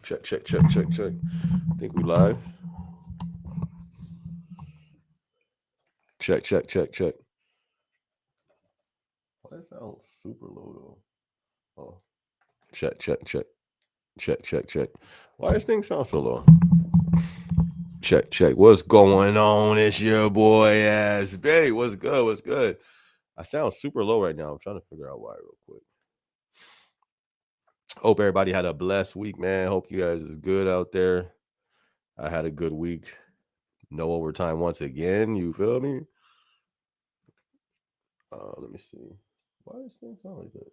Check. I think we live. Check. Why that sounds super low though? Oh, check. Why does thing sound so low? Check. What's going on? It's your boy SB. What's good? I sound super low right now. I'm trying to figure out why real quick. Hope everybody had a blessed week, man. Hope you guys is good out there. I had a good week. No overtime once again. You feel me? Let me see. Why does things sound like that?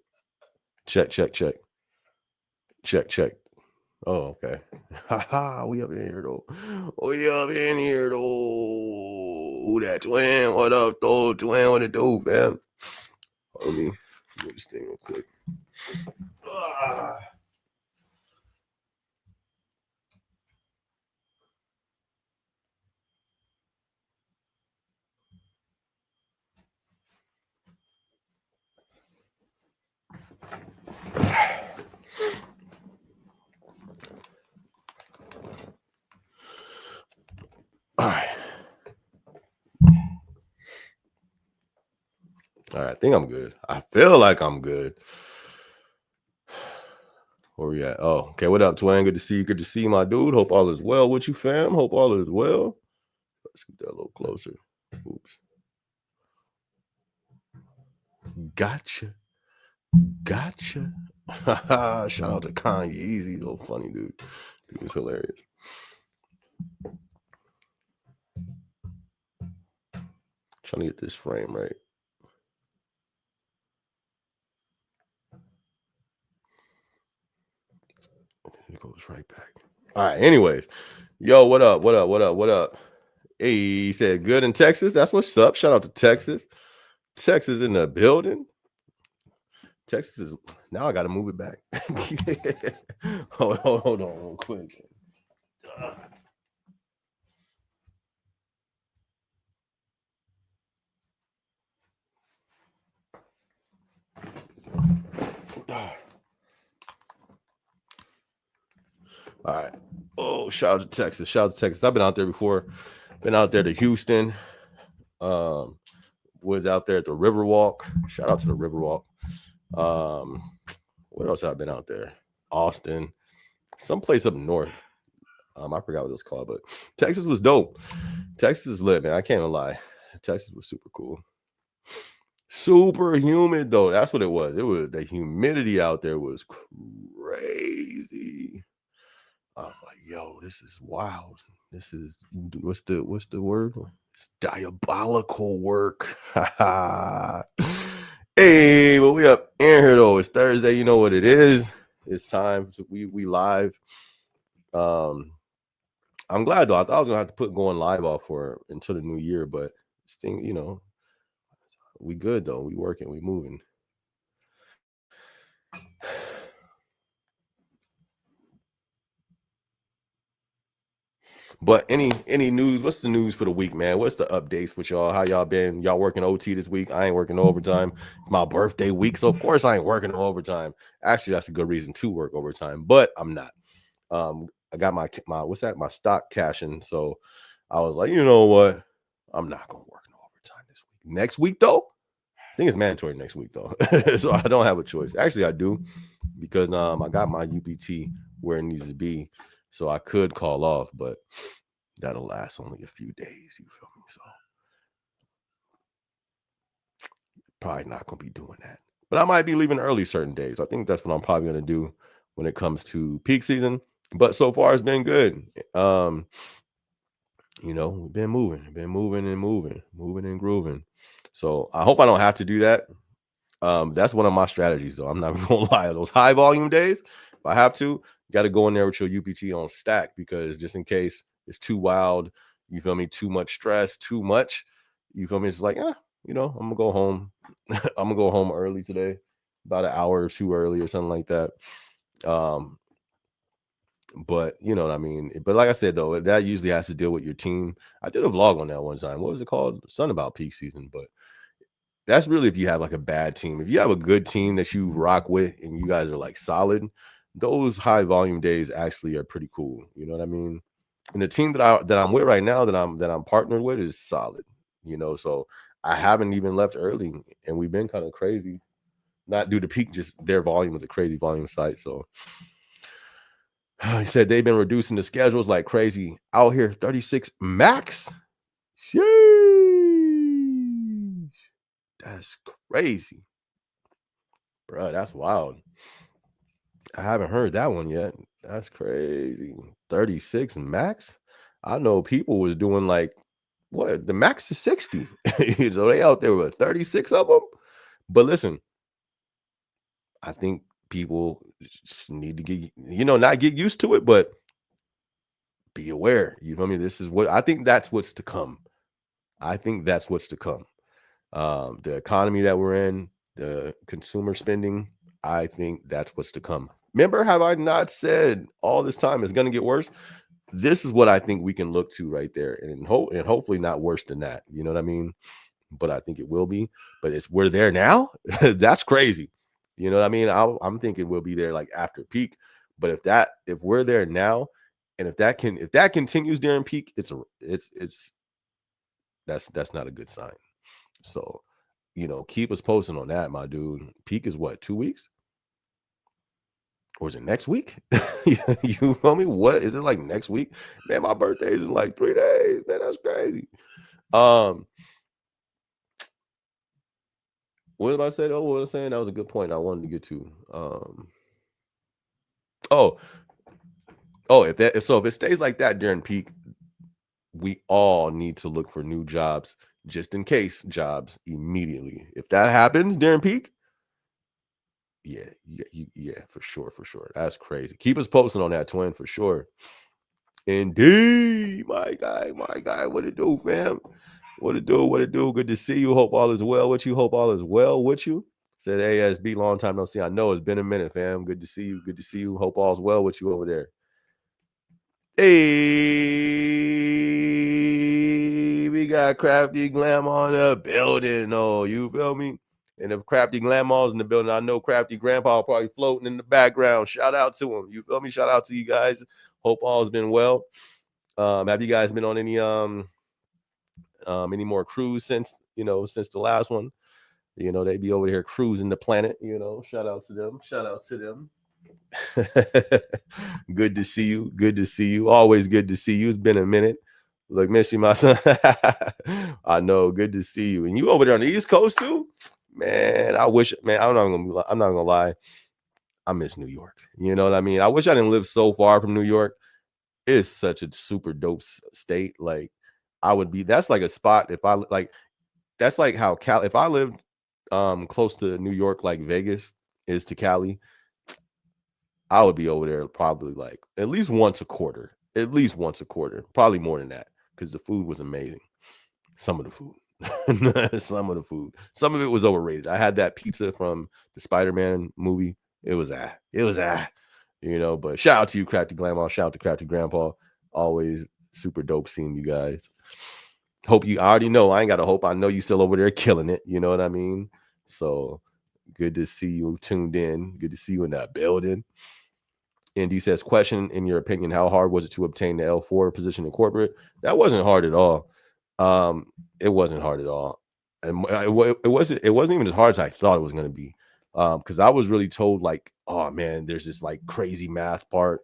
Check. Oh, okay. Haha, we up in here though. Who that twin? What up, though? Twin, what it do, fam? Let me do this thing real quick. All right, I think I'm good. I feel like I'm good. Where we at? Oh, okay. What up, twin? Good to see you. Good to see you, my dude. Hope all is well with you, fam. Hope all is well. Let's get that a little closer. Oops. Gotcha. Shout out to Kanye. He's so funny, dude. He's hilarious. Trying to get this frame right. It goes right back. All right. Anyways, yo, what up? Hey, he said good in Texas. That's what's up. Shout out to Texas. Texas in the building. Texas is now. I got to move it back. hold on, real quick. All right. Oh, shout out to Texas. I've been out there before. Been out there to Houston. Was out there at the Riverwalk. Shout out to the Riverwalk. What else have I been out there? Austin. Someplace up north. I forgot what it was called, but Texas was dope. Texas is lit, man. I can't even lie. Texas was super cool. Super humid though. That's what it was. It was the humidity out there was crazy. I was like, yo, this is wild. This is what's the word? It's diabolical work. Hey, but we up in here though. It's Thursday. You know what it is. It's time. So we live. I'm glad though. I thought I was gonna have to put going live off for until the new year, but this thing, we good though. We working, we moving. But any news? What's the news for the week, man? What's the updates with y'all? How y'all been? Y'all working OT this week? I ain't working overtime. It's my birthday week, so of course I ain't working overtime. Actually, that's a good reason to work overtime, but I'm not. I got my my stock cashing, so I was like, you know what? I'm not gonna work no overtime this week. Next week though, I think it's mandatory next week though, so I don't have a choice. Actually, I do because I got my UPT where it needs to be. So I could call off, but that'll last only a few days. You feel me? So probably not going to be doing that. But I might be leaving early certain days. I think that's what I'm probably going to do when it comes to peak season. But so far, it's been good. We've been moving and grooving. So I hope I don't have to do that. That's one of my strategies, though. I'm not going to lie. Those high volume days, if I have to, you got to go in there with your UPT on stack because just in case it's too wild, you feel me, too much stress, too much, you feel me, it's like, I'm going to go home. I'm going to go home early today, about an hour or two early or something like that. But you know what I mean? But like I said, though, that usually has to deal with your team. I did a vlog on that one time. What was it called? Something about peak season, but that's really if you have like a bad team. If you have a good team that you rock with and you guys are like solid, those high volume days actually are pretty cool. You know what I mean? And the team that I'm with right now, that I'm partnered with, is solid. So I haven't even left early, and we've been kind of crazy. Not due to peak, just their volume is a crazy volume site. So he said they've been reducing the schedules like crazy out here. 36 max. Sheesh. That's crazy, bro. That's wild. I haven't heard that one yet. That's crazy. 36 max. I know people was doing like what the max is 60. So they out there with 36 of them. But listen, I think people need to get, not get used to it, but be aware. You know what I mean? This is what I think that's what's to come. I think that's what's to come. The economy that we're in, the consumer spending, I think that's what's to come. Remember, have I not said all this time it's going to get worse? This is what I think we can look to right there, and hopefully not worse than that. You know what I mean? But I think it will be. But we're there now. That's crazy. You know what I mean? I'm thinking we'll be there like after peak. But if we're there now, and if that continues during peak, it's that's not a good sign. So, keep us posted on that, my dude. Peak is what, 2 weeks? Or is it next week? You feel me? What is it, like next week? Man, my birthday is in like 3 days. Man, that's crazy. Um, what was I saying? Oh, what was I saying? That was a good point I wanted to get to. Oh, if it stays like that during peak, we all need to look for new jobs, just in case jobs immediately. If that happens during peak, yeah, for sure, for sure. That's crazy. Keep us posted on that, twin, for sure. Indeed, my guy, my guy. What it do, fam? What it do? What it do? Good to see you. Hope all is well with you. Hope all is well with you. Said ASB, long time no see. I know it's been a minute, fam. Good to see you. Good to see you. Hope all's well with you over there. Hey, we got Crafty Glam on the building. Oh, you feel me? And if Crafty Glamaw's in the building, I know Crafty Grandpa probably floating in the background. Shout out to him. You feel me? Shout out to you guys. Hope all's been well. Have you guys been on any more cruise since the last one? They be over here cruising the planet. Shout out to them. Shout out to them. Good to see you. Good to see you. Always good to see you. It's been a minute. Look, miss you, my son. I know. Good to see you. And you over there on the East Coast too, man. I wish, man. I'm not gonna lie. I miss New York. You know what I mean? I wish I didn't live so far from New York. It's such a super dope state. Like, I would be. That's like a spot. If I like, that's like how If I lived close to New York, like Vegas is to Cali, I would be over there probably like at least once a quarter. At least once a quarter. Probably more than that, because the food was amazing. Some of the food. Some of the food. Some of it was overrated. I had that pizza from the Spider-Man movie. It was but shout out to you, Crafty Grandma. Shout out to Crafty Grandpa. Always super dope seeing you guys. I already know. I ain't got to hope. I know you still over there killing it. You know what I mean? So good to see you tuned in. Good to see you in that building. And he says, question, in your opinion, how hard was it to obtain the L4 position in corporate? That wasn't hard at all. It wasn't hard at all. And it wasn't even as hard as I thought it was going to be. Because I was really told, like, oh man, there's this like crazy math part.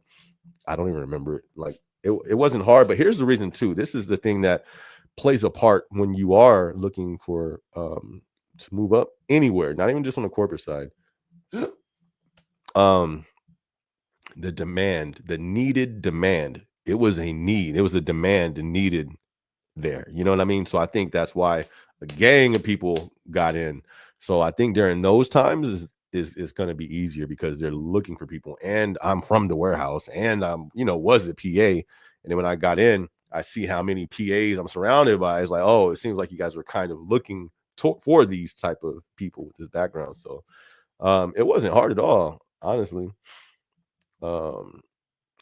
I don't even remember it. Like, it wasn't hard, but here's the reason too. This is the thing that plays a part when you are looking for to move up anywhere, not even just on the corporate side. The demand, the needed demand. It was a need. It was a demand needed there. You know what I mean? So I think that's why a gang of people got in. So I think during those times is going to be easier because they're looking for people. And I'm from the warehouse, and was a PA. And then when I got in, I see how many PAs I'm surrounded by. It's like, oh, it seems like you guys were kind of looking for these type of people with this background. So it wasn't hard at all, honestly. I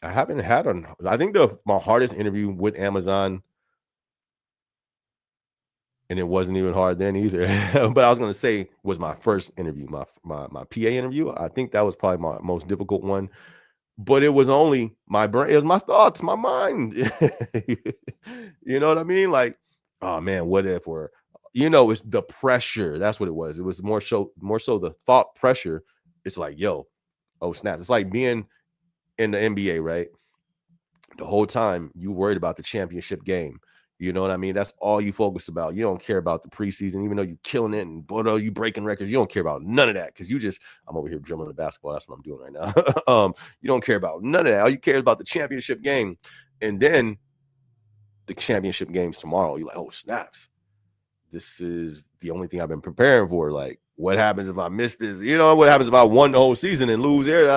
haven't had I think my hardest interview with Amazon, and it wasn't even hard then either. But I was gonna say was my first interview, my PA interview. I think that was probably my most difficult one. but it was only my brain, it was my thoughts, my mind. You know what I mean? Like, oh man, what if, or it's the pressure. That's what it was. It was more so the thought pressure. It's like, yo, oh snap. It's like being in the NBA, right? The whole time you worried about the championship game. You know what I mean? That's all you focus about. You don't care about the preseason, even though you're killing it and you breaking records. You don't care about none of that because I'm over here dribbling the basketball. That's what I'm doing right now. You don't care about none of that. All you care is about the championship game. And then the championship games tomorrow. You're like, oh, snaps. This is the only thing I've been preparing for. Like, what happens if I miss this? What happens if I won the whole season and lose here?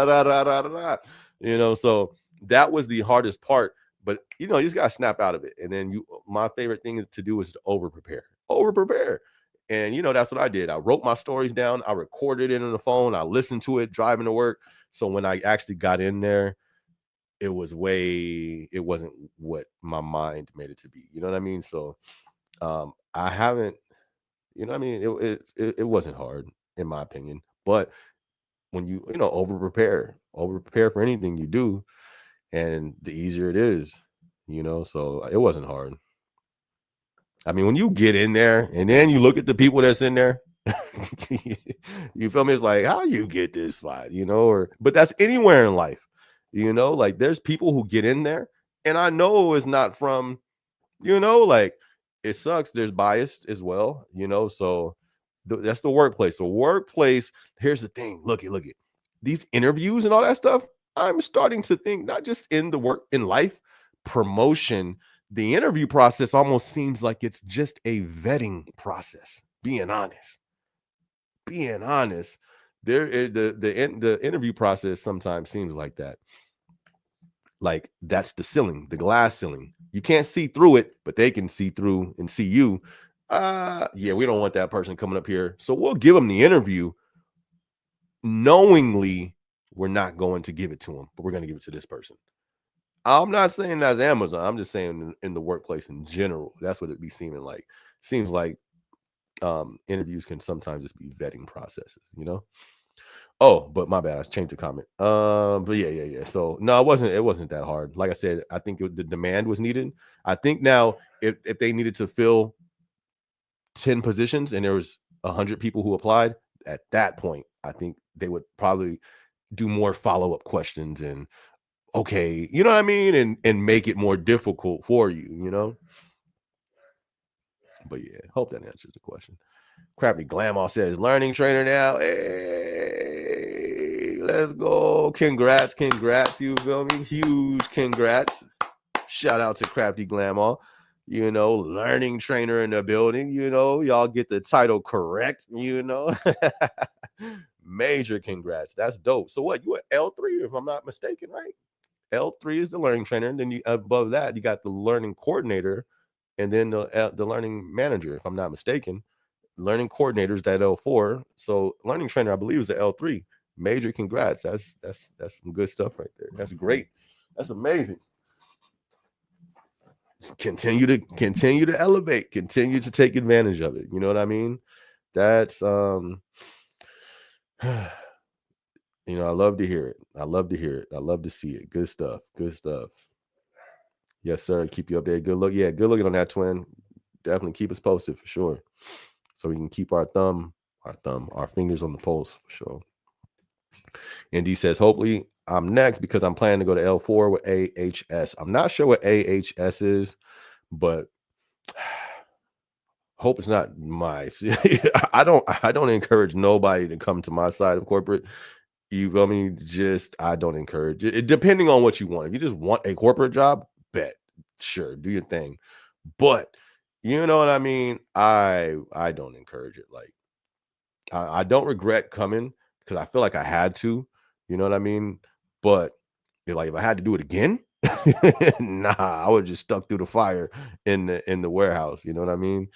So that was the hardest part. But you just gotta snap out of it. And then my favorite thing to do is to over prepare. And that's what I did. I wrote my stories down, I recorded it on the phone, I listened to it driving to work. So when I actually got in there, it wasn't what my mind made it to be. You know what I mean? So I haven't, it wasn't hard in my opinion. But when you over prepare for anything you do, and the easier it is, so it wasn't hard. I mean, when you get in there and then you look at the people that's in there, you feel me? It's like, how you get this spot, but that's anywhere in life, like there's people who get in there, and I know it's not from, like it sucks. There's bias as well, so that's the workplace. The workplace, here's the thing. Look at these interviews and all that stuff. I'm starting to think not just in the work, in life, promotion, the interview process almost seems like it's just a vetting process. Being honest, the interview process sometimes seems like that. Like that's the ceiling, the glass ceiling. You can't see through it, but they can see through and see you. Yeah, we don't want that person coming up here, so we'll give them the interview knowingly. We're not going to give it to them, but we're going to give it to this person. I'm not saying that's Amazon. I'm just saying in the workplace in general. That's what it be seeming like. Seems like interviews can sometimes just be vetting processes, Oh, but my bad. I changed the comment. But yeah. So no, it wasn't that hard. Like I said, I think the demand was needed. I think now if they needed to fill 10 positions and there was 100 people who applied, at that point, I think they would probably do more follow-up questions and okay, you know what I mean? And make it more difficult for you, But yeah, hope that answers the question. Crappy Glamour says learning trainer now. Hey, let's go. Congrats. You feel me? Huge congrats. Shout out to Crafty Glamour. Learning trainer in the building. Y'all get the title correct. Major congrats. That's dope. So what? You at L3, if I'm not mistaken, right? L3 is the learning trainer, and then above that you got the learning coordinator, and then the learning manager, if I'm not mistaken. Learning coordinators that L4. So learning trainer, I believe, is the L3. Major congrats. That's some good stuff right there. That's great. That's amazing. Continue to elevate. Continue to take advantage of it. You know what I mean? That's I love to hear it. I love to see it. Good stuff. Yes, sir. Keep you updated. Good look. Yeah, good looking on that, twin. Definitely keep us posted for sure. So we can keep our fingers on the pulse for sure. And he says, hopefully I'm next because I'm planning to go to L4 with AHS. I'm not sure what AHS is, but hope it's not my. I don't encourage nobody to come to my side of corporate. You feel me? I don't encourage it. Depending on what you want. If you just want a corporate job, bet, sure, do your thing. But you know what I mean? I don't encourage it. Like I don't regret coming because I feel like I had to. You know what I mean? But if I had to do it again, nah, I would just stuck through the fire in the warehouse. You know what I mean?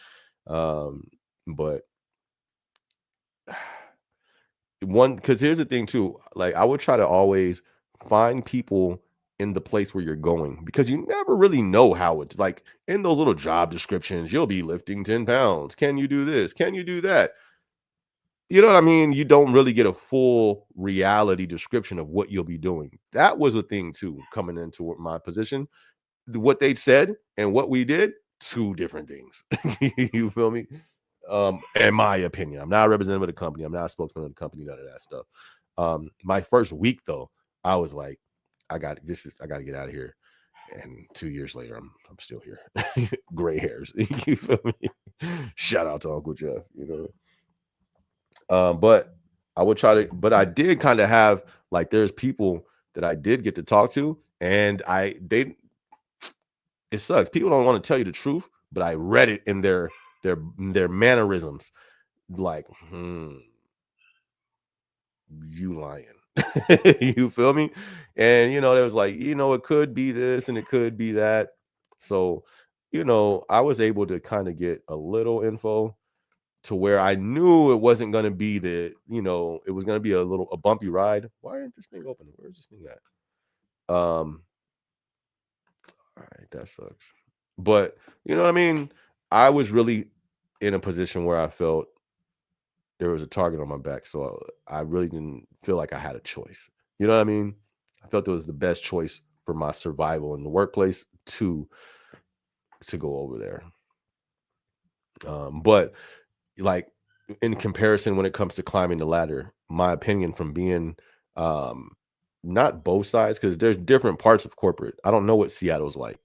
But because here's the thing too. Like I would try to always find people in the place where you're going, because you never really know how it's like in those little job descriptions. You'll be lifting 10 pounds. Can you do this? Can you do that? you know what I mean? You don't really get a full reality description of what you'll be doing. That was a thing too, coming into my position. What they said and what we did, two different things. You feel me? In my opinion, I'm not a representative of the company. I'm not a spokesman of the company, none of that stuff. My first week though, I was like, I got to get out of here. And 2 years later, I'm still here. Gray hairs. You feel me? Shout out to Uncle Jeff, you know. But I would try to, but I did kind of have like there's people that I did get to talk to, and it sucks. People don't want to tell you the truth, but I read it in their mannerisms. Like, you lying. You feel me? And there was like, it could be this and it could be that. So, I was able to kind of get a little info to where I knew it wasn't going to be it was going to be a bumpy ride. Why isn't this thing open? Where's this thing at? All right, that sucks. But you know what I mean? I was really in a position where I felt there was a target on my back. So I really didn't feel like I had a choice. You know what I mean? I felt it was the best choice for my survival in the workplace to go over there. But like in comparison, when it comes to climbing the ladder, my opinion from being not both sides, because there's different parts of corporate. I don't know what Seattle's like.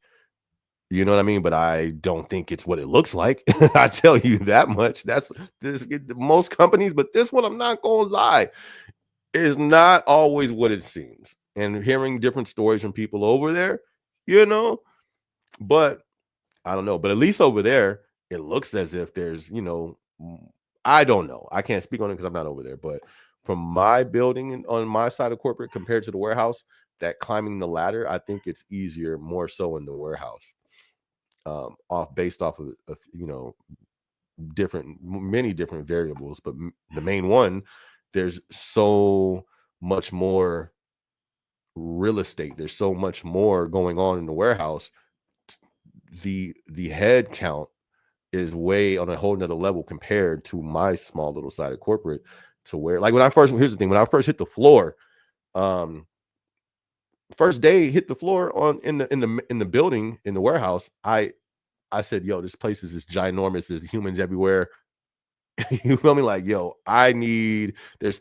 You know what I mean? But I don't think it's what it looks like. I tell you that much. That's most companies, but this one, I'm not gonna lie, is not always what it seems. And hearing different stories from people over there, you know, but I don't know. But at least over there, it looks as if there's, I don't know. I can't speak on it because I'm not over there. But from my building on my side of corporate compared to the warehouse, that climbing the ladder, I think it's easier, more so in the warehouse. Based off of many different variables, but the main one, there's so much more real estate, there's so much more going on in the warehouse. The head count is way on a whole nother level compared to my small little side of corporate, to where like here's the thing, when I first hit the floor, um first day hit the floor on in the building, in the warehouse, I said, yo, this place is just ginormous. There's humans everywhere. You feel me? Like, yo, there's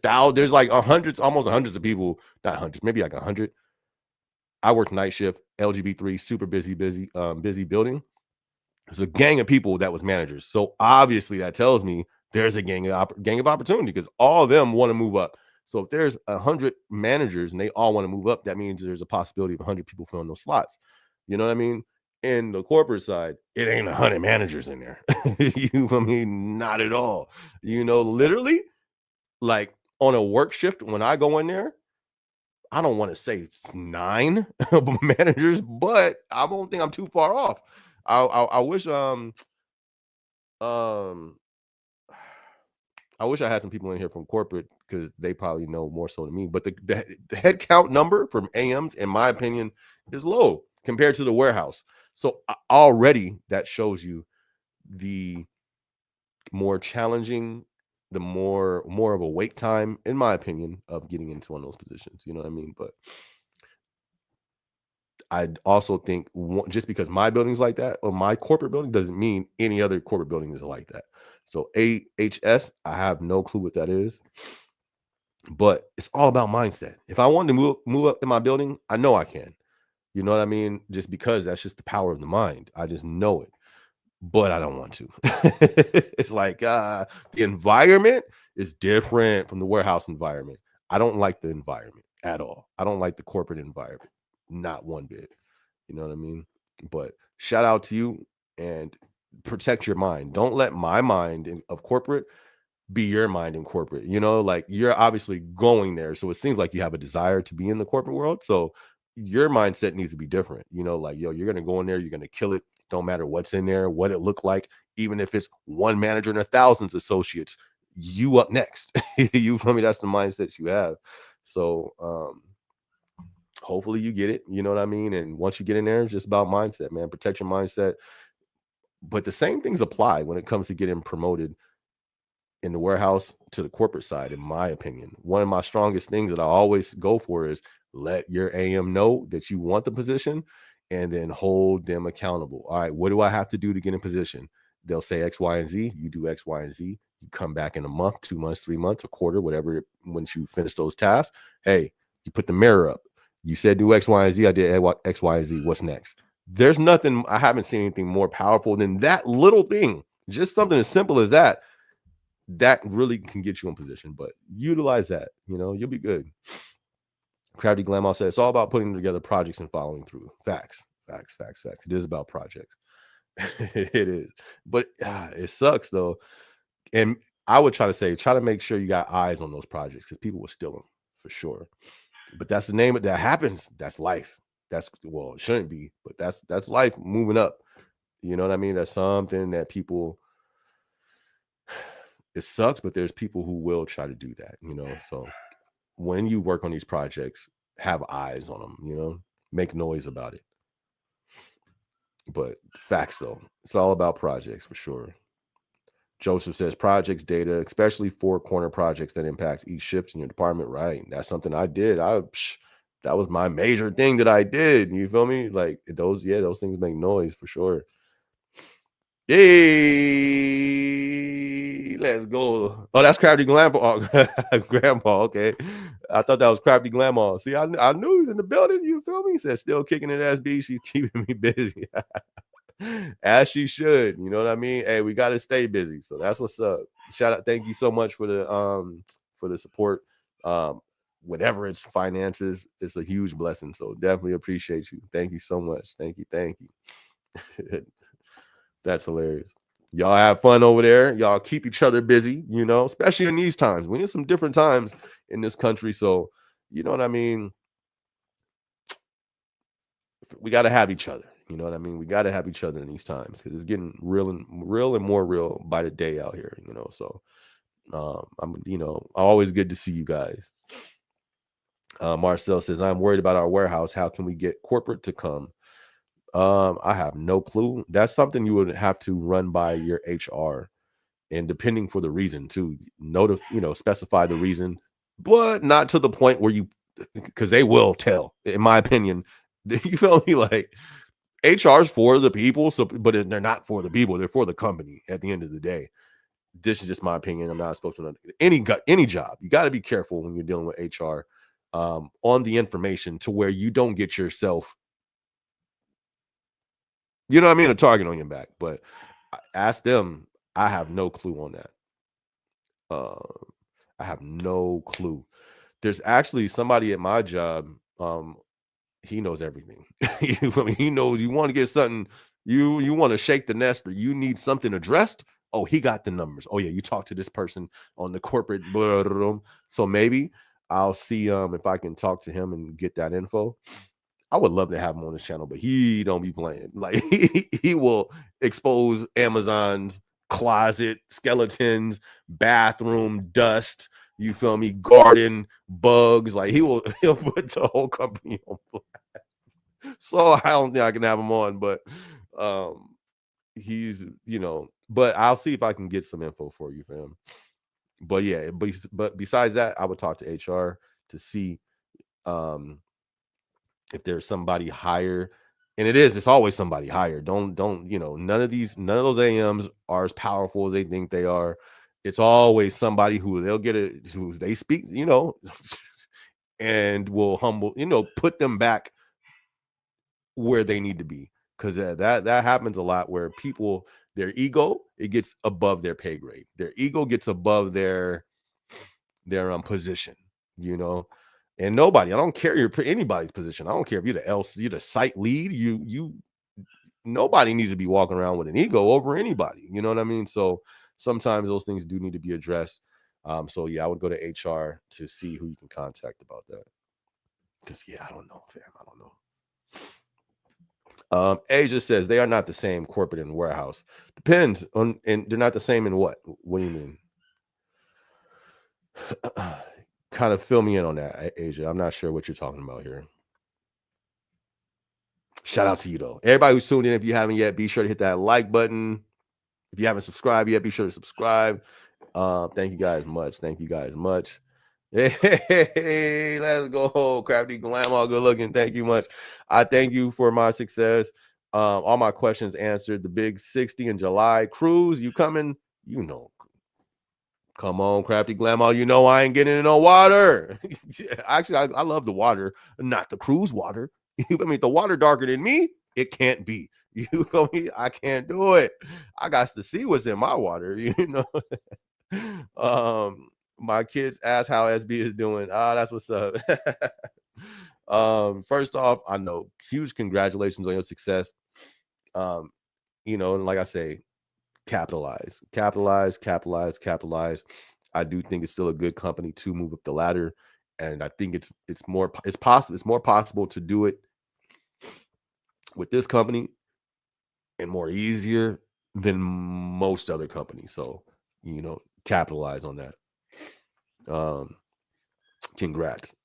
like almost hundreds of people, not hundreds, maybe like 100. I worked night shift, LGB3, super busy building. There's a gang of people that was managers. So obviously that tells me there's a gang of opportunity, because all of them want to move up. So if there's 100 managers and they all want to move up, that means there's a possibility of 100 people filling those slots. You know what I mean? In the corporate side, it ain't 100 managers in there. You feel me? Not at all. Literally, like on a work shift, when I go in there, I don't want to say it's 9 managers, but I don't think I'm too far off. I wish um I wish I had some people in here from corporate, because they probably know more so than me. But the head count number from AMs, in my opinion, is low compared to the warehouse. So already that shows you the more challenging, the more of a wait time, in my opinion, of getting into one of those positions. You know what I mean? But I also think just because my building's like that, or my corporate building, doesn't mean any other corporate building is like that. So AHS, I have no clue what that is, but it's all about mindset. If I wanted to move up in my building, I know I can. You know what I mean? Just because that's just the power of the mind. I just know it, but I don't want to. It's like the environment is different from the warehouse environment. I don't like the environment at all. I don't like the corporate environment, not one bit. You know what I mean? But shout out to you, and protect your mind. Don't let my mind of corporate be your mind in corporate. Like, you're obviously going there, so it seems like you have a desire to be in the corporate world. So your mindset needs to be different. Like, yo, you're gonna go in there, you're gonna kill it. Don't matter what's in there, what it looked like, even if it's one manager and 1,000 associates, you up next. You feel me? That's the mindset you have. So hopefully you get it. You know what I mean? And once you get in there, it's just about mindset, man. Protect your mindset. But the same things apply when it comes to getting promoted in the warehouse to the corporate side, in my opinion. One of my strongest things that I always go for is let your AM know that you want the position and then hold them accountable. All right, what do I have to do to get in position? They'll say X, Y, and Z. You do X, Y, and Z. You come back in a month, 2 months, 3 months, a quarter, whatever, once you finish those tasks. Hey, you put the mirror up. You said do X, Y, and Z. I did X, Y, and Z. What's next? There's nothing, I haven't seen anything more powerful than that little thing. Just something as simple as that. That really can get you in position, but utilize that. You'll be good. Crafty Glamour said it's all about putting together projects and following through. Facts. It is about projects. It is, but it sucks though. And I would try to make sure you got eyes on those projects because people will steal them for sure. But that's the name of that happens. That's life. It shouldn't be, but that's life moving up. You know what I mean? That's something that people. It sucks, but there's people who will try to do that. So when you work on these projects, have eyes on them. Make noise about it. But facts though, it's all about projects for sure. Joseph says projects data, especially 4-corner projects that impacts each shift in your department. Right. That's something I did. That was my major thing that I did. You feel me? Like those things make noise for sure. Hey, let's go. Oh, that's Crafty Grandpa. Grandpa, okay. I thought that was Crafty Grandma. See, I knew he's in the building. You feel me? He said, still kicking it, SB. She's keeping me busy. As she should. You know what I mean? Hey, we got to stay busy. So that's what's up. Shout out. Thank you so much for the support. Whatever it's finances, it's a huge blessing. So definitely appreciate you. Thank you so much. Thank you. That's hilarious. Y'all have fun over there. Y'all keep each other busy, especially in these times. We need some different times in this country. So, you know what I mean? We got to have each other. You know what I mean? We got to have each other in these times because it's getting real and more real by the day out here, So, I'm, always good to see you guys. Marcel says, I'm worried about our warehouse. How can we get corporate to come? I have no clue. That's something you would have to run by your HR, and depending for the reason too, specify the reason, but not to the point where because they will tell, in my opinion. You feel me? Like HR's for the people, but they're not for the people. They're for the company at the end of the day. This is just my opinion. I'm not supposed to know any job. You got to be careful when you're dealing with HR on the information to where you don't get yourself, you know what I mean, a target on your back. But ask them. I have no clue on that. I have no clue. There's actually somebody at my job. He knows everything. He knows you want to get something. You want to shake the nest, or you need something addressed. Oh, he got the numbers. Oh yeah, you talk to this person on the corporate. Blah, blah, blah. So maybe I'll see if I can talk to him and get that info. I would love to have him on the channel, but he don't be playing. Like he will expose Amazon's closet, skeletons, bathroom dust. You feel me? Garden bugs. Like he'll put the whole company on blast. So I don't think I can have him on, but he's But I'll see if I can get some info for you, fam. But yeah, but besides that, I would talk to HR to see if there's somebody higher, and it's always somebody higher. Don't none of those AMs are as powerful as they think they are. It's always somebody who they'll get it, who they speak, and will put them back where they need to be. Because that happens a lot where people, their ego, it gets above their pay grade. Their ego gets above their position, And nobody, I don't care anybody's position. I don't care if you're the site lead. Nobody needs to be walking around with an ego over anybody. You know what I mean? So sometimes those things do need to be addressed. So yeah, I would go to HR to see who you can contact about that. Because I don't know, fam. I don't know. Asia says they are not the same, corporate and warehouse. Depends on, and they're not the same in what? What do you mean? Kind of fill me in on that, Asia. I'm not sure what you're talking about here. Shout out to you though. Everybody who's tuned in, if you haven't yet, be sure to hit that like button. If you haven't subscribed yet, be sure to subscribe. Thank you guys much. Thank you guys much. Hey, let's go. Crafty Glamour, good looking. Thank you much. I thank you for my success. All my questions answered. The big 60 in July cruise. You coming? You know. Come on, Crafty Glamour. You know I ain't getting in no water. Actually, I love the water, not the cruise water. I mean, the water darker than me, it can't be. You feel me? I can't do it. I got to see what's in my water, you know. My kids ask how SB is doing. That's what's up. First off, I know huge congratulations on your success. You know, and like I say, capitalize. I do think it's still a good company to move up the ladder, and I think it's more possible to do it with this company and more easier than most other companies. So, you know, capitalize on that. Congrats.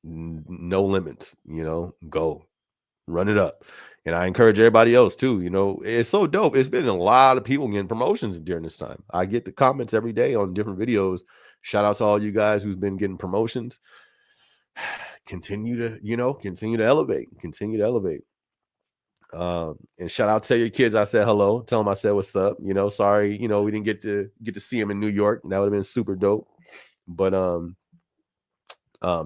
No limits, you know, go run it up. And I encourage everybody else too. You know, it's so dope. It's been a lot of people getting promotions during this time. I get the comments every day on different videos. Shout out to all you guys who's been getting promotions. Continue to elevate. And shout out to your kids. I said hello. Tell them I said what's up. You know, sorry, you know, we didn't get to see them in New York. That would have been super dope. But tell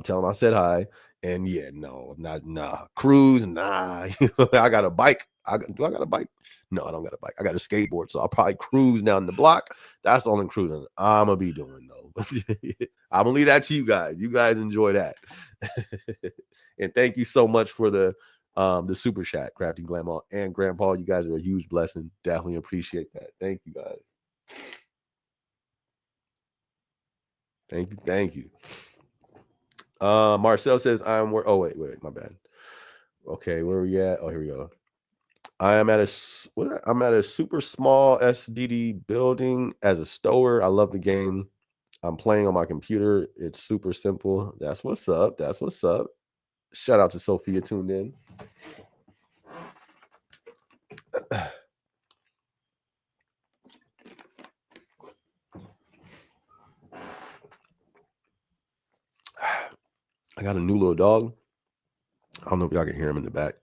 them I said hi. And yeah, no, nah. Cruise, nah. I got a bike. Do I got a bike? No, I don't got a bike. I got a skateboard, so I'll probably cruise down the block. That's the only cruising I'm gonna be doing though. I'm gonna leave that to you guys. You guys enjoy that. And thank you so much for the super chat, Crafty Glamour and Grandpa. You guys are a huge blessing. Definitely appreciate that. Thank you guys. Thank you. Marcel says oh wait, my bad. Okay, where are we at? Oh, here we go. I'm at a super small SDD building as a stower. I love the game. I'm playing on my computer. It's super simple. That's what's up. Shout out to Sophia tuned in. I got a new little dog. I don't know if y'all can hear him in the back.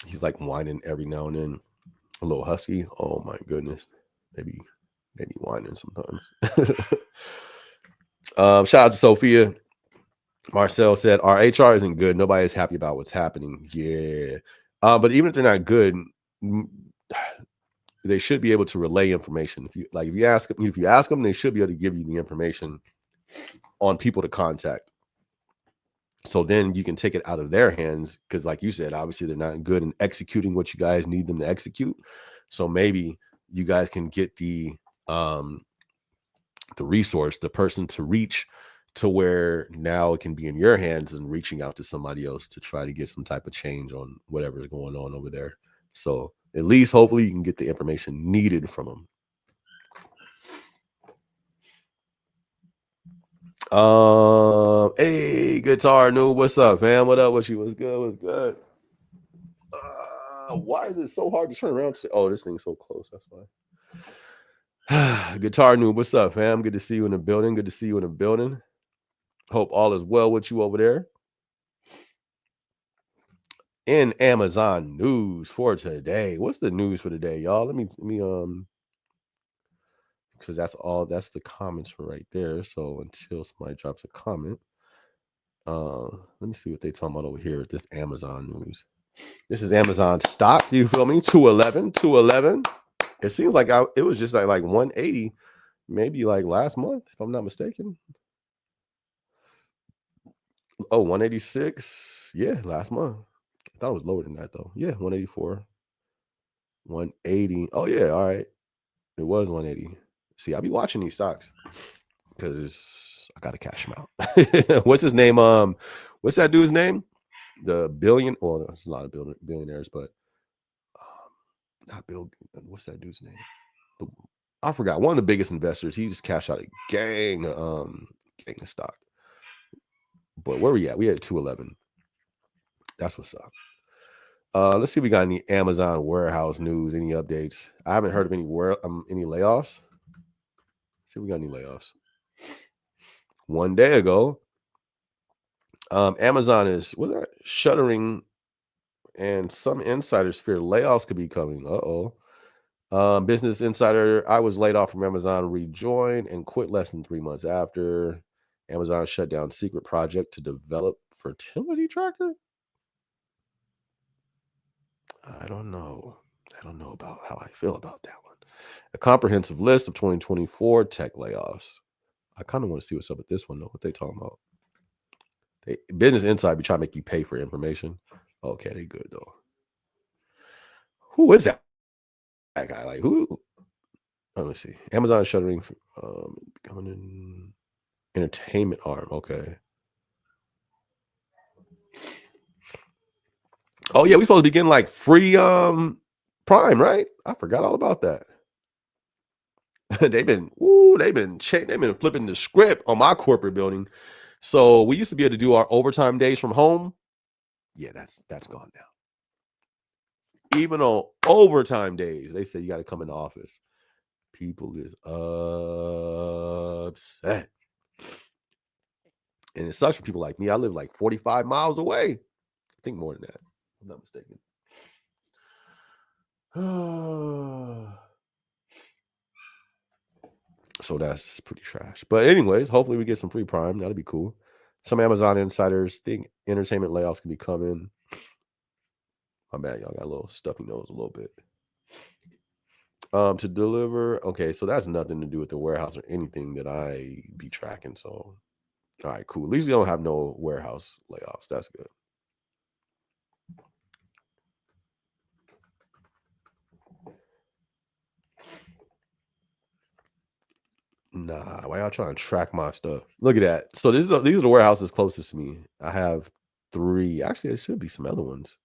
He's like whining every now and then. A little husky. Oh my goodness. Maybe whining sometimes. Shout out to Sophia. Marcel said, our HR isn't good. Nobody's happy about what's happening. Yeah. But even if they're not good, they should be able to relay information. If you ask them, they should be able to give you the information on people to contact. So then you can take it out of their hands, because like you said, obviously they're not good in executing what you guys need them to execute. So maybe you guys can get the resource, the person to reach, to where now it can be in your hands and reaching out to somebody else to try to get some type of change on whatever is going on over there. So at least hopefully you can get the information needed from them. Hey, Guitar Noob, what's up, fam? What up? What's good? Why is it so hard to turn around? Oh, this thing's so close. That's why. Guitar Noob, what's up, fam? Good to see you in the building. Hope all is well with you over there. In Amazon news for today. What's the news for today, y'all? Let me because that's the comments for right there. So until somebody drops a comment, let me see what they talking about over here with this Amazon news. This is Amazon stock. You feel me? 211. It seems like it was just like 180, maybe like last month, if I'm not mistaken. Oh, 186. Yeah, last month. I thought it was lower than that though. Yeah, 184. 180. Oh yeah, all right. It was 180. See, I'll be watching these stocks because I gotta cash them out. What's his name? What's that dude's name? The billion. Well, there's a lot of billionaires, but not Bill. What's that dude's name? I forgot. One of the biggest investors. He just cashed out a gang of stock. But where we at? We at 211. That's what's up. Let's see if we got any Amazon warehouse news, any updates. I haven't heard of any layoffs. See if we got any layoffs. one day ago. Amazon is shuttering, and some insiders fear layoffs could be coming. Uh-oh. Business Insider, I was laid off from Amazon, rejoined, and quit less than 3 months after. Amazon shut down secret project to develop fertility tracker. I don't know. I don't know about how I feel about that one. A comprehensive list of 2024 tech layoffs. I kind of want to see what's up with this one, though. What they talking about? Business Insider be trying to make you pay for information. Okay, they good, though. Who is that guy? Like, who? Let me see. Amazon shuttering, becoming an entertainment arm. Okay. Oh yeah, we supposed to be getting like free Prime, right? I forgot all about that. they've been flipping the script on my corporate building. So we used to be able to do our overtime days from home. Yeah, that's gone now. Even on overtime days, they say you got to come in the office. People is upset. And it sucks for people like me. I live like 45 miles away. I think more than that. If I'm not mistaken. So that's pretty trash. But anyways, hopefully we get some free Prime. That'll be cool. Some Amazon insiders think entertainment layoffs can be coming. My bad, y'all got a little stuffy nose a little bit. To deliver. Okay, so that's nothing to do with the warehouse or anything that I be tracking. So, all right, cool. At least we don't have no warehouse layoffs. That's good. Nah, why y'all trying to track my stuff? Look at that. So these are the warehouses closest to me. I have 3. Actually, there should be some other ones.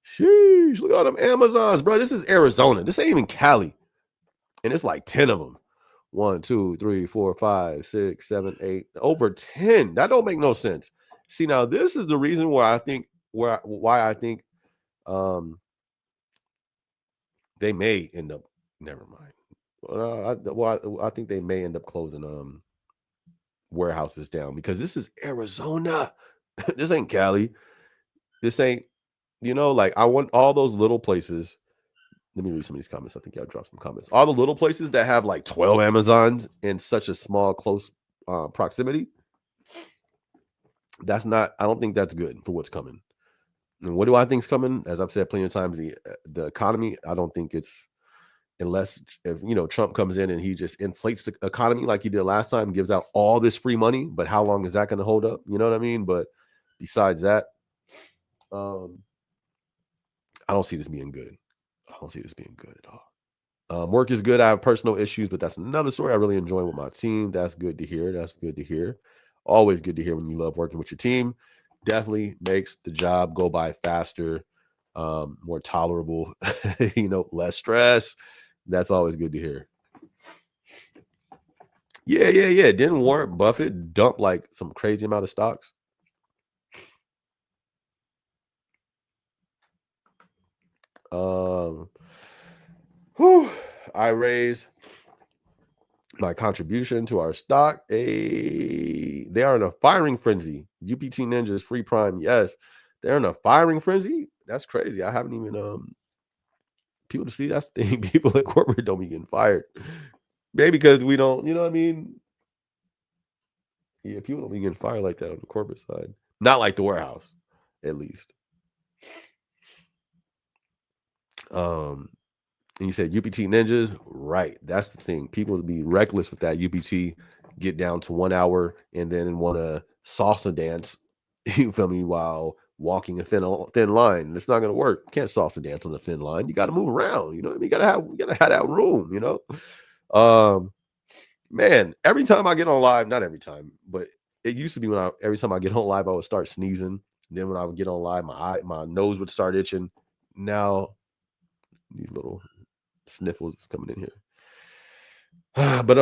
Sheesh, look at all them Amazons, bro. This is Arizona. This ain't even Cali. And it's like 10 of them. 1, 2, 3, 4, 5, 6, 7, 8. Over 10. That don't make no sense. See, now this is the reason why I think they may end up, never mind. I think they may end up closing warehouses down because this is Arizona. This ain't Cali. This ain't, like I want all those little places. Let me read some of these comments. I think y'all dropped some comments. All the little places that have like 12 Amazons in such a small, close proximity. I don't think that's good for what's coming. And what do I think is coming? As I've said plenty of times, the economy, I don't think it's, unless if Trump comes in and he just inflates the economy like he did last time, gives out all this free money. But how long is that going to hold up? You know what I mean? But besides that, I don't see this being good. I don't see this being good at all. Work is good. I have personal issues, but that's another story. I really enjoy with my team. That's good to hear. That's good to hear. Always good to hear when you love working with your team. Definitely makes the job go by faster, more tolerable, less stress. That's always good to hear. Yeah. Didn't Warren Buffett dump like some crazy amount of stocks? I raised my contribution to our stock. They are in a firing frenzy. UPT Ninjas free Prime. Yes, they're in a firing frenzy. That's crazy. I haven't even people to see. That's the thing. People at corporate don't be getting fired. Maybe because we don't, you know what I mean? Yeah, people don't be getting fired like that on the corporate side. Not like the warehouse, at least. And you said UPT Ninjas, right? That's the thing. People would be reckless with that UPT, get down to 1 hour, and then want to salsa dance. You feel me? While walking a thin line, it's not going to work. You can't salsa dance on a thin line. You got to move around. You know what I mean? You gotta have that room. Man. Every time I get on live, not every time, but it used to be every time I get on live, I would start sneezing. Then when I would get on live, my nose would start itching. Now these little sniffles is coming in here. But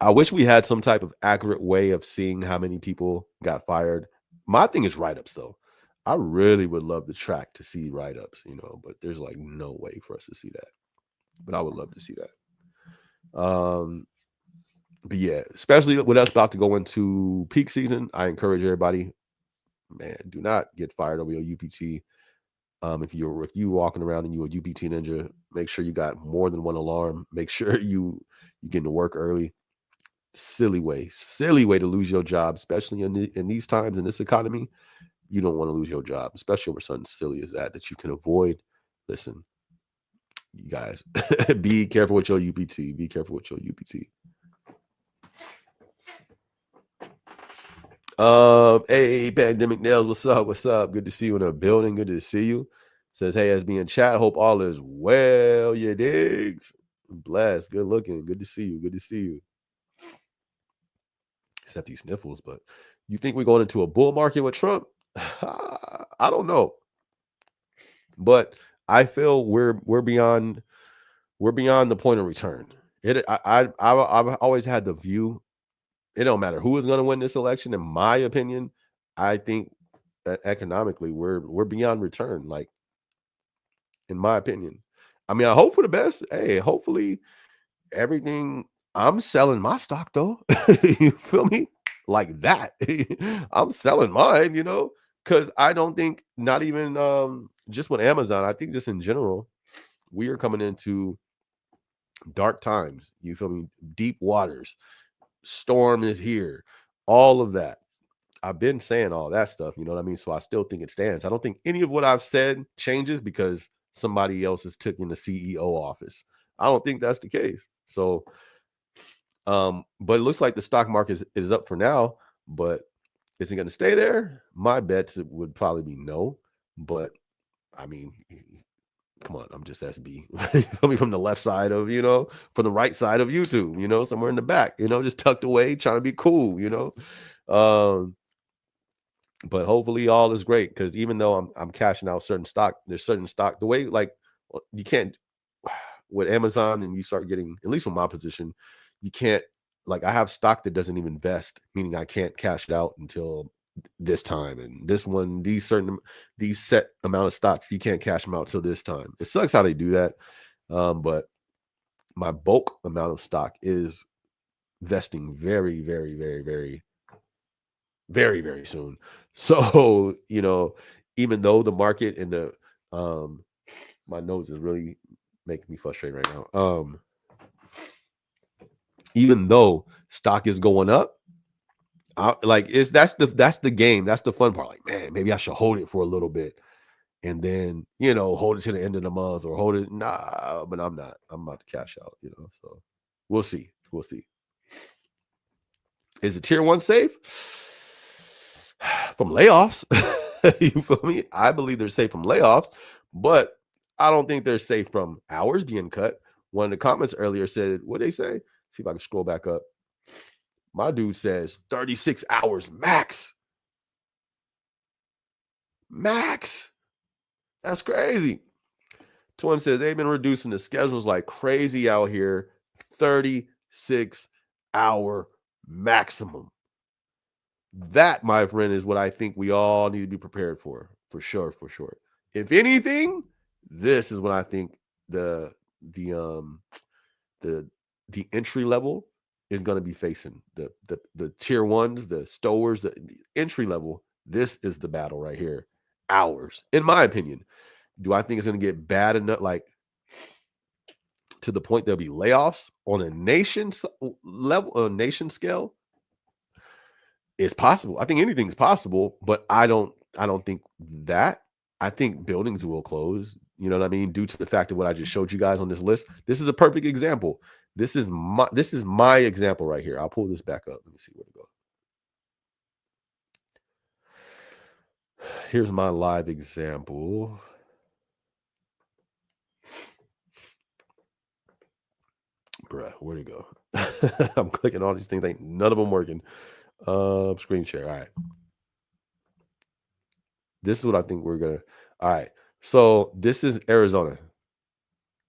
I wish we had some type of accurate way of seeing how many people got fired. My thing is write-ups though. I really would love to track to see write-ups, but there's like no way for us to see that. But I would love to see that. But yeah, especially with us about to go into peak season, I encourage everybody, man, do not get fired over your UPT. If you walking around and you a UPT ninja, make sure you got more than one alarm. Make sure you getting to work early. Silly way to lose your job, especially in these times in this economy. You don't want to lose your job, especially over something silly as that you can avoid. Listen, you guys, be careful with your UPT. Be careful with your UPT. Hey, Pandemic Nails, what's up? What's up? Good to see you in the building. Good to see you. Says, hey, SB in chat. Hope all is well. You digs. Blessed. Good looking. Good to see you. Good to see you. Except these sniffles, but you think we're going into a bull market with Trump? I don't know. But I feel we're beyond the point of return. I've always had the view, it don't matter who is going to win this election. In my opinion, I think that economically we're beyond return. Like, in my opinion, I mean, I hope for the best. Hey, hopefully everything. I'm selling my stock though. You feel me? Like that. I'm selling mine. Because I don't think, not even just with Amazon. I think just in general, we are coming into dark times. You feel me? Deep waters. Storm is here. All of that. I've been saying all that stuff, you know what I mean? So I still think it stands. I don't think any of what I've said changes because somebody else is taking the CEO office. I don't think that's the case. So, but it looks like the stock market is up for now, but is it going to stay there? My bets would probably be no. But I mean, come on, I'm just SB. Coming from the left side of, from the right side of YouTube, somewhere in the back, just tucked away, trying to be cool. But hopefully all is great, because even though I'm cashing out certain stock, there's certain stock, the way, like, you can't with Amazon, and you start getting, at least from my position, you can't, like, I have stock that doesn't even vest, meaning I can't cash it out until this time, and this one, these set amount of stocks, you can't cash them out till this time. It sucks how they do that. But my bulk amount of stock is vesting very, very, very, very, very, very soon. So, even though the market and my nose is really making me frustrated right now. Even though stock is going up, that's the game. That's the fun part. Like, man, maybe I should hold it for a little bit and then, hold it to the end of the month, or hold it. Nah, but I'm not. I'm about to cash out, so we'll see. We'll see. Is it tier one safe from layoffs? You feel me? I believe they're safe from layoffs, but I don't think they're safe from hours being cut. One of the comments earlier said, what they say? See if I can scroll back up. My dude says 36 hours max. Max. That's crazy. Twin says they've been reducing the schedules like crazy out here. 36-hour maximum. That, my friend, is what I think we all need to be prepared for sure, for sure. If anything, this is what I think the entry level is going to be facing. The tier ones, the stowers, the entry level. This is the battle right here. Hours, in my opinion. Do I think it's going to get bad enough, like to the point there'll be layoffs on a nation level, a nation scale? It's possible. I think anything's possible, but I don't think that. I think buildings will close, you know what I mean, due to the fact of what I just showed you guys on this list. This is a perfect example. This is my example right here. I'll pull this back up. Let me see where to go. Here's my live example. Bruh, where'd it go? I'm clicking all these things. Ain't none of them working. Screen share. All right. This is what I think we're gonna. All right. So this is Arizona.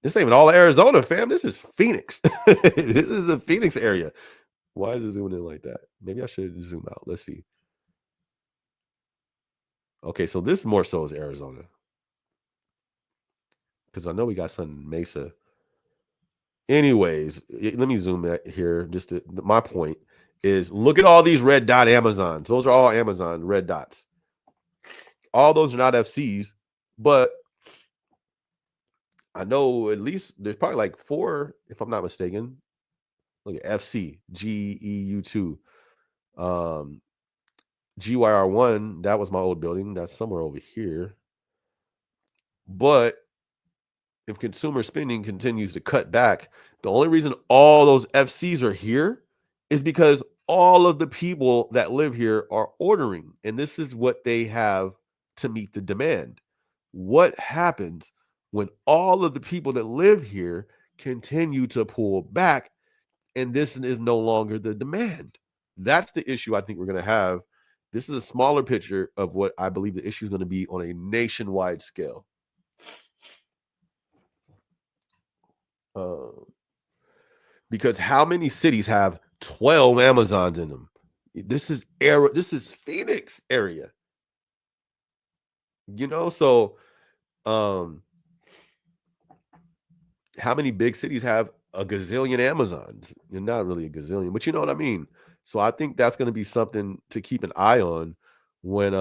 This ain't even all Arizona, fam. This is Phoenix. This is the Phoenix area. Why is it zooming in like that? Maybe I should zoom out. Let's see. Okay, so this more so is Arizona, because I know we got some Mesa. Anyways, let me zoom that here. My point is, look at all these red dot Amazons. Those are all Amazon red dots. All those are not FCs, but I know at least there's probably like 4, if I'm not mistaken. Look at FC, GEU2, um, GYR1. That was my old building. That's somewhere over here. But if consumer spending continues to cut back, the only reason all those FCs are here is because all of the people that live here are ordering, and this is what they have to meet the demand. What happens when all of the people that live here continue to pull back and this is no longer the demand? That's the issue I think we're going to have. This is a smaller picture of what I believe the issue is going to be on a nationwide scale. Because how many cities have 12 Amazons in them? This is Phoenix area. So how many big cities have a gazillion Amazons? You're not really a gazillion, but you know what I mean. So I think that's going to be something to keep an eye on when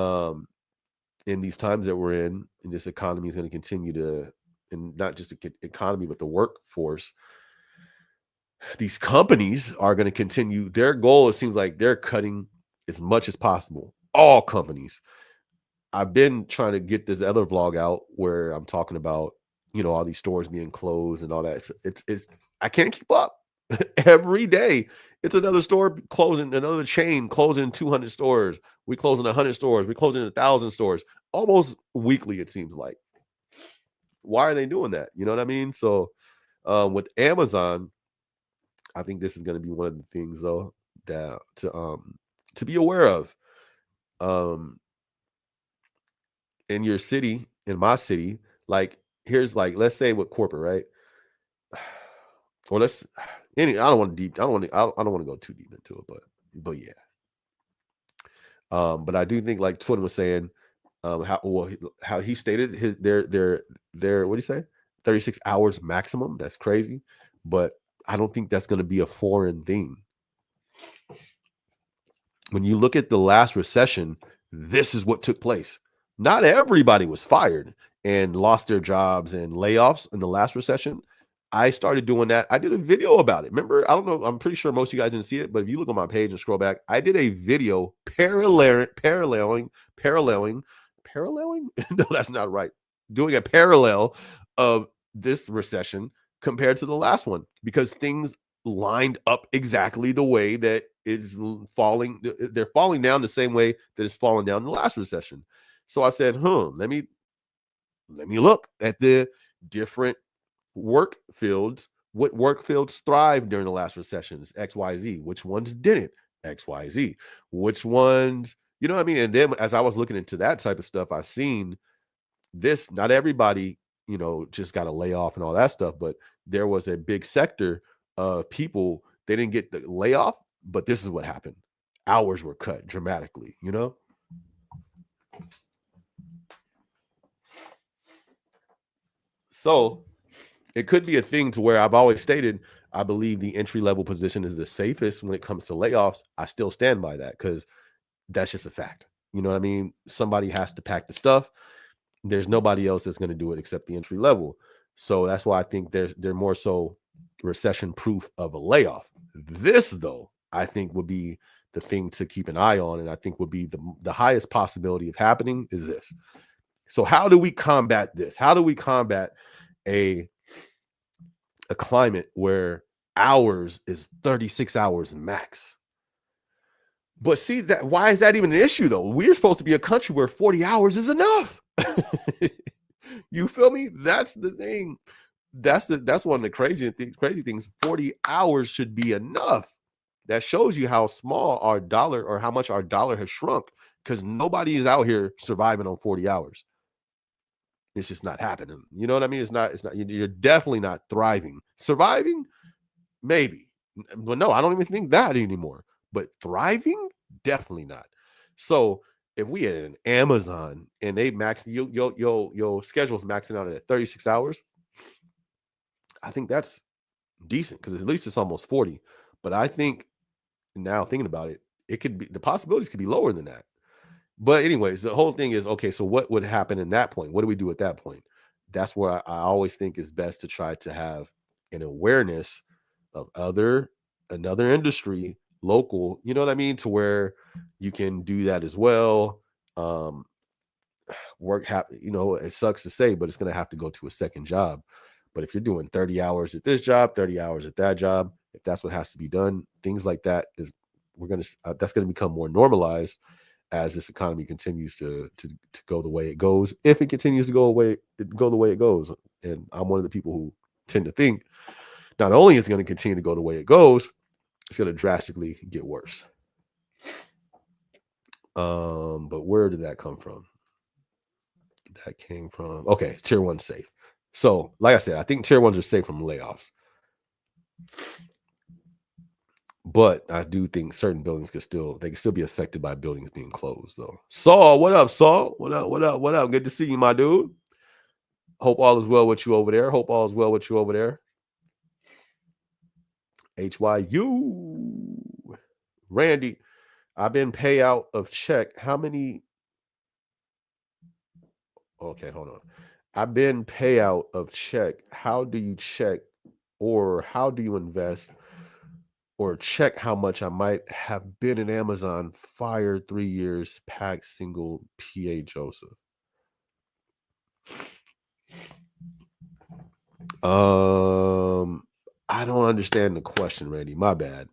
in these times that we're in, and this economy is going to continue to, and not just the economy, but the workforce. These companies are going to continue their goal. It seems like they're cutting as much as possible. All companies. I've been trying to get this other vlog out where I'm talking about, all these stores being closed and all that. It's I can't keep up. Every day it's another store closing, another chain closing 200 stores. We closing 100 stores. We closing 1,000 stores almost weekly, it seems like. Why are they doing that? You know what I mean? So with Amazon, I think this is going to be one of the things though that to be aware of. In your city, in my city, like here's like, let's say with corporate, right? Or I don't want to go too deep into it, but yeah. But I do think, like Twin was saying, how he stated their what do you say? 36 hours maximum. That's crazy. But I don't think that's going to be a foreign thing. When you look at the last recession, this is what took place. Not everybody was fired and lost their jobs and layoffs in the last recession. I started doing that. I did a video about it. Remember, I don't know. I'm pretty sure most of you guys didn't see it, but if you look on my page and scroll back, I did a video paralleling. No, that's not right. Doing a parallel of this recession compared to the last one, because things lined up exactly the way that is falling. They're falling down the same way that it's falling down in the last recession. So I said, let me look at the different work fields. What work fields thrived during the last recessions? XYZ. Which ones didn't? XYZ. Which ones, you know what I mean? And then as I was looking into that type of stuff, I've seen this. Not everybody, just got a layoff and all that stuff, but there was a big sector of people, they didn't get the layoff, but this is what happened. Hours were cut dramatically, So it could be a thing to where I've always stated, I believe the entry-level position is the safest when it comes to layoffs. I still stand by that because that's just a fact. You know what I mean? Somebody has to pack the stuff. There's nobody else that's going to do it except the entry level. So that's why I think they're more so recession proof of a layoff. This, though, I think would be the thing to keep an eye on, and I think would be the highest possibility of happening is this. So how do we combat this? How do we combat a climate where hours is 36 hours max? But see, that why is that even an issue though? We're supposed to be a country where 40 hours is enough. You feel me? That's the thing. That's one of the crazy things. 40 hours should be enough. That shows you how small our dollar, or how much our dollar has shrunk, because nobody is out here surviving on 40 hours. It's just not happening. You know what I mean? It's not, you're definitely not thriving. Surviving, maybe. But no, I don't even think that anymore. But thriving, definitely not. So if we had an Amazon and they max your schedule's maxing out at 36 hours, I think that's decent because at least it's almost 40. But I think now thinking about it, it could be the possibilities could be lower than that. But anyways, the whole thing is okay. So what would happen in that point? What do we do at that point? That's where I always think is best to try to have an awareness of another industry, local. You know what I mean? To where you can do that as well. Um, it sucks to say, but it's going to have to go to a second job. But if you're doing 30 hours at this job, 30 hours at that job, if that's what has to be done, things like that is that's going to become more normalized as this economy continues to go the way it goes. If it continues to go the way it goes, and I'm one of the people who tend to think not only is it going to continue to go the way it goes, it's going to drastically get worse. But where did that come from? That came from tier one safe. So, like I said, I think tier ones are safe from layoffs. But I do think certain buildings can still be affected by buildings being closed, though. Saul, what up, Saul? What up? What up? What up? Good to see you, my dude. Hope all is well with you over there. HYU. Randy, I've been payout of check. How many? Okay, hold on. I've been payout of check. How do you check or how do you invest or check how much I might have been in Amazon fired 3 years, pack single PA Joseph? I don't understand the question, Randy. My bad.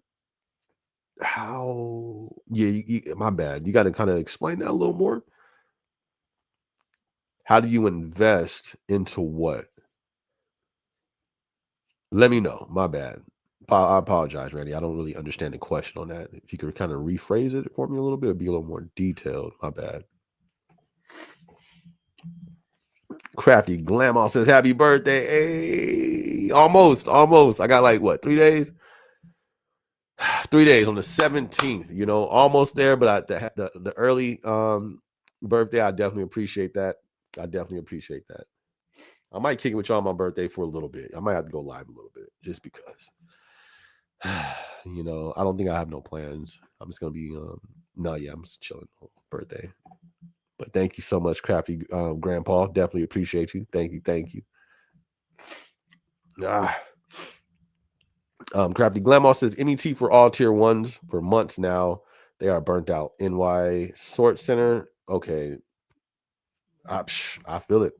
How? Yeah, my bad. You got to kind of explain that a little more. How do you invest into what? Let me know. My bad. I apologize, Randy. I don't really understand the question on that. If you could kind of rephrase it for me a little bit, it'd be a little more detailed. My bad. Crafty Glamaw says, happy birthday. Hey, almost. I got like what, 3 days? 3 days on the 17th, almost there, but the early birthday, I definitely appreciate that. I might kick it with y'all on my birthday for a little bit. I might have to go live a little bit just because. I don't think I have no plans. I'm just gonna be I'm just chilling on birthday. But thank you so much, Crafty Grandpa. Definitely appreciate you. Thank you. Crafty Glamaw says MET for all tier ones for months now. They are burnt out. NY Sort Center. Okay. I feel it.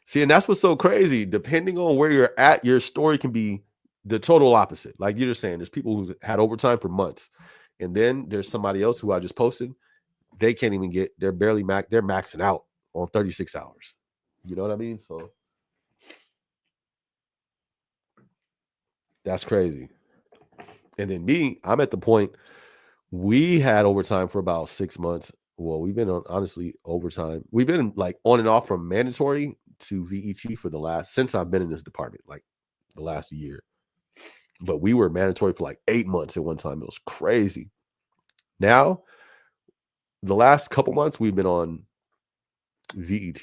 See, and that's what's so crazy. Depending on where you're at, your story can be the total opposite. Like you're just saying, there's people who had overtime for months. And then there's somebody else who I just posted. They can't even they're barely they're maxing out on 36 hours. You know what I mean? So that's crazy. And then me, I'm at the point we had overtime for about 6 months. Well, we've been on honestly overtime. We've been like on and off from mandatory to VET for since I've been in this department, like the last year. But we were mandatory for like 8 months at one time. It was crazy. Now, the last couple months we've been on VET.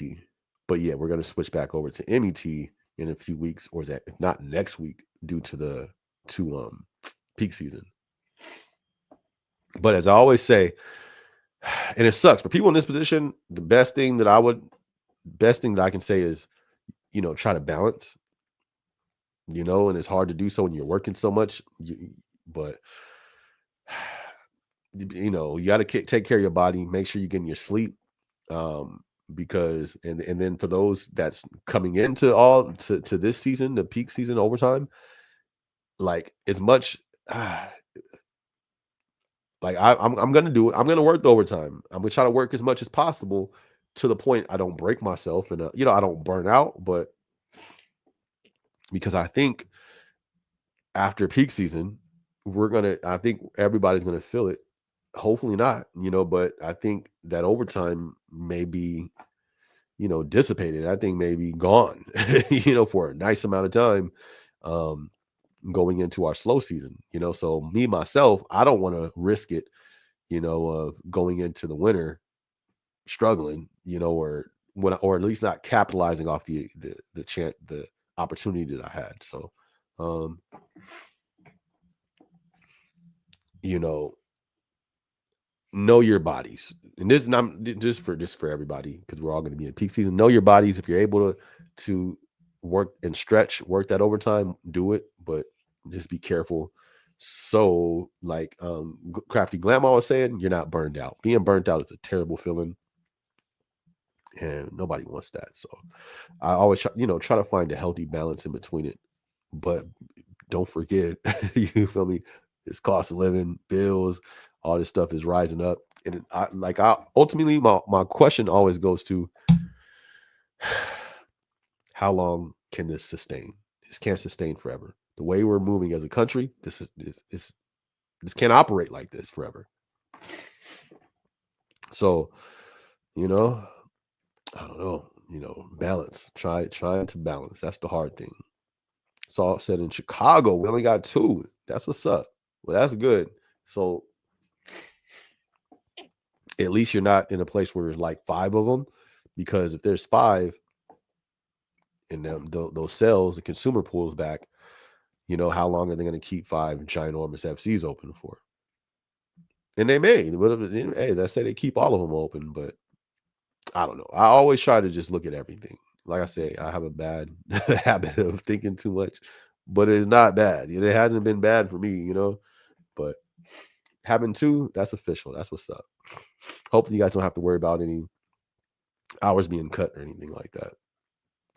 But yeah, we're going to switch back over to MET in a few weeks, or is that if not next week, due to peak season. But as I always say, and it sucks for people in this position, the best thing that I can say is, try to balance, and it's hard to do so when you're working so much, but you got to take care of your body, make sure you're getting your sleep, because and then for those that's coming into to this season, the peak season overtime, like as much like I'm gonna do it. I'm gonna work the overtime. I'm gonna try to work as much as possible to the point I don't break myself and I don't burn out. But because I think after peak season, I think everybody's gonna feel it. Hopefully not, but I think that overtime may be, dissipated. I think maybe gone, for a nice amount of time. Going into our slow season, so me myself, I don't want to risk it, of going into the winter struggling, or at least not capitalizing off the opportunity that I had. So Um, you know, know your bodies. And this is not just for everybody, because we're all going to be in peak season. Know your bodies. If you're able to work and stretch, work that overtime, do it, but just be careful. So, like Crafty Grandma was saying, you're not burned out. Being burnt out is a terrible feeling, and nobody wants that. So I always try to find a healthy balance in between it. But don't forget, you feel me? It's cost of living, bills, all this stuff is rising up. And I ultimately, my question always goes to, how long can this sustain? This can't sustain forever. The way we're moving as a country, this can't operate like this forever. So, you know, I don't know, balance. Trying to balance. That's the hard thing. It's all said in Chicago. We only got 2. That's what's up. Well, that's good. So at least you're not in a place where there's like 5 of them, because if there's 5 in them, those cells, the consumer pulls back. How long are they going to keep 5 ginormous FCs open for? And they may. Hey, let's say they keep all of them open, but I don't know. I always try to just look at everything. Like I say, I have a bad habit of thinking too much, but it's not bad. It hasn't been bad for me, but having 2, that's official. That's what's up. Hopefully you guys don't have to worry about any hours being cut or anything like that.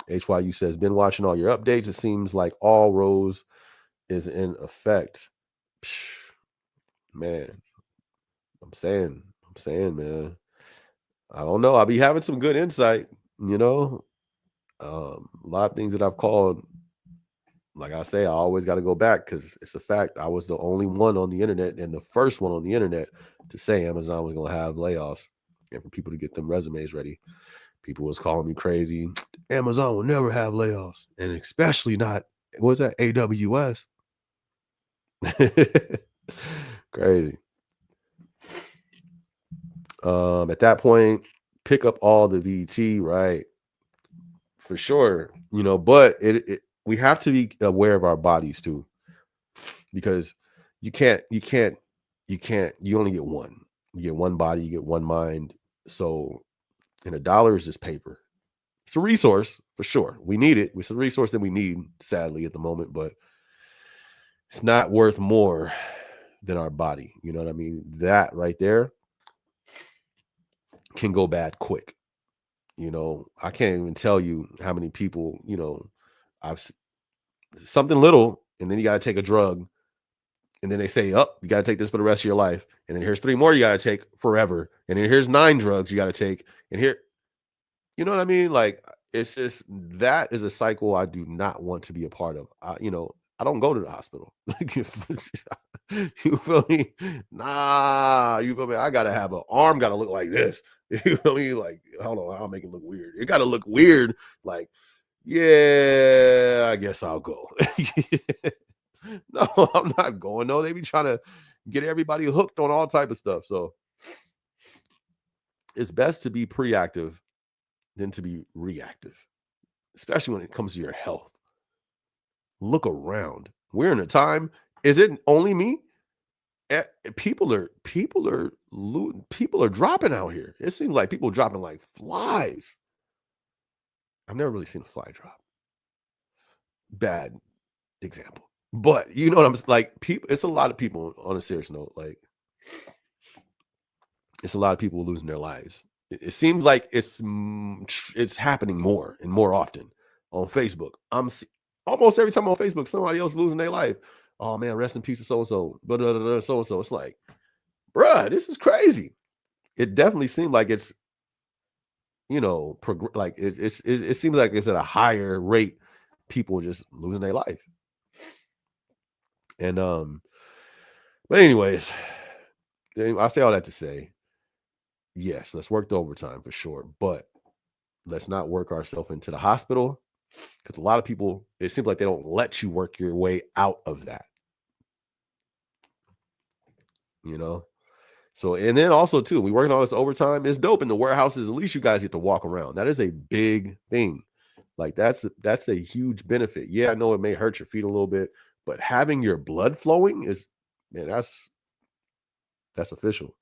HYU says, been watching all your updates. It seems like all rows is in effect. Psh, man, I'm saying, man. I don't know. I'll be having some good insight, a lot of things that I've called. Like I say, I always got to go back, because it's a fact. I was the only one on the internet, and the first one on the internet, to say Amazon was going to have layoffs and for people to get them resumes ready. People was calling me crazy. Amazon will never have layoffs, and especially not, what was that, AWS? Crazy. At that point, pick up all the VT, right? For sure, but we have to be aware of our bodies too, because you only get one. You get one body, you get one mind. So, and a dollar is just paper. It's a resource for sure. We need it. It's a resource that we need, sadly, at the moment, but it's not worth more than our body. You know what I mean? That right there can go bad quick. I can't even tell you how many people, I've something little, and then you got to take a drug, and then they say, "Oh, you got to take this for the rest of your life," and then here's 3 more you got to take forever, and then here's 9 drugs you got to take, and here, you know what I mean? Like, it's just, that is a cycle I do not want to be a part of. I don't go to the hospital. You feel me? Nah, you feel me? I gotta have an arm, gotta look like this. You feel me? Like, hold on, I'll make it look weird. It gotta look weird. Like, yeah, I guess I'll go. No, I'm not going. No, they be trying to get everybody hooked on all type of stuff. So it's best to be proactive than to be reactive, especially when it comes to your health. Look around. We're in a time. Is it only me? People are dropping out here. It seems like people dropping like flies. I've never really seen a fly drop. Bad example, but you know what I'm like. People, it's a lot of people. On a serious note, like, it's a lot of people losing their lives. It seems like it's happening more and more often on Facebook. Almost every time on Facebook, somebody else losing their life. Oh man, rest in peace to so and so. But so and so. It's like, bruh, this is crazy. It definitely seemed like it's, like it seems like it's at a higher rate. People just losing their life. And but anyways, I say all that to say, yes, let's work the overtime for sure, but let's not work ourselves into the hospital, because a lot of people, it seems like they don't let you work your way out of that. So, and then also too, we working all this overtime. It's dope in the warehouses. At least you guys get to walk around. That is a big thing. Like that's a huge benefit. Yeah, I know it may hurt your feet a little bit, but having your blood flowing is, man, that's official.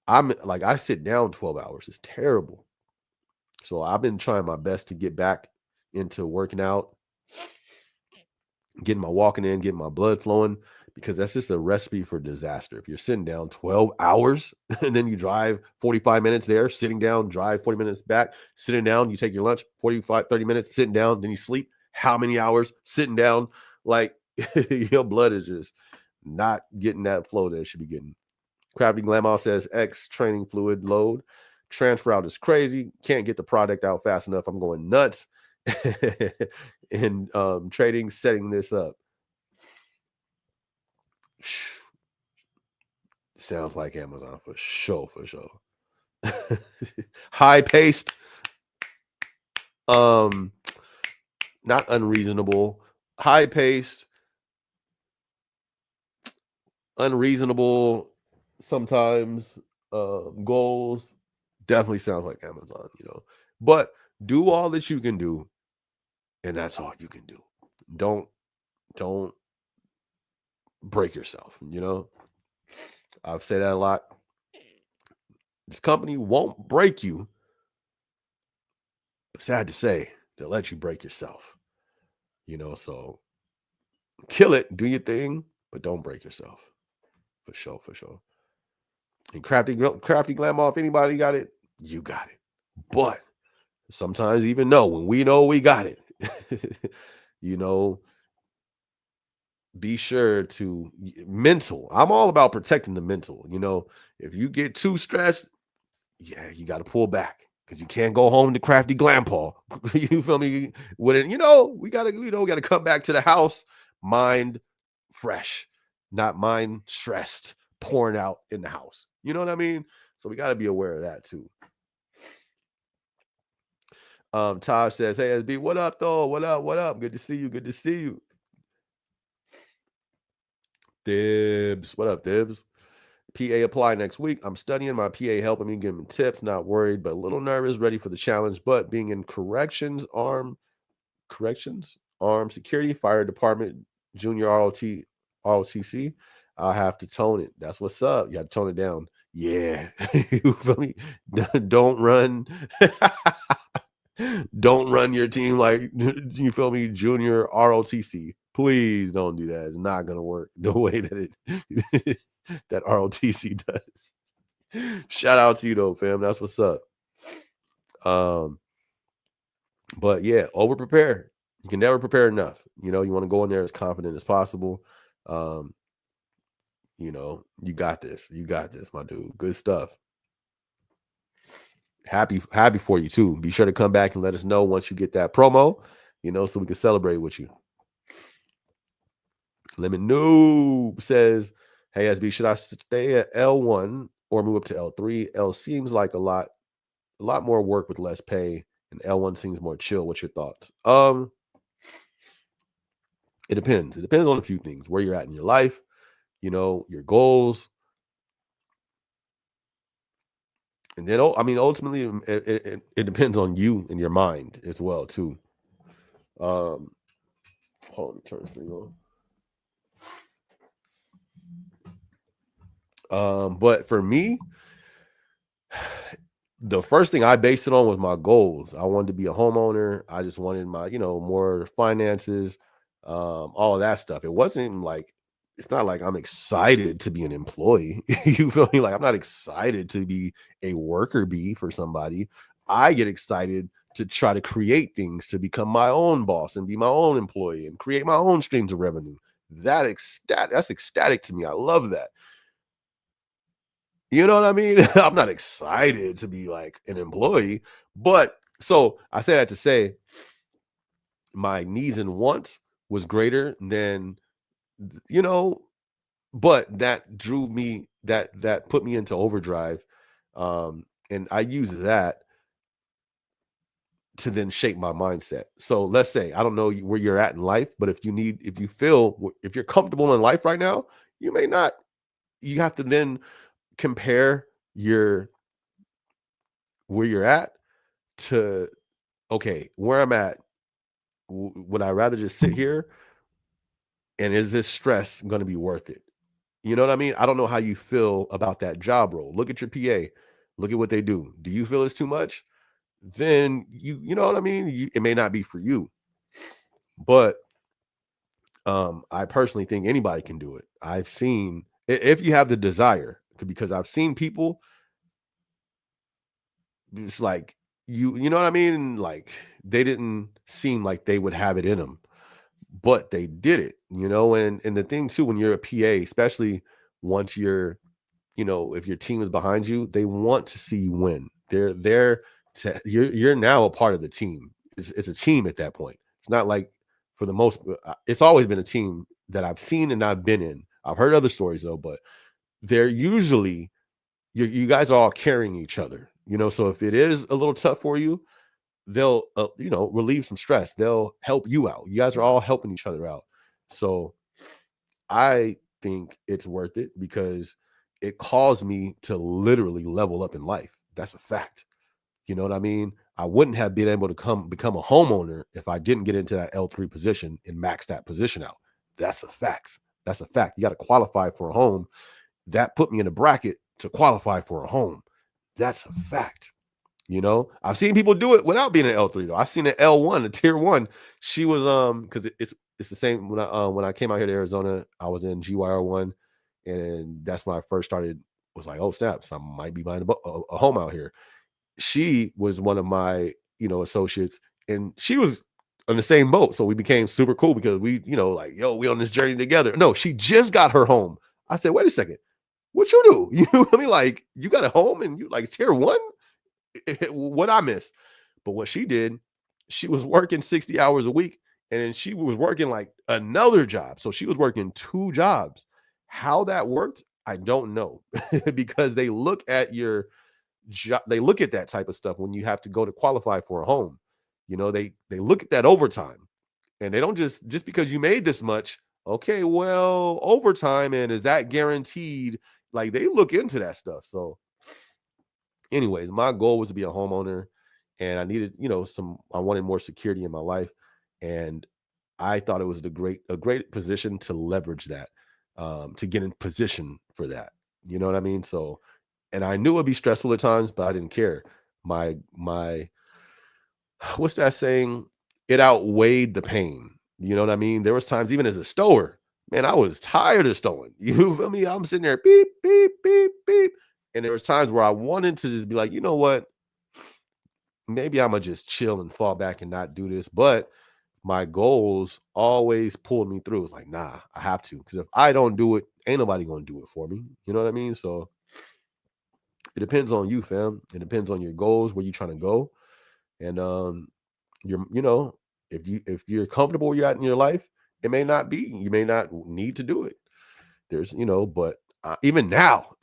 I'm like, I sit down 12 hours. It's terrible. So I've been trying my best to get back into working out, getting my walking in, getting my blood flowing, because that's just a recipe for disaster. If you're sitting down 12 hours and then you drive 45 minutes there, sitting down, drive 40 minutes back, sitting down, you take your lunch, 45, 30 minutes, sitting down, then you sleep. How many hours sitting down? Like your blood is just not getting that flow that it should be getting. Crafty Grandma says X training fluid load. Transfer out is crazy. Can't get the product out fast enough. I'm going nuts. And trading, setting this up. Sounds like Amazon for sure, for sure. High paced, um, not unreasonable. High paced, unreasonable, sometimes goals. Definitely sounds like Amazon, But do all that you can do, and that's all you can do. Don't break yourself. I've said that a lot. This company won't break you. Sad to say, they'll let you break yourself. So kill it, do your thing, but don't break yourself. For sure, for sure. And crafty glamour, if anybody got it, you got it. But sometimes even when we know we got it, you know, be sure to mental. I'm all about protecting the mental. If you get too stressed, yeah, you got to pull back because you can't go home to crafty grandpa. You feel me? When we gotta come back to the house, mind fresh, not mind stressed, pouring out in the house. You know what I mean? So we got to be aware of that too. Taj says, "Hey SB, what up though? What up? What up? Good to see you. Good to see you." Dibs, what up, Dibs? PA apply next week. I'm studying. My PA helping me, giving me tips. Not worried, but a little nervous. Ready for the challenge. But being in armed security, fire department, junior ROTC, I'll have to tone it. That's what's up. You have to tone it down. Yeah, you feel me? Don't run. Don't run your team like, you feel me, junior ROTC. Please don't do that. It's not gonna work the way that it that ROTC does. Shout out to you though, fam. That's what's up. But yeah, over prepare. You can never prepare enough. You want to go in there as confident as possible. You got this. You got this, my dude. Good stuff. Happy for you too. Be sure to come back and let us know once you get that promo, so we can celebrate with you. Lemon Noob says, "Hey SB, should I stay at L1 or move up to L3? L seems like a lot more work with less pay, and L1 seems more chill. What's your thoughts?" It depends. It depends on a few things. Where you're at in your life, your goals. And then, ultimately, it depends on you and your mind as well, too. Hold on, let me turn this thing on. But for me, the first thing I based it on was my goals. I wanted to be a homeowner. I just wanted my, more finances, all of that stuff. It wasn't like, it's not like I'm excited to be an employee. You feel me? Like I'm not excited to be a worker bee for somebody. I get excited to try to create things to become my own boss and be my own employee and create my own streams of revenue. That's ecstatic to me. I love that. You know what I mean? I'm not excited to be like an employee, but so I say that to say my needs and wants was greater than, you know, but that drew me, that put me into overdrive. And I use that to then shape my mindset. So let's say, I don't know where you're at in life, but if you're comfortable in life right now, you may not, you have to then compare where you're at to, okay, where I'm at, Would I rather just sit here, and is this stress going to be worth it? You know what I mean? I don't know how you feel about that job role. Look at your PA. Look at what they do. Do you feel it's too much? Then you know what I mean? It may not be for you. But I personally think anybody can do it. I've seen, if you have the desire, because I've seen people, it's like, you know what I mean? Like, they didn't seem like they would have it in them, but they did it, you know. And the thing too, when you're a PA, especially once you're, you know, if your team is behind you, they want to see you win. They're there to, you're now a part of the team. It's a team at that point. It's not like, for the most, it's always been a team that I've seen and I've been in. I've heard other stories though, but they're usually, you guys are all carrying each other, you know. So if it is a little tough for you, they'll you know, relieve some stress. They'll help you out. You guys are all helping each other out. So I think it's worth it because it caused me to literally level up in life. That's a fact. You know what I mean? I wouldn't have been able to become a homeowner if I didn't get into that L3 position and max that position out. That's a fact. That's a fact. You got to qualify for a home. That put me in a bracket to qualify for a home. That's a fact. You know, I've seen people do it without being an L3 though. I've seen an L1, a tier one. She was because it's the same when I came out here to Arizona, I was in GYR1, and that's when I first started, was like, oh snaps, I might be buying a home out here. She was one of my, you know, associates, and she was on the same boat. So we became super cool because we, you know, like, yo, we on this journey together. No, she just got her home. I said, wait a second, what you do? You know what I mean? Like, you got a home and you like tier one? What I missed. But what she did, she was working 60 hours a week, and then she was working like another job. So she was working two jobs. How that worked, I don't know. Because they look at your job, they look at that type of stuff when you have to go to qualify for a home. You know, they look at that overtime, and they don't just because you made this much, okay, well, overtime, and is that guaranteed? Like, they look into that stuff. So anyways, my goal was to be a homeowner, and I needed, you know, I wanted more security in my life. And I thought it was a great position to leverage that, to get in position for that. You know what I mean? So, and I knew it'd be stressful at times, but I didn't care. My what's that saying? It outweighed the pain. You know what I mean? There was times, even as a stower, man, I was tired of stowing. You feel me? I'm sitting there, beep, beep, beep, beep. And there was times where I wanted to just be like, you know what? Maybe I'm gonna just chill and fall back and not do this. But my goals always pulled me through. It's like, nah, I have to. Because if I don't do it, ain't nobody gonna do it for me. You know what I mean? So it depends on you, fam. It depends on your goals, where you're trying to go. And you know, if you're comfortable where you're at in your life, it may not be, you may not need to do it. There's, you know, but even now,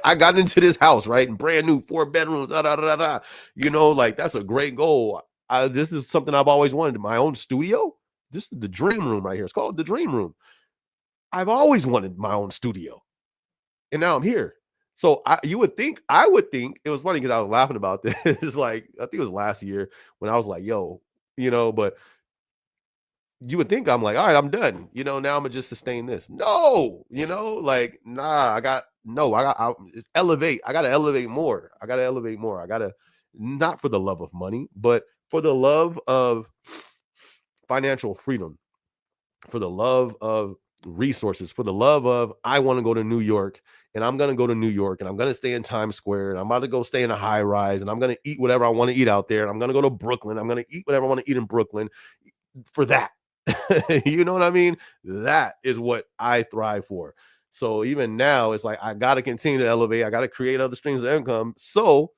I got into this house, right? And brand new 4 bedrooms, da, da, da, da. You know, like, that's a great goal. This is something I've always wanted, my own studio. This is the dream room right here. It's called the dream room. I've always wanted my own studio, and now I'm here. So I would think it was funny because I was laughing about this. It's like, I think it was last year when I was like, yo, you know, but you would think I'm like, all right, I'm done. You know, now I'm gonna just sustain this. No, you know, like, nah, it's elevate. I gotta elevate more. I gotta elevate more. I gotta, not for the love of money, but for the love of financial freedom, for the love of resources, for the love of, I want to go to New York, and I'm going to go to New York, and I'm going to stay in Times Square, and I'm about to go stay in a high rise, and I'm going to eat whatever I want to eat out there. And I'm going to go to Brooklyn. I'm going to eat whatever I want to eat in Brooklyn for that. You know what I mean? That is what I thrive for. So even now, it's like, I got to continue to elevate. I got to create other streams of income so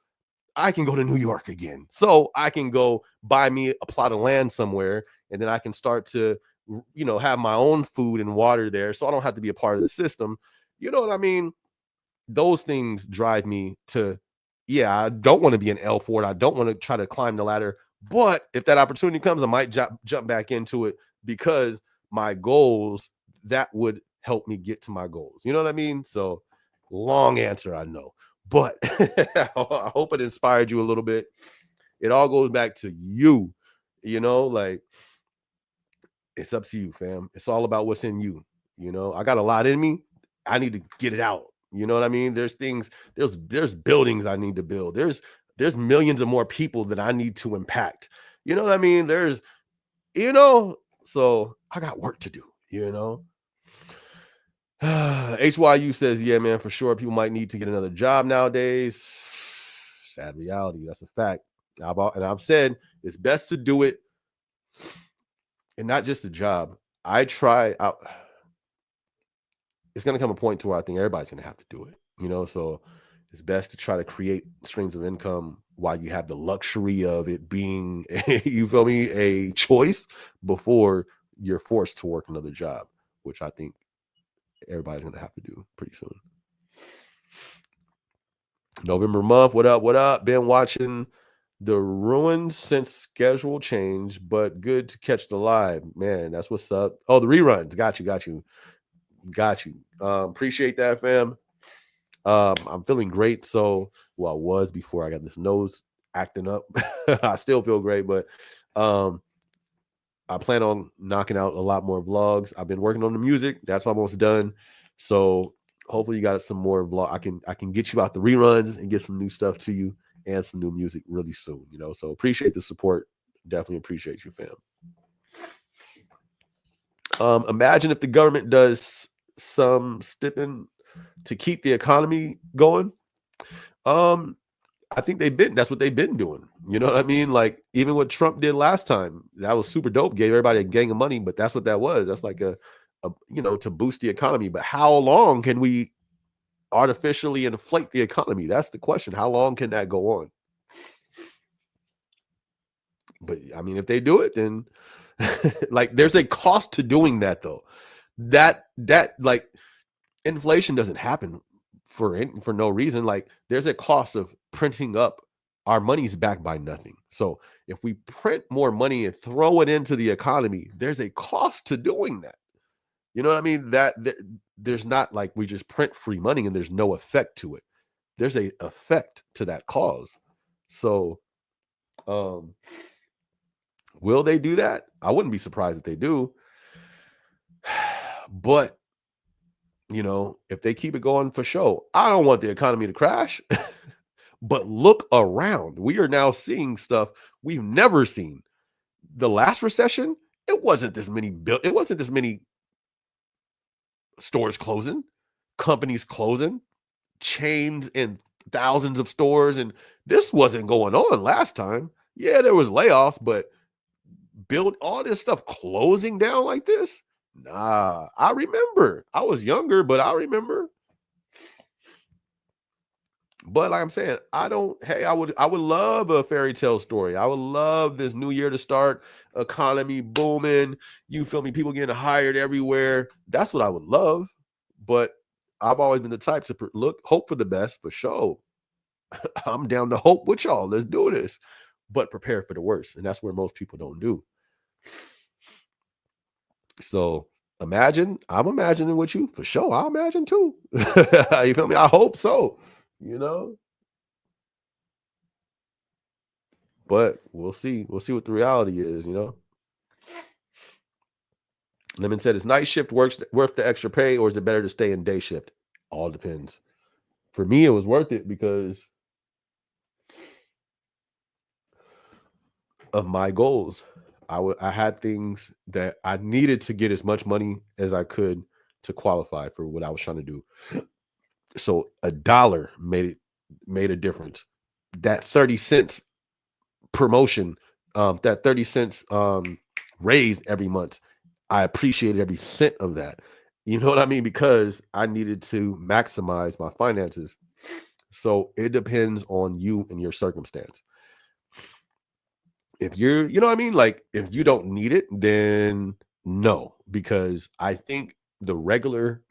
I can go to New York again. So I can go buy me a plot of land somewhere, and then I can start to, you know, have my own food and water there. So I don't have to be a part of the system. You know what I mean? Those things drive me to, yeah, I don't want to be an L4. I don't want to try to climb the ladder. But if that opportunity comes, I might jump back into it, because my goals, that would help me get to my goals. You know what I mean? So, long answer, I know. But I hope it inspired you a little bit. It all goes back to you. Like, it's up to you, fam. It's all about what's in you. I got a lot in me. I need to get it out. You know what I mean? There's things, there's buildings I need to build. There's millions of more people that I need to impact. You know what I mean? You know, so I got work to do, you know. HYU says, yeah, man, for sure. People might need to get another job nowadays. Sad reality. That's a fact. I've said it's best to do it, and not just a job. It's going to come a point to where I think everybody's going to have to do it. So it's best to try to create streams of income while you have the luxury of it being, you feel me, a choice before you're forced to work another job, which I think everybody's going to have to do pretty soon. November month. What up? What up? Been watching the ruins since schedule change, but good to catch the live. Man, that's what's up. Oh, the reruns. Got you. Appreciate that, fam. I'm feeling great. So, well, I was before I got this nose acting up. I still feel great, but I plan on knocking out a lot more vlogs. I've been working on the music. That's almost done. So hopefully you got some more vlog. I can get you out the reruns and get some new stuff to you and some new music really soon. So appreciate the support. Definitely appreciate you, fam. Imagine if the government does some stipping to keep the economy going. I think that's what they've been doing. You know what I mean? Like, even what Trump did last time, that was super dope. Gave everybody a gang of money, but that's what that was. That's like a to boost the economy. But how long can we artificially inflate the economy? That's the question. How long can that go on? But I mean, if they do it, then like, there's a cost to doing that, though. That like, inflation doesn't happen for no reason. Like, there's a cost of printing up. Our money's backed by nothing. So if we print more money and throw it into the economy, there's a cost to doing that. You know what I mean? There's not like we just print free money and there's no effect to it. There's a effect to that cause. So will they do that? I wouldn't be surprised if they do. But if they keep it going for show, I don't want the economy to crash. But look around. We are now seeing stuff we've never seen. The last recession, it wasn't this many stores closing, companies closing, chains and thousands of stores, and this wasn't going on last time. Yeah, there was layoffs, but build all this stuff closing down like this. Nah, I remember. I was younger, but I remember. But like I'm saying, I would love a fairy tale story. I would love this new year to start, economy booming. You feel me? People getting hired everywhere. That's what I would love. But I've always been the type to hope for the best for sure. I'm down to hope with y'all. Let's do this. But prepare for the worst. And that's where most people don't do. So I'm imagining with you for sure. I'll imagine too. You feel me? I hope so. But we'll see. We'll see what the reality is. Lemon said, "Is night shift worth the extra pay, or is it better to stay in day shift?" All depends. For me, it was worth it because of my goals. I had things that I needed to get as much money as I could to qualify for what I was trying to do. So $1 made a difference. That 30 cents promotion, that 30 cents raise every month, I appreciated every cent of that. You know what I mean? Because I needed to maximize my finances. So it depends on you and your circumstance. If you know what I mean? Like, if you don't need it, then no, because I think the regular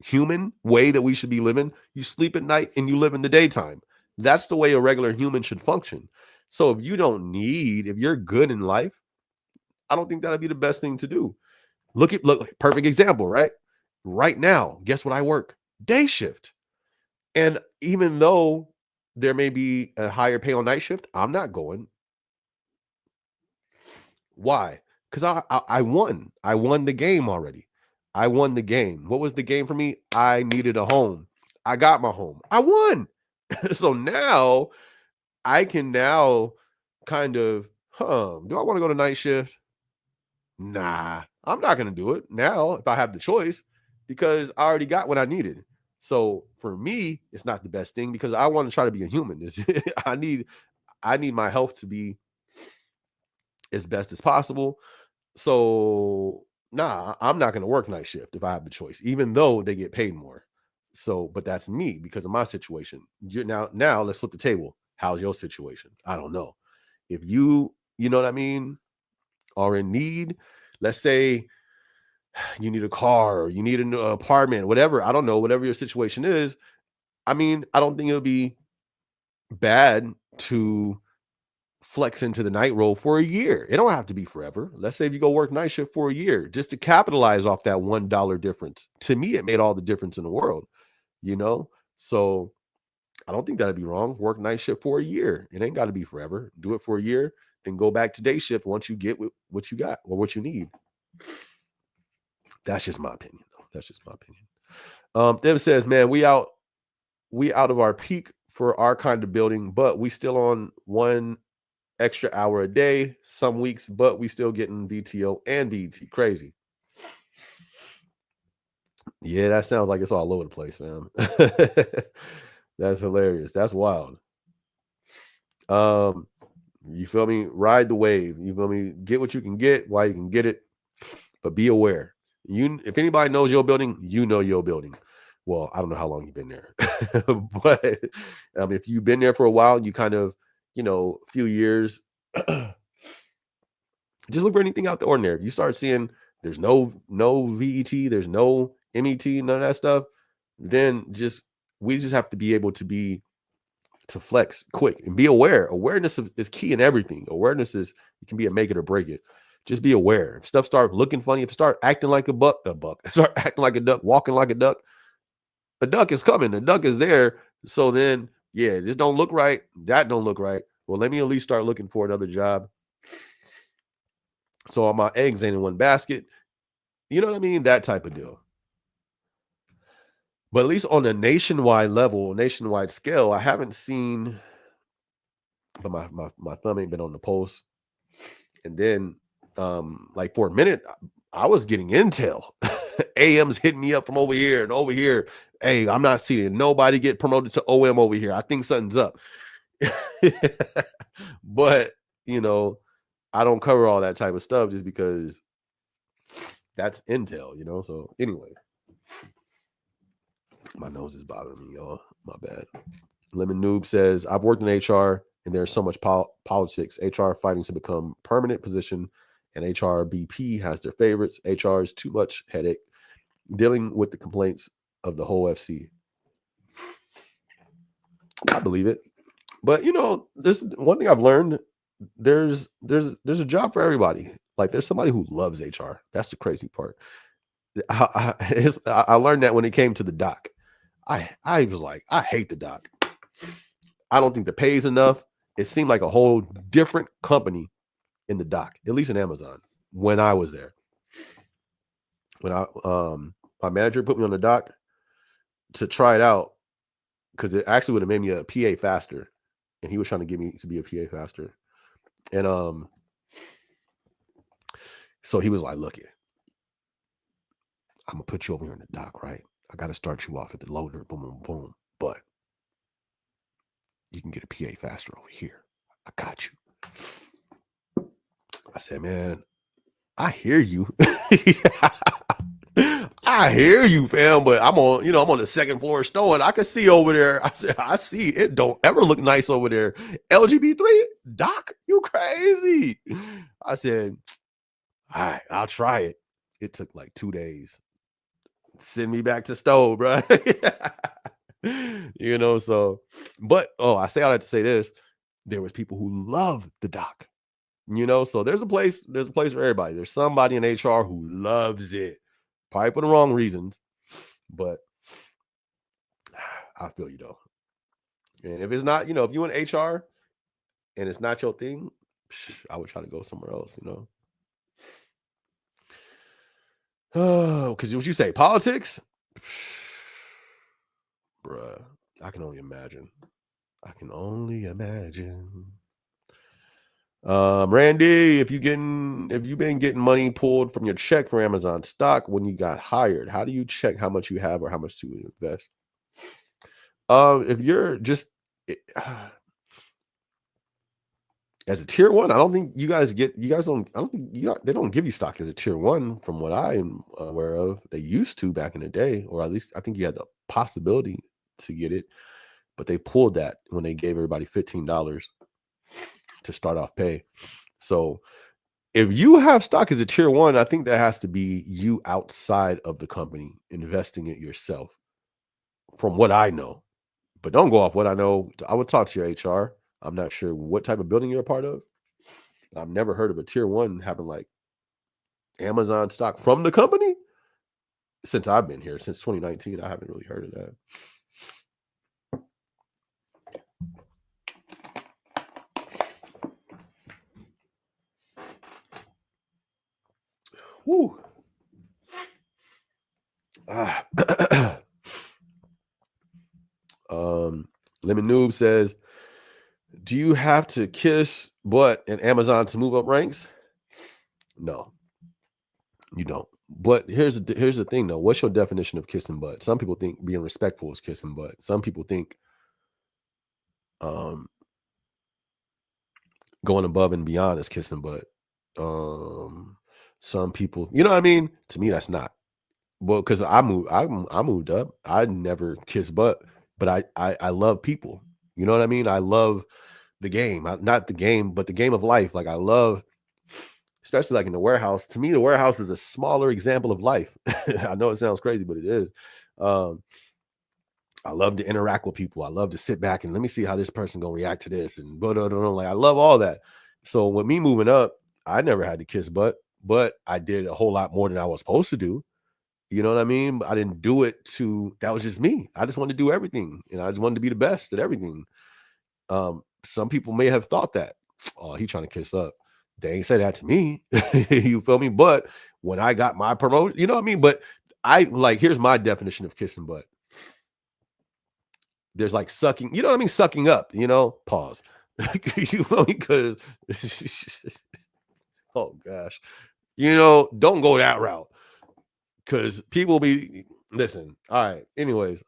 human way that we should be living, you sleep at night and you live in the daytime. That's the way a regular human should function. So if you're good in life, I don't think that'd be the best thing to do. Look, perfect example, right? Right now, guess what I work? Day shift. And even though there may be a higher pay on night shift, I'm not going. Why? Because I won. I won the game already. I won the game. What was the game for me? I needed a home. I got my home. I won. So now I can now kind of, do I want to go to night shift? Nah, I'm not going to do it now if I have the choice because I already got what I needed. So for me, it's not the best thing because I want to try to be a human. I need my health to be as best as possible. So nah, I'm not going to work night shift if I have the choice, even though they get paid more. So, but that's me because of my situation. Now let's flip the table. How's your situation? I don't know. If you know what I mean, are in need, let's say you need a car or you need an apartment, whatever. I don't know, whatever your situation is. I mean, I don't think it would be bad to flex into the night role for a year. It don't have to be forever. Let's say if you go work night shift for a year just to capitalize off that $1 difference. To me, it made all the difference in the world, you know? So I don't think that'd be wrong. Work night shift for a year. It ain't got to be forever. Do it for a year, then go back to day shift once you get what you got or what you need. That's just my opinion, though. That's just my opinion. Them says, man, we out of our peak for our kind of building, but we still on 1 extra hour a day some weeks, but we still getting VTO and VT. Crazy. Yeah, that sounds like it's all over the place, man. That's hilarious. That's wild. Um, you feel me? Ride the wave. You feel me? Get what you can get while you can get it, but be aware. If anybody knows your building, you know your building. Well, I don't know how long you've been there, but if you've been there for a while, you kind of, a few years, just look for anything out the ordinary. If you start seeing there's no VET, there's no MET, none of that stuff, then we just have to be able to flex quick and be aware. Awareness is key in everything. Awareness it can be a make it or break it. Just be aware. If stuff start looking funny, if you start acting like a buck, start acting like a duck, walking like a duck is coming. The duck is there. So then, yeah, this don't look right. That don't look right. Well, let me at least start looking for another job. So all my eggs ain't in one basket. You know what I mean? That type of deal. But at least on a nationwide level, nationwide scale, I haven't seen, but my thumb ain't been on the pulse. And then, like for a minute, I was getting intel. AM's hitting me up from over here and over here. Hey, I'm not seeing nobody get promoted to OM over here. I think something's up. But, I don't cover all that type of stuff just because that's intel, So anyway, my nose is bothering me, y'all. My bad. Lemon Noob says, I've worked in HR and there's so much politics. HR fighting to become permanent position and HR BP has their favorites. HR is too much headache dealing with the complaints of the whole FC. I believe it. But this one thing I've learned, there's a job for everybody. Like there's somebody who loves HR. That's the crazy part. I learned that when it came to the doc. I was like, I hate the doc. I don't think the pay is enough. It seemed like a whole different company in the doc, at least in Amazon, when I was there. When my manager put me on the doc to try it out, because it actually would have made me a PA faster. And he was trying to get me to be a PA faster. And so he was like, look it, I'm gonna put you over here in the dock, right? I gotta start you off at the loader, boom, boom, boom. But you can get a PA faster over here. I got you. I said, man, I hear you. I hear you, fam, but I'm on the second floor stowing. I can see over there. I said, I see it. Don't ever look nice over there. LGB3, doc, you crazy. I said, all right, I'll try it. It took like 2 days. Send me back to stow, bro. So, but I say all that to say this. There was people who love the doc. So there's a place for everybody. There's somebody in HR who loves it. Probably for the wrong reasons, but I feel you though. And if it's not, if you in HR and it's not your thing, I would try to go somewhere else, Oh, because what you say, politics? Bruh, I can only imagine. I can only imagine. Randy, if you've been getting money pulled from your check for Amazon stock when you got hired, how do you check how much you have or how much to invest? If you're just as a tier one, I don't think you guys don't, I don't think they don't give you stock as a tier one from what I'm aware of. They used to back in the day, or at least I think you had the possibility to get it, but they pulled that when they gave everybody $15 to start off pay. So if you have stock as a tier one, I think that has to be you outside of the company investing it yourself, from what I know. But don't go off what I know. I would talk to your HR. I'm not sure what type of building you're a part of. I've never heard of a tier one having like Amazon stock from the company since I've been here, since 2019. I haven't really heard of that. Woo. Lemon Noob says, do you have to kiss butt in Amazon to move up ranks? No, you don't. But here's the thing though. What's your definition of kissing butt? Some people think being respectful is kissing butt. Some people think um going above and beyond is kissing butt. Some people, you know what I mean? To me, that's not. Well, because I moved up. I never kissed butt, but I love people. You know what I mean? I love the game. Not the game, but the game of life. Like I love, especially like in the warehouse. To me, the warehouse is a smaller example of life. I know it sounds crazy, but it is. Um, I love to interact with people. I love to sit back and let me see how this person gonna react to this. And but like I love all that. So with me moving up, I never had to kiss butt, but I did a whole lot more than I was supposed to do. You know what I mean? I didn't do it that was just me. I just wanted to do everything. And I just wanted to be the best at everything. Some people may have thought that, oh, he trying to kiss up. They ain't say that to me. You feel me? But when I got my promotion, you know what I mean? But here's my definition of kissing butt. There's like sucking, you know what I mean? Sucking up, pause. You feel me? Because oh gosh. Don't go that route. Because people be listen. All right. Anyways,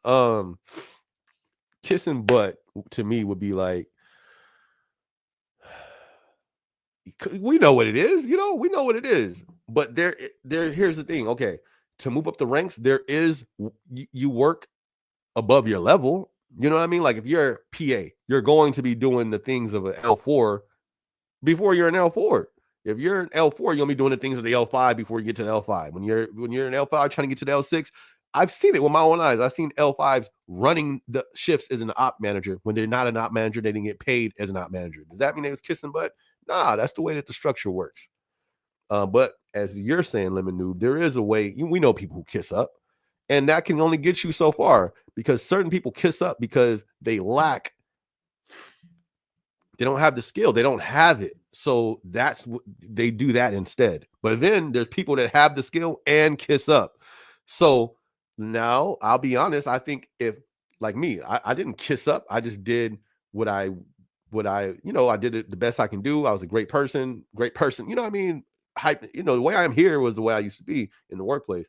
kissing butt to me would be like, we know what it is, we know what it is. But here's the thing. Okay, to move up the ranks, you work above your level. You know what I mean? Like if you're a PA, you're going to be doing the things of an L4 before you're an L4. If you're an L4, you're gonna be doing the things of the L5 before you get to the L5. When you're an L5 trying to get to the L6, I've seen it with my own eyes. I've seen L5s running the shifts as an op manager when they're not an op manager. They didn't get paid as an op manager. Does that mean they was kissing butt? Nah, that's the way that the structure works. But as you're saying, Lemon Noob, there is a way. We know people who kiss up, and that can only get you so far because certain people kiss up because they lack. They don't have the skill. They don't have it. So that's what they do that instead. But then there's people that have the skill and kiss up. So now I'll be honest. I think if like me, I didn't kiss up. I just did what I, I did it the best I can do. I was a great person. You know what I mean? Hype, the way I am here was the way I used to be in the workplace.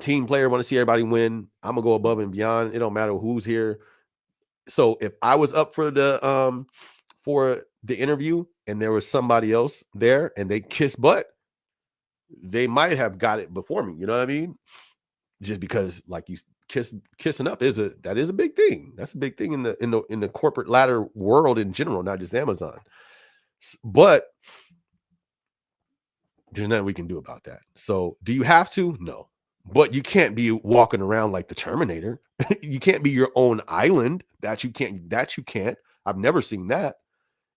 Team player, want to see everybody win. I'm gonna go above and beyond. It don't matter who's here. So if I was up for the interview and there was somebody else there and they kiss butt, they might have got it before me. You know what I mean? Just because like you kissing up is a big thing. That's a big thing in the corporate ladder world in general, not just Amazon. But there's nothing we can do about that. So do you have to? No. But you can't be walking around like the Terminator. You can't be your own island. That you can't. I've never seen that.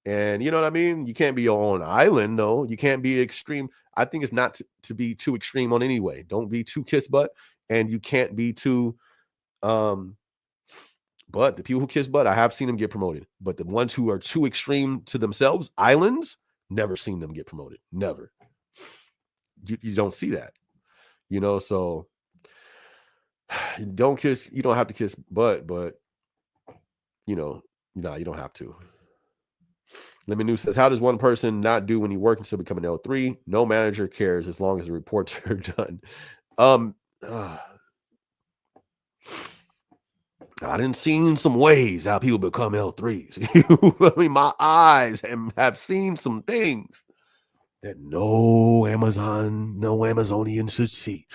And you know what I mean? You can't be your own island, though. You can't be extreme. I think it's not to be too extreme on any way. Don't be too kiss butt, and you can't be too. But the people who kiss butt, I have seen them get promoted. But the ones who are too extreme to themselves, islands, never seen them get promoted. Never. You don't see that, so you don't have to kiss butt, but you know, no, you don't have to. Lemon New says, how does one person not do when you work and still become an L3? No manager cares as long as the reports are done. Um, uh, I didn't seen some ways how people become L3s. I mean, my eyes have seen some things that no Amazonian should see.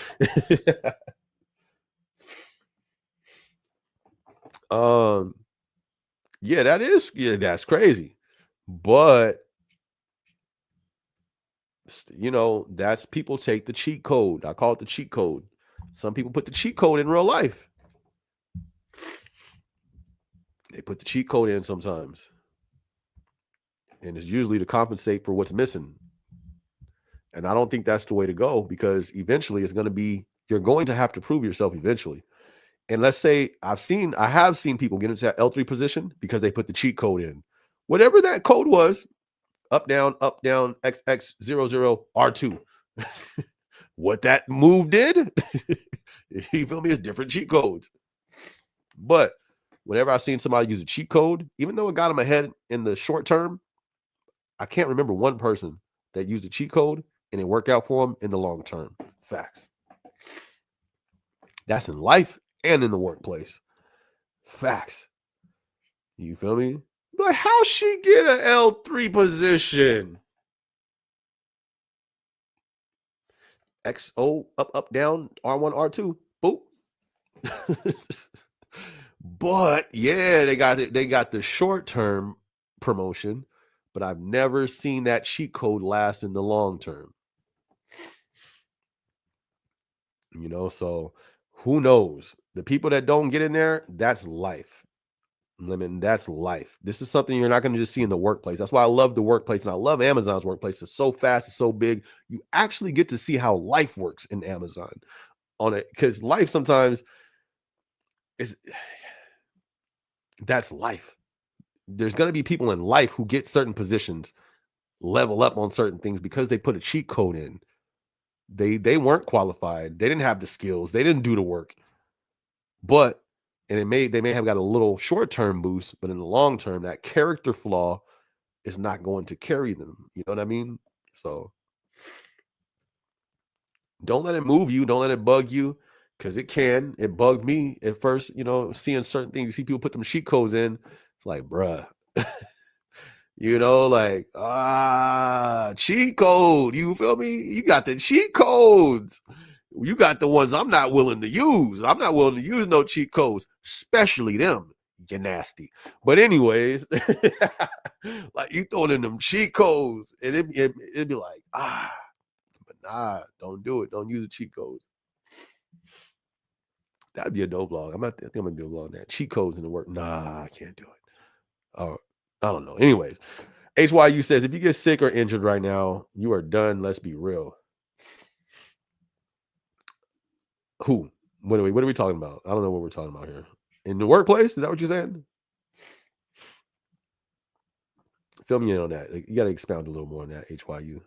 um, yeah, that's crazy. But that's people take the cheat code. I call it the cheat code. Some people put the cheat code in real life. They put the cheat code in sometimes. And it's usually to compensate for what's missing. And I don't think that's the way to go, because eventually you're going to have to prove yourself eventually. And let's say I have seen people get into that L3 position because they put the cheat code in. Whatever that code was, up, down, XX, 00, R2. What that move did, you feel me, is different cheat codes. But whenever I've seen somebody use a cheat code, even though it got them ahead in the short term, I can't remember one person that used a cheat code and it worked out for them in the long term. Facts. That's in life and in the workplace. Facts. You feel me? But how she get an L3 position? XO, up, down, R1, R2. Boop. But yeah, they got the short-term promotion, but I've never seen that cheat code last in the long term. So who knows? The people that don't get in there, that's life. Lemon, that's life. This is something you're not going to just see in the workplace. That's why I love the workplace, and I love Amazon's workplace. It's so fast, it's so big. You actually get to see how life works in Amazon on it, because life sometimes is that's life. There's going to be people in life who get certain positions, level up on certain things because they put a cheat code in. They weren't qualified. They didn't have the skills. They didn't do the work. But they may have got a little short-term boost, but in the long term, that character flaw is not going to carry them. You know what I mean? So don't let it move you. Don't let it bug you, because it can. It bugged me at first, seeing certain things. You see people put them cheat codes in. It's like, bruh. Cheat code. You feel me? You got the cheat codes. You got the ones I'm not willing to use. I'm not willing to use no cheat codes, especially them. You're nasty. But anyways, like you throwing in them cheat codes, and it'd be like, but nah, don't do it. Don't use the cheat codes. That'd be a dope blog. I think I'm gonna do a blog on that. Cheat codes in the work. Nah, I can't do it. Oh, I don't know. Anyways, HYU says, if you get sick or injured right now, you are done. Let's be real. Who? What are we talking about? I don't know what we're talking about here. In the workplace? Is that what you're saying? Fill me in on that. You got to expound a little more on that, HYU.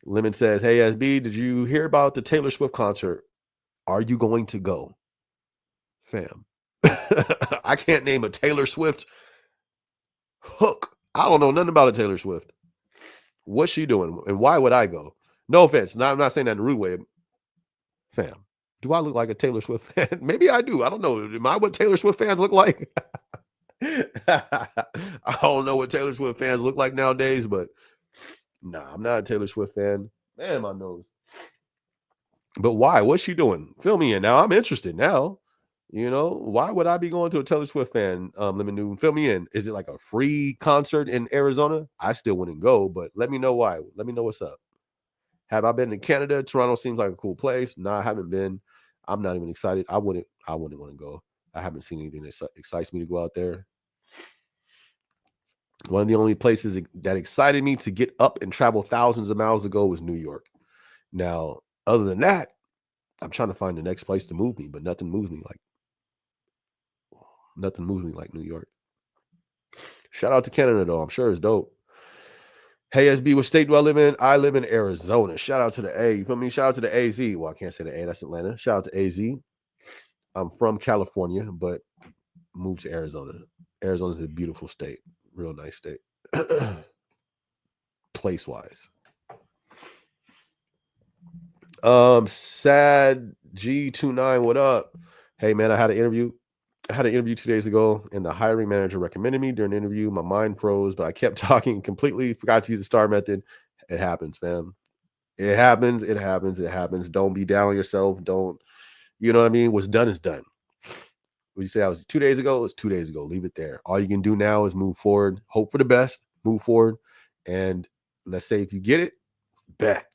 Lemon says, hey, SB, did you hear about the Taylor Swift concert? Are you going to go? Fam. I can't name a Taylor Swift hook. I don't know nothing about a Taylor Swift. What's she doing? And why would I go? No offense. I'm not saying that in a rude way. Fam, do I look like a Taylor Swift fan? Maybe I do. I don't know. Am I what Taylor Swift fans look like? I don't know what Taylor Swift fans look like nowadays, but nah, I'm not a Taylor Swift fan. Man, my nose. But why? What's she doing? Fill me in now. I'm interested now. Why would I be going to a Taylor Swift fan? Let me know. Fill me in. Is it like a free concert in Arizona? I still wouldn't go, but let me know why. Let me know what's up. Have I been to Canada? Toronto seems like a cool place. No, I haven't been. I'm not even excited. I wouldn't want to go. I haven't seen anything that excites me to go out there. One of the only places that excited me to get up and travel thousands of miles to go was New York. Now, other than that, I'm trying to find the next place to move me, but nothing moves me like New York. Shout out to Canada, though. I'm sure it's dope. Hey SB, what state do I live in? I live in Arizona. Shout out to the A. You feel me? Shout out to the AZ. Well, I can't say the A, that's Atlanta. Shout out to AZ. I'm from California, but moved to Arizona. Arizona's a beautiful state. Real nice state. Place wise. Sad G29, what up? Hey man, I had an interview 2 days ago, and the hiring manager recommended me during the interview. My mind froze, but I kept talking, completely forgot to use the STAR method. It happens, fam. It happens. Don't be down on yourself. Don't, you know what I mean? What's done is done. What you say I was 2 days ago? It was 2 days ago. Leave it there. All you can do now is move forward, hope for the best, move forward. And let's say if you get it, bet,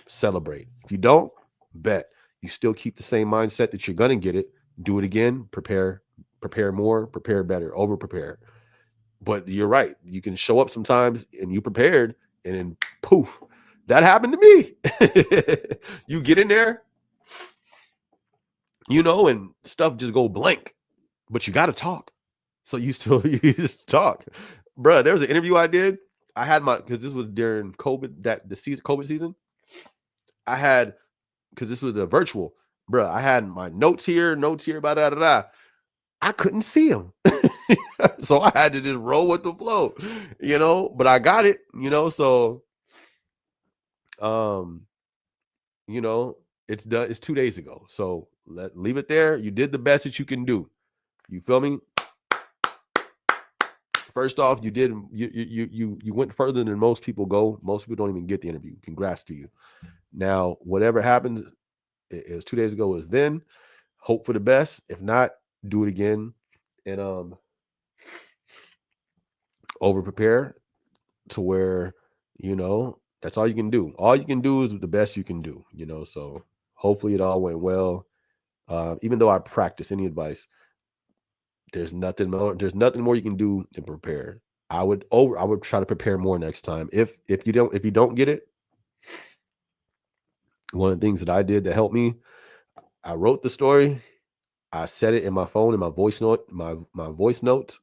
celebrate. If you don't, bet. You still keep the same mindset that you're going to get it. Do it again, prepare more, prepare better, over prepare. But you're right. You can show up sometimes and you prepared, and then poof, that happened to me. You get in there, and stuff just go blank, but you got to talk. So you just talk. Bruh, there was an interview I did. I had because this was during COVID, COVID season. I had, because this was a virtual, bruh, I had my notes here, blah, da, da, da. I couldn't see them. So I had to just roll with the flow, but I got it, so, it's done. It's 2 days ago. So leave it there. You did the best that you can do. You feel me? First off, you went further than most people go. Most people don't even get the interview. Congrats to you. Now, whatever happens, it was 2 days ago, is then. Hope for the best. If not, do it again. And over prepare to where, that's all you can do. All you can do is the best you can do, so hopefully it all went well. Even though I practice any advice, there's nothing more you can do than prepare. I would try to prepare more next time. If you don't get it, one of the things that I did that helped me, I wrote the story. I set it in my phone, in my voice note, my voice notes,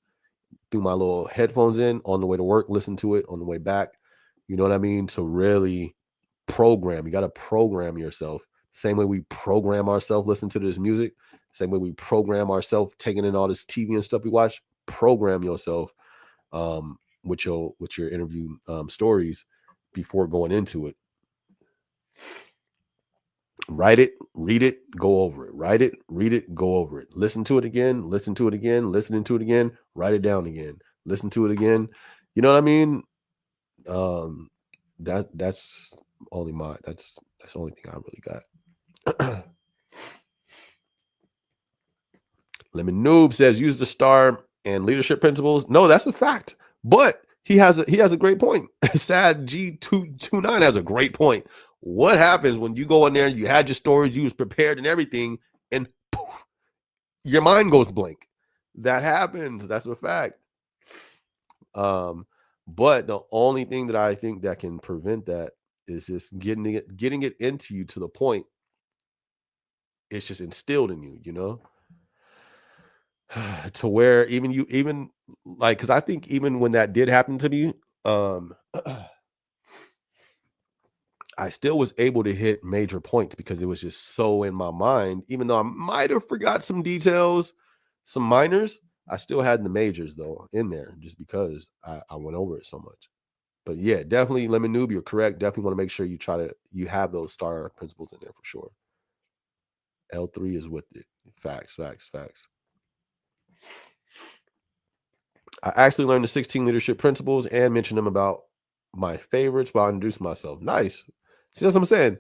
threw my little headphones in on the way to work, listen to it on the way back. You know what I mean? To really program. You got to program yourself. Same way we program ourselves, listen to this music. Same way we program ourselves, taking in all this TV and stuff we watch. Program yourself with your interview stories before going into it. Write it, read it, go over it. Write it, read it, go over it. Listen to it again, listening to it again, write it down again, listen to it again. You know what I mean? That's only that's the only thing I really got. Lemon Noob says use the STAR and leadership principles. No, that's a fact. But he has a great point. Sad G229 has a great point. What happens when you go in there and you had your stories, you was prepared and everything, and poof, your mind goes blank? That happens. That's a fact. But the only thing that I think that can prevent that is just getting it into you to the point it's just instilled in you, to where even like, because I think even when that did happen to me, I still was able to hit major points because it was just so in my mind. Even though I might have forgot some details, some minors, I still had the majors though in there just because I went over it so much. But yeah, definitely, Lemon Noob, you're correct. Definitely want to make sure you have those STAR principles in there for sure. L3 is with it. Facts. I actually learned the 16 leadership principles and mentioned them about my favorites while I introduced myself. Nice. See, that's what I'm saying.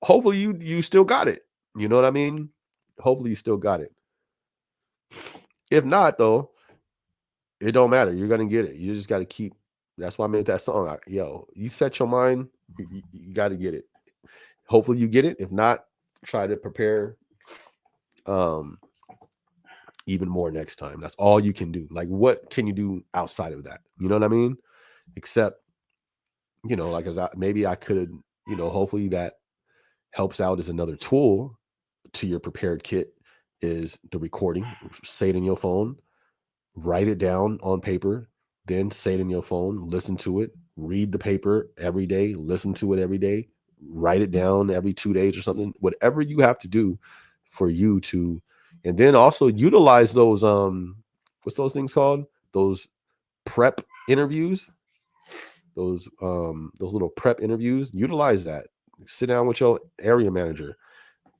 Hopefully you still got it. You know what I mean? Hopefully you still got it. If not, though, it don't matter. You're gonna get it. You just got to keep. That's why I made that song. You set your mind. You got to get it. Hopefully you get it. If not, try to prepare even more next time. That's all you can do. Like, what can you do outside of that? You know what I mean? Except, like, maybe I could, hopefully that helps out as another tool to your prepared kit is the recording. Say it in your phone, write it down on paper, then say it in your phone, listen to it, read the paper every day, listen to it every day, write it down every 2 days or something, whatever you have to do for you to, and then also utilize those, what's those things called? Those prep interviews, those little prep interviews, utilize that. Sit down with your area manager.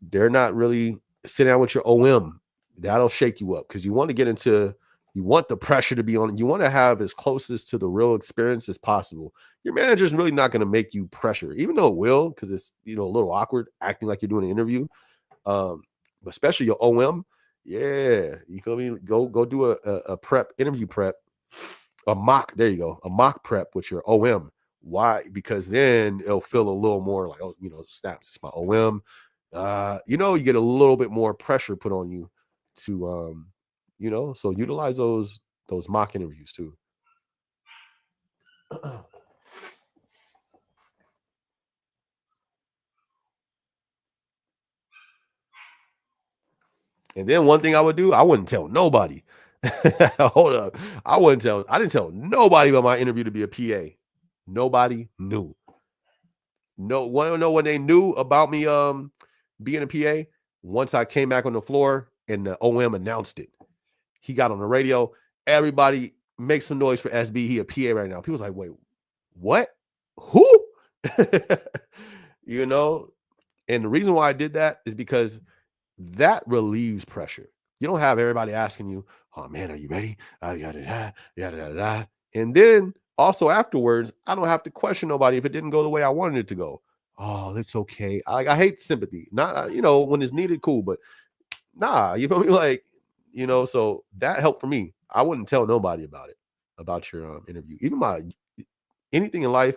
They're not really, sit down with your OM. That'll shake you up because you want to get into, you want the pressure to be on. You want to have as closest to the real experience as possible. Your manager's really not going to make you pressure, even though it will, because it's, a little awkward acting like you're doing an interview. But especially your OM, yeah, you feel me? Go do a prep interview prep, a mock. There you go, a mock prep with your OM. Why? Because then it'll feel a little more like, oh, snaps. It's my OM. You get a little bit more pressure put on you to, so utilize those mock interviews too. And then one thing I would do, I wouldn't tell nobody. Hold up. I didn't tell nobody about my interview to be a PA. Nobody knew. No, want to know when they knew about me being a PA? Once I came back on the floor and the OM announced it. He got on the radio. Everybody make some noise for SB. He a PA right now. People's like, wait, what? Who? you know? And the reason why I did that is because that relieves pressure. You don't have everybody asking you, oh man, are you ready? Yada, yada, yada. And then also afterwards, I don't have to question nobody if it didn't go the way I wanted it to go. Oh, it's okay. I hate sympathy. Not, when it's needed, cool, but nah, you feel me? Like, so that helped for me. I wouldn't tell nobody about it, about your interview. Even anything in life,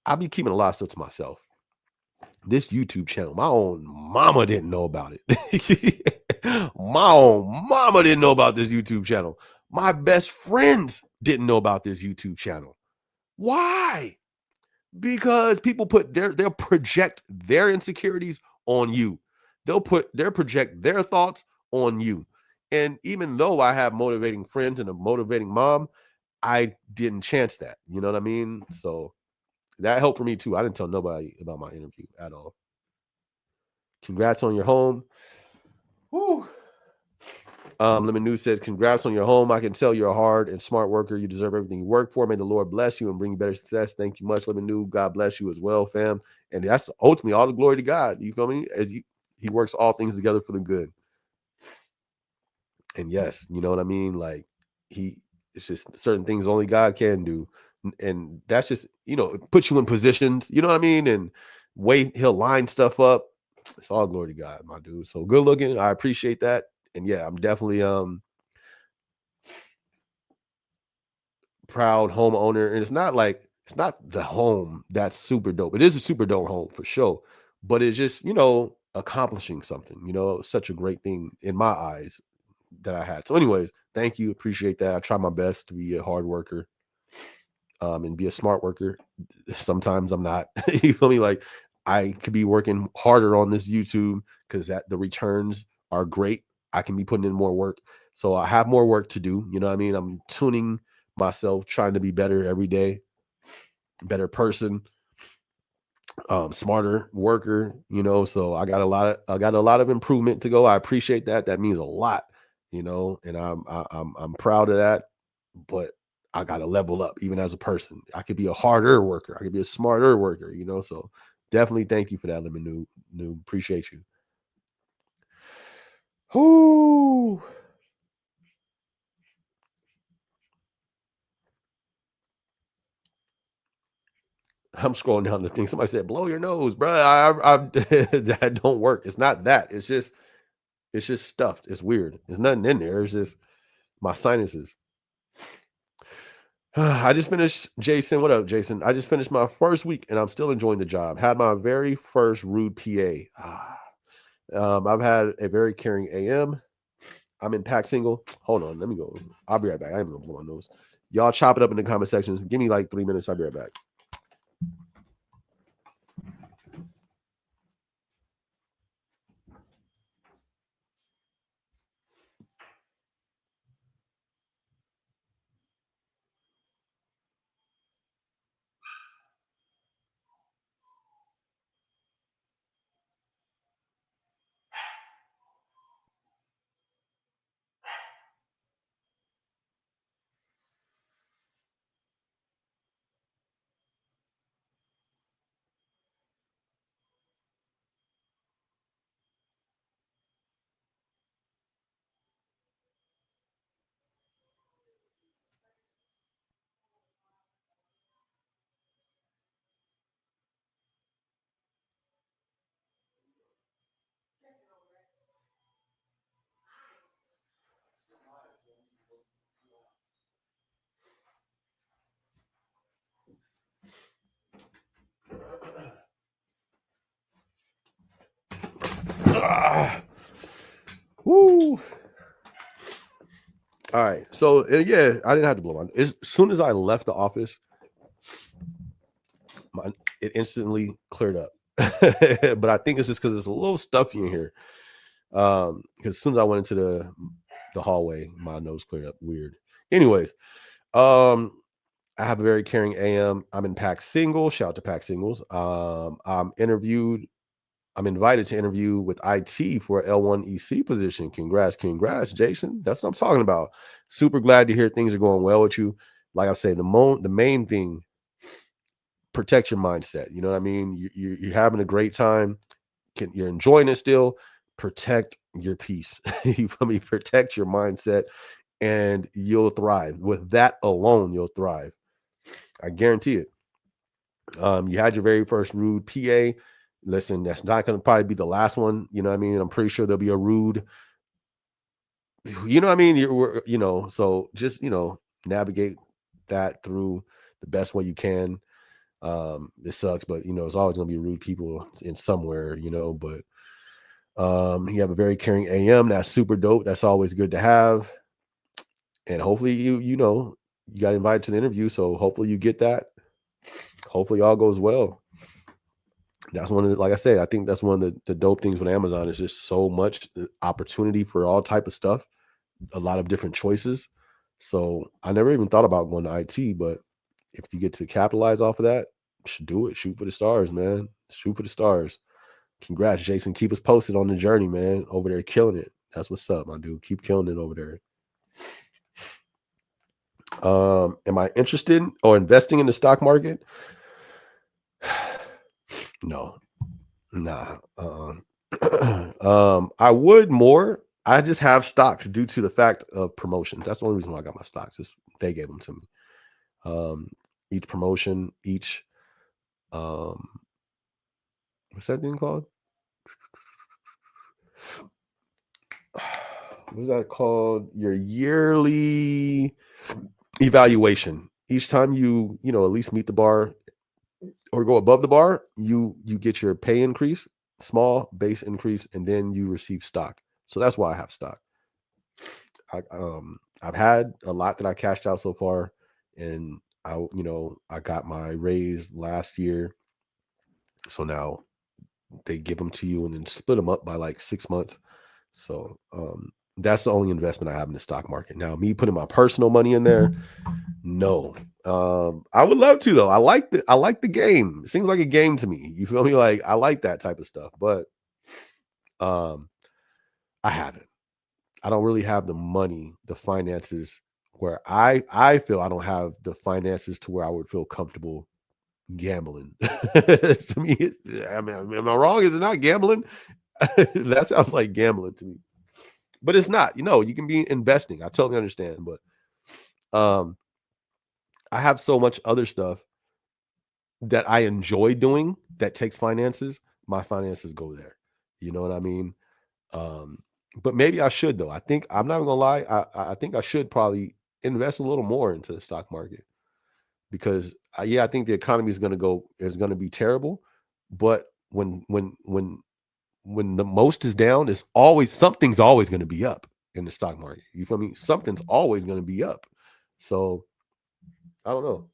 I'll be keeping a lot of stuff to myself. This YouTube channel, my own mama didn't know about it. My own mama didn't know about this YouTube channel. My best friends didn't know about this YouTube channel. Why? Because people they'll project their insecurities on you. They'll project their thoughts on you. And even though I have motivating friends and a motivating mom, I didn't chance that. You know what I mean? So that helped for me too. I didn't tell nobody about my interview at all. Congrats on your home. Woo. Lemon News said, congrats on your home. I can tell you're a hard and smart worker. You deserve everything you work for. May the Lord bless you and bring you better success. Thank you much, Lemon News. God bless you as well, fam. And that's ultimately all the glory to God. You feel me? He works all things together for the good. And yes, you know what I mean? Like it's just certain things only God can do. And that's just, it puts you in positions, you know what I mean? And he'll line stuff up. It's all glory to God, my dude. So good looking. I appreciate that. And yeah, I'm definitely proud homeowner. And it's not the home that's super dope. It is a super dope home for sure. But it's just, accomplishing something, such a great thing in my eyes that I had. So, anyways, thank you. Appreciate that. I try my best to be a hard worker and be a smart worker. Sometimes I'm not. You feel me? Like I could be working harder on this YouTube because the returns are great. I can be putting in more work. So I have more work to do. You know what I mean? I'm tuning myself, trying to be better every day, better person, smarter worker, so I got a lot of improvement to go. I appreciate that. That means a lot, and I'm proud of that, but I got to level up even as a person. I could be a harder worker. I could be a smarter worker, so definitely thank you for that, Lemon New. Appreciate you. Whoo. I'm scrolling down the thing. Somebody said, blow your nose, bro. That don't work. It's not that. It's just stuffed. It's weird. There's nothing in there. It's just my sinuses. I just finished, Jason. What up, Jason? I just finished my first week and I'm still enjoying the job. Had my very first rude PA. I've had a very caring AM. I'm in pack single. Hold on. Let me go. I'll be right back. I ain't gonna blow my nose. Y'all chop it up in the comment sections. Give me like 3 minutes. I'll be right back. Woo. All right. So yeah, I didn't have to blow on. As soon as I left the office, it instantly cleared up. But I think it's just because it's a little stuffy in here. Because as soon as I went into the hallway, my nose cleared up. Weird. Anyways, I have a very caring AM. I'm in Pack Single. Shout out to Pack Singles. I'm invited to interview with IT for an L1 EC position. Congrats, Jason. That's what I'm talking about. Super glad to hear things are going well with you. Like I said, the main thing, protect your mindset. You know what I mean? You're having a great time. You're enjoying it still. Protect your peace. You feel me? Protect your mindset, and you'll thrive. With that alone, you'll thrive. I guarantee it. You had your very first rude PA. Listen, that's not going to probably be the last one. You know what I mean? I'm pretty sure there'll be a rude. You know what I mean? So just navigate that through the best way you can. It sucks, but it's always going to be rude people in somewhere. But you have a very caring AM. That's super dope. That's always good to have. And hopefully you got invited to the interview, so hopefully you get that. Hopefully all goes well. That's one of the, like I said, I think that's one of the dope things with Amazon is just so much opportunity for all type of stuff, a lot of different choices. So I never even thought about going to IT, but if you get to capitalize off of that, should do it. Shoot for the stars, man. Shoot for the stars. Congrats, Jason. Keep us posted on the journey, man. Over there killing it. That's what's up, my dude. Keep killing it over there. Am I interested or investing in the stock market? No. Nah. I would more. I just have stocks due to the fact of promotions. That's the only reason why I got my stocks. Is they gave them to me. Each promotion, each what's that thing called? What's that called? Your yearly evaluation. Each time you at least meet the bar or go above the bar, you get your pay increase, small base increase, and then you receive stock. So that's why I have stock. I've had a lot that I cashed out so far, and I got my raise last year. So now they give them to you and then split them up by like 6 months. So that's the only investment I have in the stock market. Now, me putting my personal money in there, no. I would love to though. I like the game. It seems like a game to me. You feel me? Like I like that type of stuff, but I haven't. I don't really have the money, the finances where I feel I don't have the finances to where I would feel comfortable gambling. To me, am I wrong? Is it not gambling? That sounds like gambling to me, but it's not. You can be investing. I totally understand, but I have so much other stuff that I enjoy doing that takes finances. My finances go there. You know what I mean? But maybe I should though. I think I'm not gonna lie. I think I should probably invest a little more into the stock market because I think the economy is going to be terrible. But when the most is down, something's always going to be up in the stock market. You feel me? Something's always going to be up. So I don't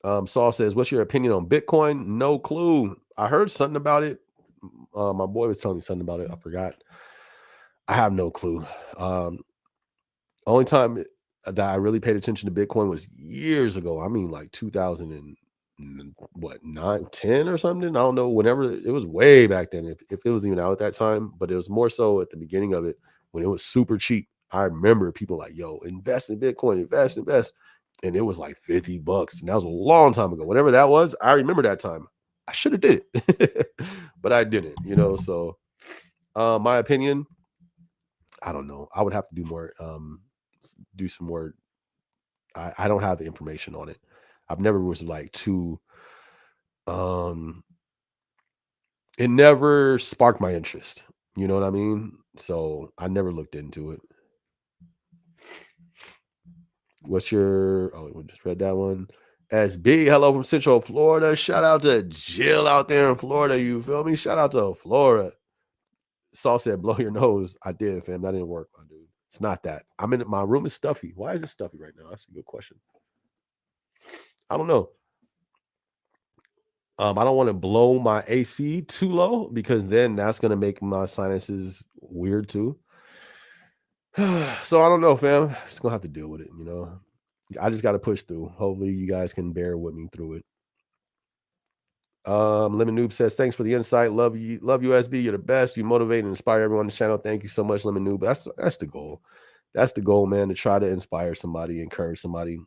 know. Saul says, "What's your opinion on Bitcoin?" No clue. I heard something about it. My boy was telling me something about it. I forgot. I have no clue. Only time that I really paid attention to Bitcoin was years ago. I mean, like 2000 and what 9, 10 or something. I don't know. Whenever it was way back then, if it was even out at that time, but it was more so at the beginning of it when it was super cheap. I remember people like, "Yo, invest in Bitcoin, invest," and it was like $50, and that was a long time ago. Whatever that was, I remember that time. I should have did it, but I didn't. So my opinion, I don't know. I would have to do more. Do some more. I don't have the information on it. I've never was like too. It never sparked my interest. You know what I mean? So I never looked into it. What's your? Oh, we just read that one. SB, hello from Central Florida. Shout out to Jill out there in Florida. You feel me? Shout out to Florida. Saul said, blow your nose. I did, fam. That didn't work, my dude. It's not that. My room is stuffy. Why is it stuffy right now? That's a good question. I don't know. I don't want to blow my AC too low because then that's going to make my sinuses weird too. So I don't know, fam. Just going to have to deal with it, you know. I just got to push through. Hopefully you guys can bear with me through it. Lemon Noob says, thanks for the insight. Love you, SB. You're the best. You motivate and inspire everyone on the channel. Thank you so much, Lemon Noob. That's the goal. That's the goal, man, to try to inspire somebody, encourage somebody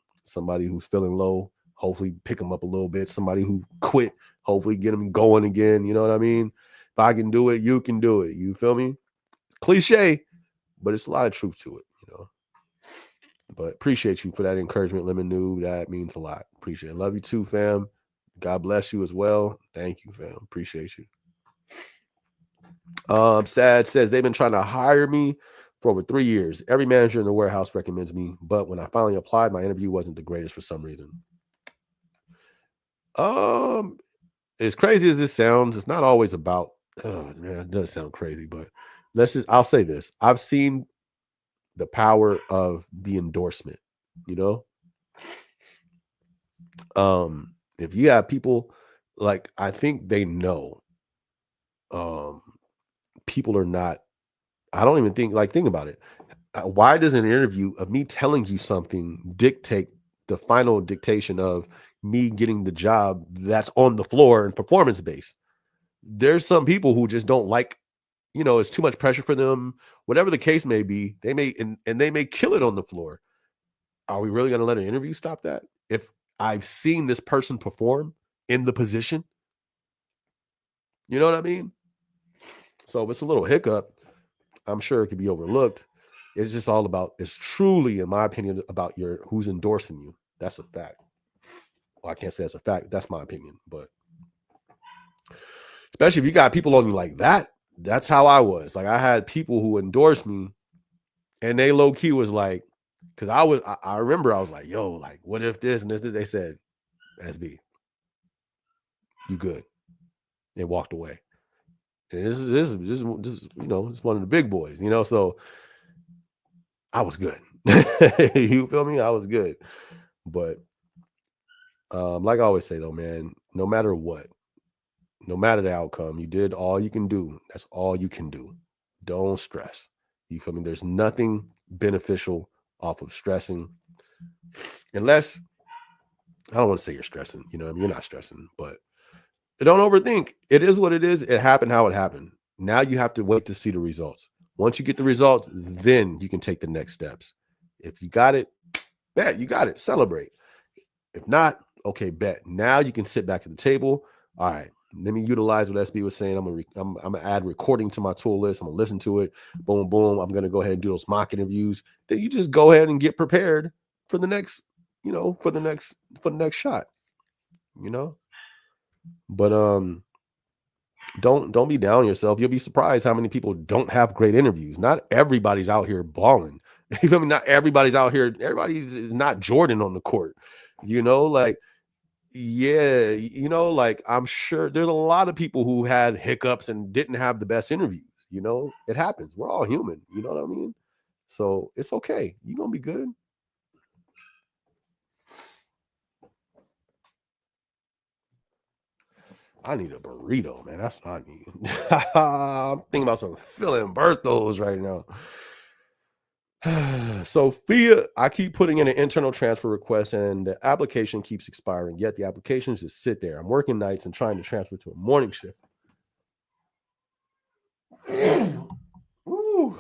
who's feeling low. Hopefully pick them up a little bit. Somebody who quit, hopefully get them going again. You know what I mean? If I can do it, you can do it. You feel me? Cliche, but it's a lot of truth to it, you know. But appreciate you for that encouragement, Lemon Noob. That means a lot. Appreciate it. Love you too, fam. God bless you as well. Thank you, fam. Appreciate you. Sad says they've been trying to hire me for over 3 years. Every manager in the warehouse recommends me, but when I finally applied, my interview wasn't the greatest for some reason. As crazy as this sounds, it's not always about. Oh man, it does sound crazy, but I'll say this: I've seen the power of the endorsement. You know, if you have people like, I think they know. People are not. I don't even think about it. Why does an interview of me telling you something dictate the final dictation of me getting the job that's on the floor and performance based? There's some people who just don't like, it's too much pressure for them, whatever the case may be. They may, and they may kill it on the floor. Are we really going to let an interview stop that? If I've seen this person perform in the position, you know what I mean? So if it's a little hiccup, I'm sure it could be overlooked. It's just all about, it's truly, in my opinion, about who's endorsing you. That's a fact. Well, I can't say that's a fact. That's my opinion. But especially if you got people on you like that, that's how I was. Like, I had people who endorsed me and they low key was like, because I remember I was like, yo, like, what if this and this? They said, SB, you good. They walked away. And this is it's one of the big boys, so I was good. You feel me? I was good. But like I always say though, man, no matter what, no matter the outcome, you did all you can do. That's all you can do. Don't stress. You feel me? There's nothing beneficial off of stressing. Unless, I don't want to say you're stressing, you're not stressing, but don't overthink. It is what it is. It happened how it happened. Now you have to wait to see the results. Once you get the results, then you can take the next steps. If you got it, bet you got it. Celebrate. If not, okay, bet. Now you can sit back at the table. All right, let me utilize what SB was saying. I'm gonna add recording to my tool list. I'm gonna listen to it. Boom, boom. I'm gonna go ahead and do those mock interviews. Then you just go ahead and get prepared for the next, for the next shot. But don't be down on yourself. You'll be surprised how many people don't have great interviews. Not everybody's out here balling. You feel me? Not everybody's out here. Everybody's not Jordan on the court. Like, yeah, like, I'm sure there's a lot of people who had hiccups and didn't have the best interviews. It happens. We're all human. You know what I mean? So it's okay. You're gonna be good. I need a burrito, man. That's what I need. I'm thinking about some Filibertos right now. Sophia, I keep putting in an internal transfer request and the application keeps expiring, yet the applications just sit there. I'm working nights and trying to transfer to a morning shift. Ooh.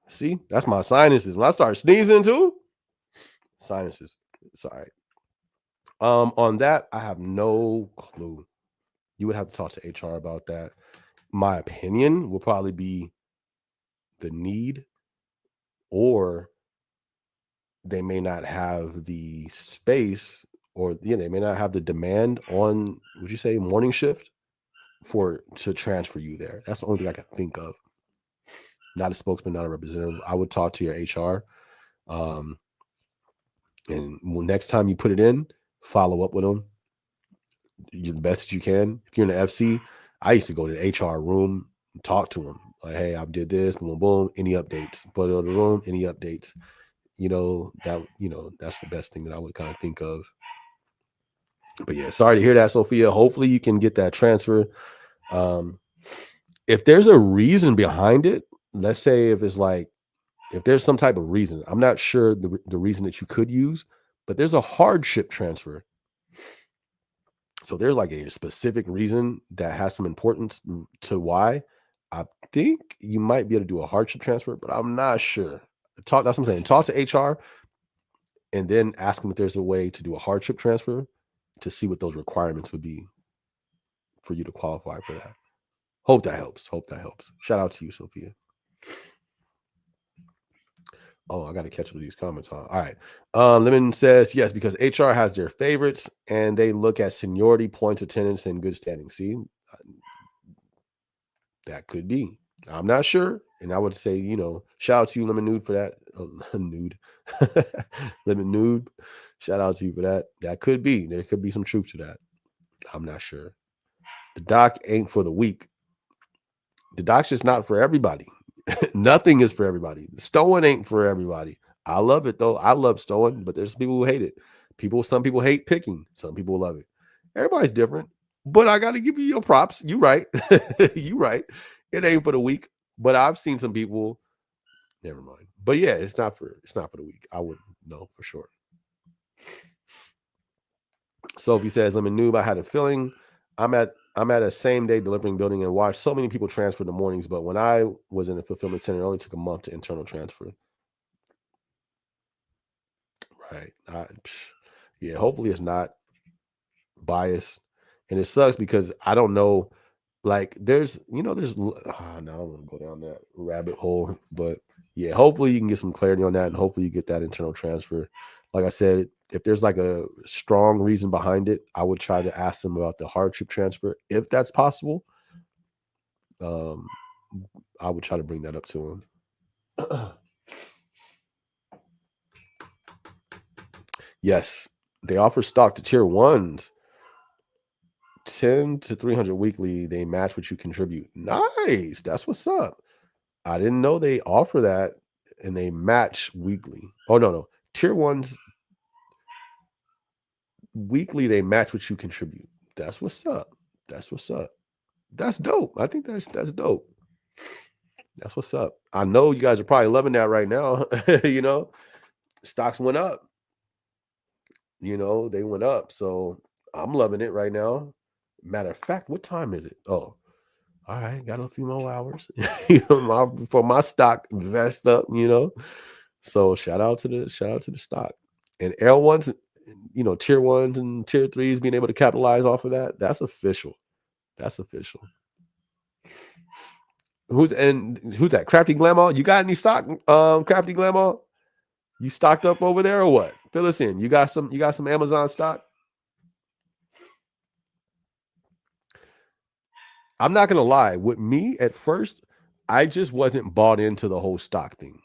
See, that's my sinuses. When I start sneezing too, sinuses. Sorry. On that, I have no clue. You would have to talk to HR about that. My opinion will probably be the need, or they may not have the space, or they may not have the demand on, would you say, morning shift to transfer you there. That's the only thing I can think of. Not a spokesman, not a representative. I would talk to your HR. And next time you put it in, follow up with them. You're the best that you can. If you're in the FC, I used to go to the HR room talk to them. Like, hey, I did this, boom, boom. Any updates? Put it on the room. Any updates? That's the best thing that I would kind of think of. But yeah, sorry to hear that, Sophia. Hopefully you can get that transfer. If there's a reason behind it, let's say if there's some type of reason, I'm not sure the reason that you could use, but there's a hardship transfer. So there's like a specific reason that has some importance to why. I think you might be able to do a hardship transfer, but I'm not sure. That's what I'm saying. Talk to HR and then ask them if there's a way to do a hardship transfer to see what those requirements would be for you to qualify for that. Hope that helps. Shout out to you, Sophia. Oh, I got to catch up with these comments, huh? All right. Lemon says, yes, because HR has their favorites and they look at seniority, points, attendance, and good standing. See, that could be. I'm not sure. And I would say, shout out to you, Lemon Nude, for that. Nude. Lemon Nude. Shout out to you for that. That could be. There could be some truth to that. I'm not sure. The doc ain't for the weak. The doc's just not for everybody. Nothing is for everybody. Stowing ain't for everybody. I love it though. I love stowing, but there's people who hate it. Some people hate picking. Some people love it. Everybody's different. But I got to give you your props. You right. You right. It ain't for the weak. But I've seen some people. Never mind. But yeah, it's not for the weak. I wouldn't know for sure. Sophie says, "Lemon noob. I had a feeling. I'm at a same day delivering building and watched so many people transfer in the mornings, but when I was in the fulfillment center, it only took a month to internal transfer." Right. Yeah. Hopefully it's not biased, and it sucks because I don't know. Like there's now I don't want to go down that rabbit hole, but yeah, hopefully you can get some clarity on that, and hopefully you get that internal transfer. Like I said, if there's like a strong reason behind it, I would try to ask them about the hardship transfer if that's possible. I would try to bring that up to them. Yes, they offer stock to tier ones. 10 to 300 weekly. They match what you contribute. Nice. That's what's up. I didn't know they offer that and they match weekly. Oh, no. Tier ones weekly, they match what you contribute. That's what's up. That's dope. I think that's dope. That's what's up. I know you guys are probably loving that right now. Stocks went up. They went up. So I'm loving it right now. Matter of fact, what time is it? Oh, all right, got a few more hours. For my stock vest up, So shout out to the stock. And L1s, tier ones and tier threes being able to capitalize off of that. That's official. Who's that? Crafty Glamour? You got any stock? Crafty Glamour? You stocked up over there or what? Fill us in. You got some Amazon stock? I'm not gonna lie. With me at first, I just wasn't bought into the whole stock thing.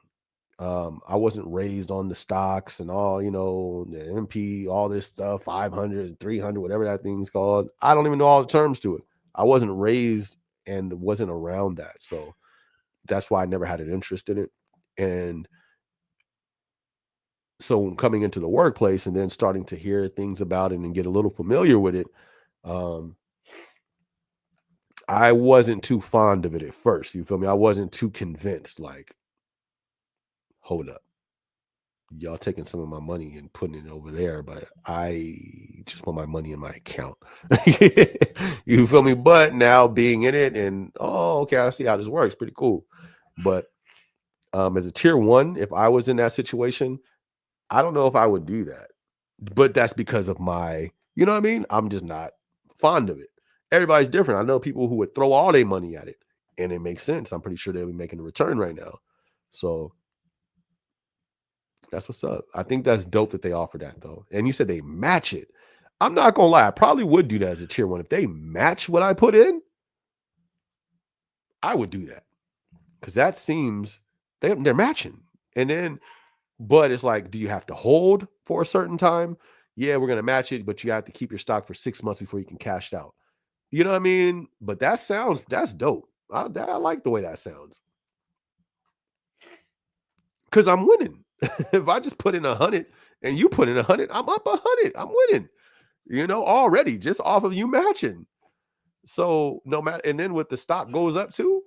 I wasn't raised on the stocks and all, the MP, all this stuff, 500, 300, whatever that thing's called. I don't even know all the terms to it. I wasn't raised and wasn't around that. So that's why I never had an interest in it. And so coming into the workplace and then starting to hear things about it and get a little familiar with it, I wasn't too fond of it at first. You feel me? I wasn't too convinced, like, hold up. Y'all taking some of my money and putting it over there, but I just want my money in my account. You feel me? But now being in it and, okay, I see how this works. Pretty cool. But as a tier one, if I was in that situation, I don't know if I would do that. But that's because of my, you know what I mean? I'm just not fond of it. Everybody's different. I know people who would throw all their money at it and it makes sense. I'm pretty sure they'll be making a return right now. So that's what's up. I think that's dope that they offer that though. And you said they match it. I'm not gonna lie. I probably would do that as a tier one. If they match what I put in, I would do that. Because that seems they're matching. And then, but it's like, do you have to hold for a certain time? Yeah, we're gonna match it, but you have to keep your stock for 6 months before you can cash out. You know what I mean? But that's dope. I like the way that sounds. Because I'm winning. If I just put in 100 and you put in 100, I'm up 100. I'm winning, already just off of you matching. So no matter, and then what the stock goes up to,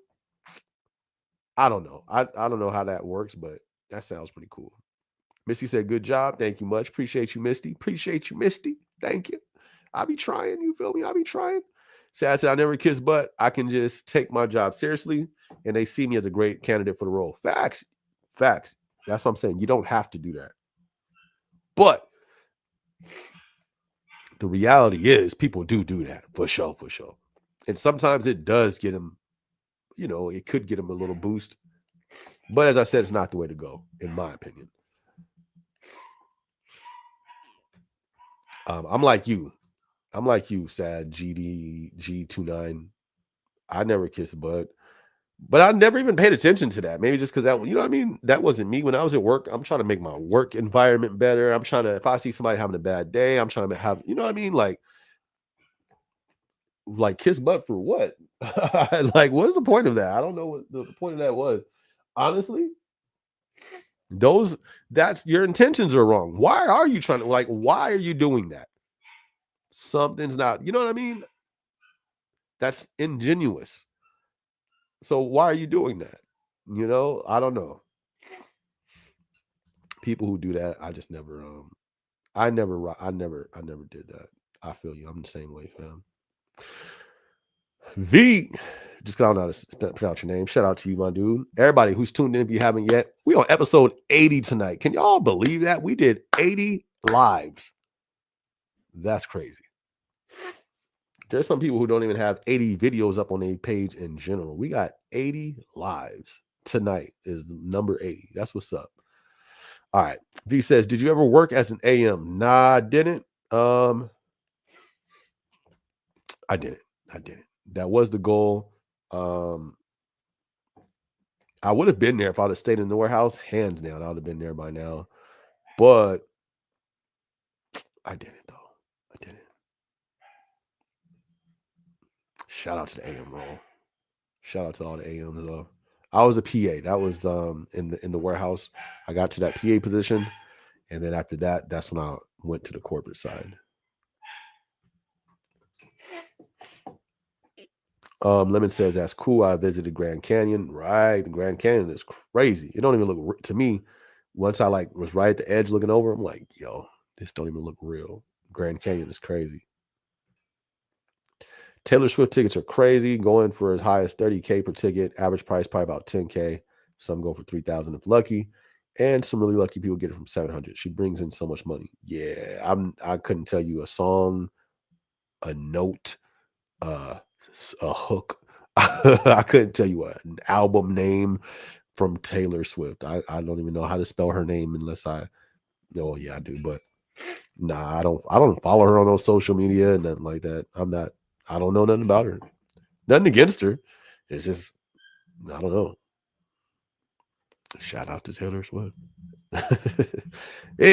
I don't know. I don't know how that works, but that sounds pretty cool. Misty said, good job. Thank you much. Appreciate you, Misty. Appreciate you, Misty. Thank you. I be trying. You feel me? I be trying. Sad to I never kiss butt. I can just take my job seriously and they see me as a great candidate for the role. Facts. Facts. That's what I'm saying. You don't have to do that. But the reality is people do that for sure, for sure. And sometimes it does get them, it could get them a little boost. But as I said, it's not the way to go, in my opinion. I'm like you. Sad GDG29. I never kissed butt. But I never even paid attention to that. Maybe just because that, what I mean? That wasn't me when I was at work. I'm trying to make my work environment better. I'm trying to, if I see somebody having a bad day, I'm trying to have, what I mean? Like kiss butt for what? Like, what's the point of that? I don't know what the point of that was. Honestly, that's your intentions are wrong. Why are you trying to, why are you doing that? Something's not, you know what I mean? That's ingenuous. So why are you doing that? I don't know. People who do that, I just never I never did that. I feel you. I'm the same way, fam. V, just got out to pronounce your name. Shout out to you, my dude. Everybody who's tuned in, if you haven't yet, we on episode 80 tonight. Can y'all believe that? We did 80 lives. That's crazy. There's some people who don't even have 80 videos up on their page in general. We got 80 lives tonight is number 80. That's what's up. All right. V says, did you ever work as an AM? Nah, I didn't. I didn't. That was the goal. I would have been there if I'd have stayed in the warehouse. Hands down, I would have been there by now. But I didn't, though. I didn't. Shout out to the AM role. Shout out to all the AMs, though. I was a PA. That was in the warehouse. I got to that PA position. And then after that, that's when I went to the corporate side. Lemon says, that's cool. I visited Grand Canyon. Right. The Grand Canyon is crazy. It don't even look, to me, once I was right at the edge looking over, I'm like, yo, this don't even look real. Grand Canyon is crazy. Taylor Swift tickets are crazy, going for as high as $30K per ticket. Average price probably about $10K. Some go for $3,000 if lucky. And some really lucky people get it from $700. She brings in so much money. Yeah, I couldn't tell you a song, a note, a hook. I couldn't tell you an album name from Taylor Swift. I don't even know how to spell her name unless I know. Yeah, I do, but nah, I don't follow her on no social media and nothing like that. I don't know nothing about her. Nothing against her. It's just I don't know. Shout out to Taylor Swift. Hey,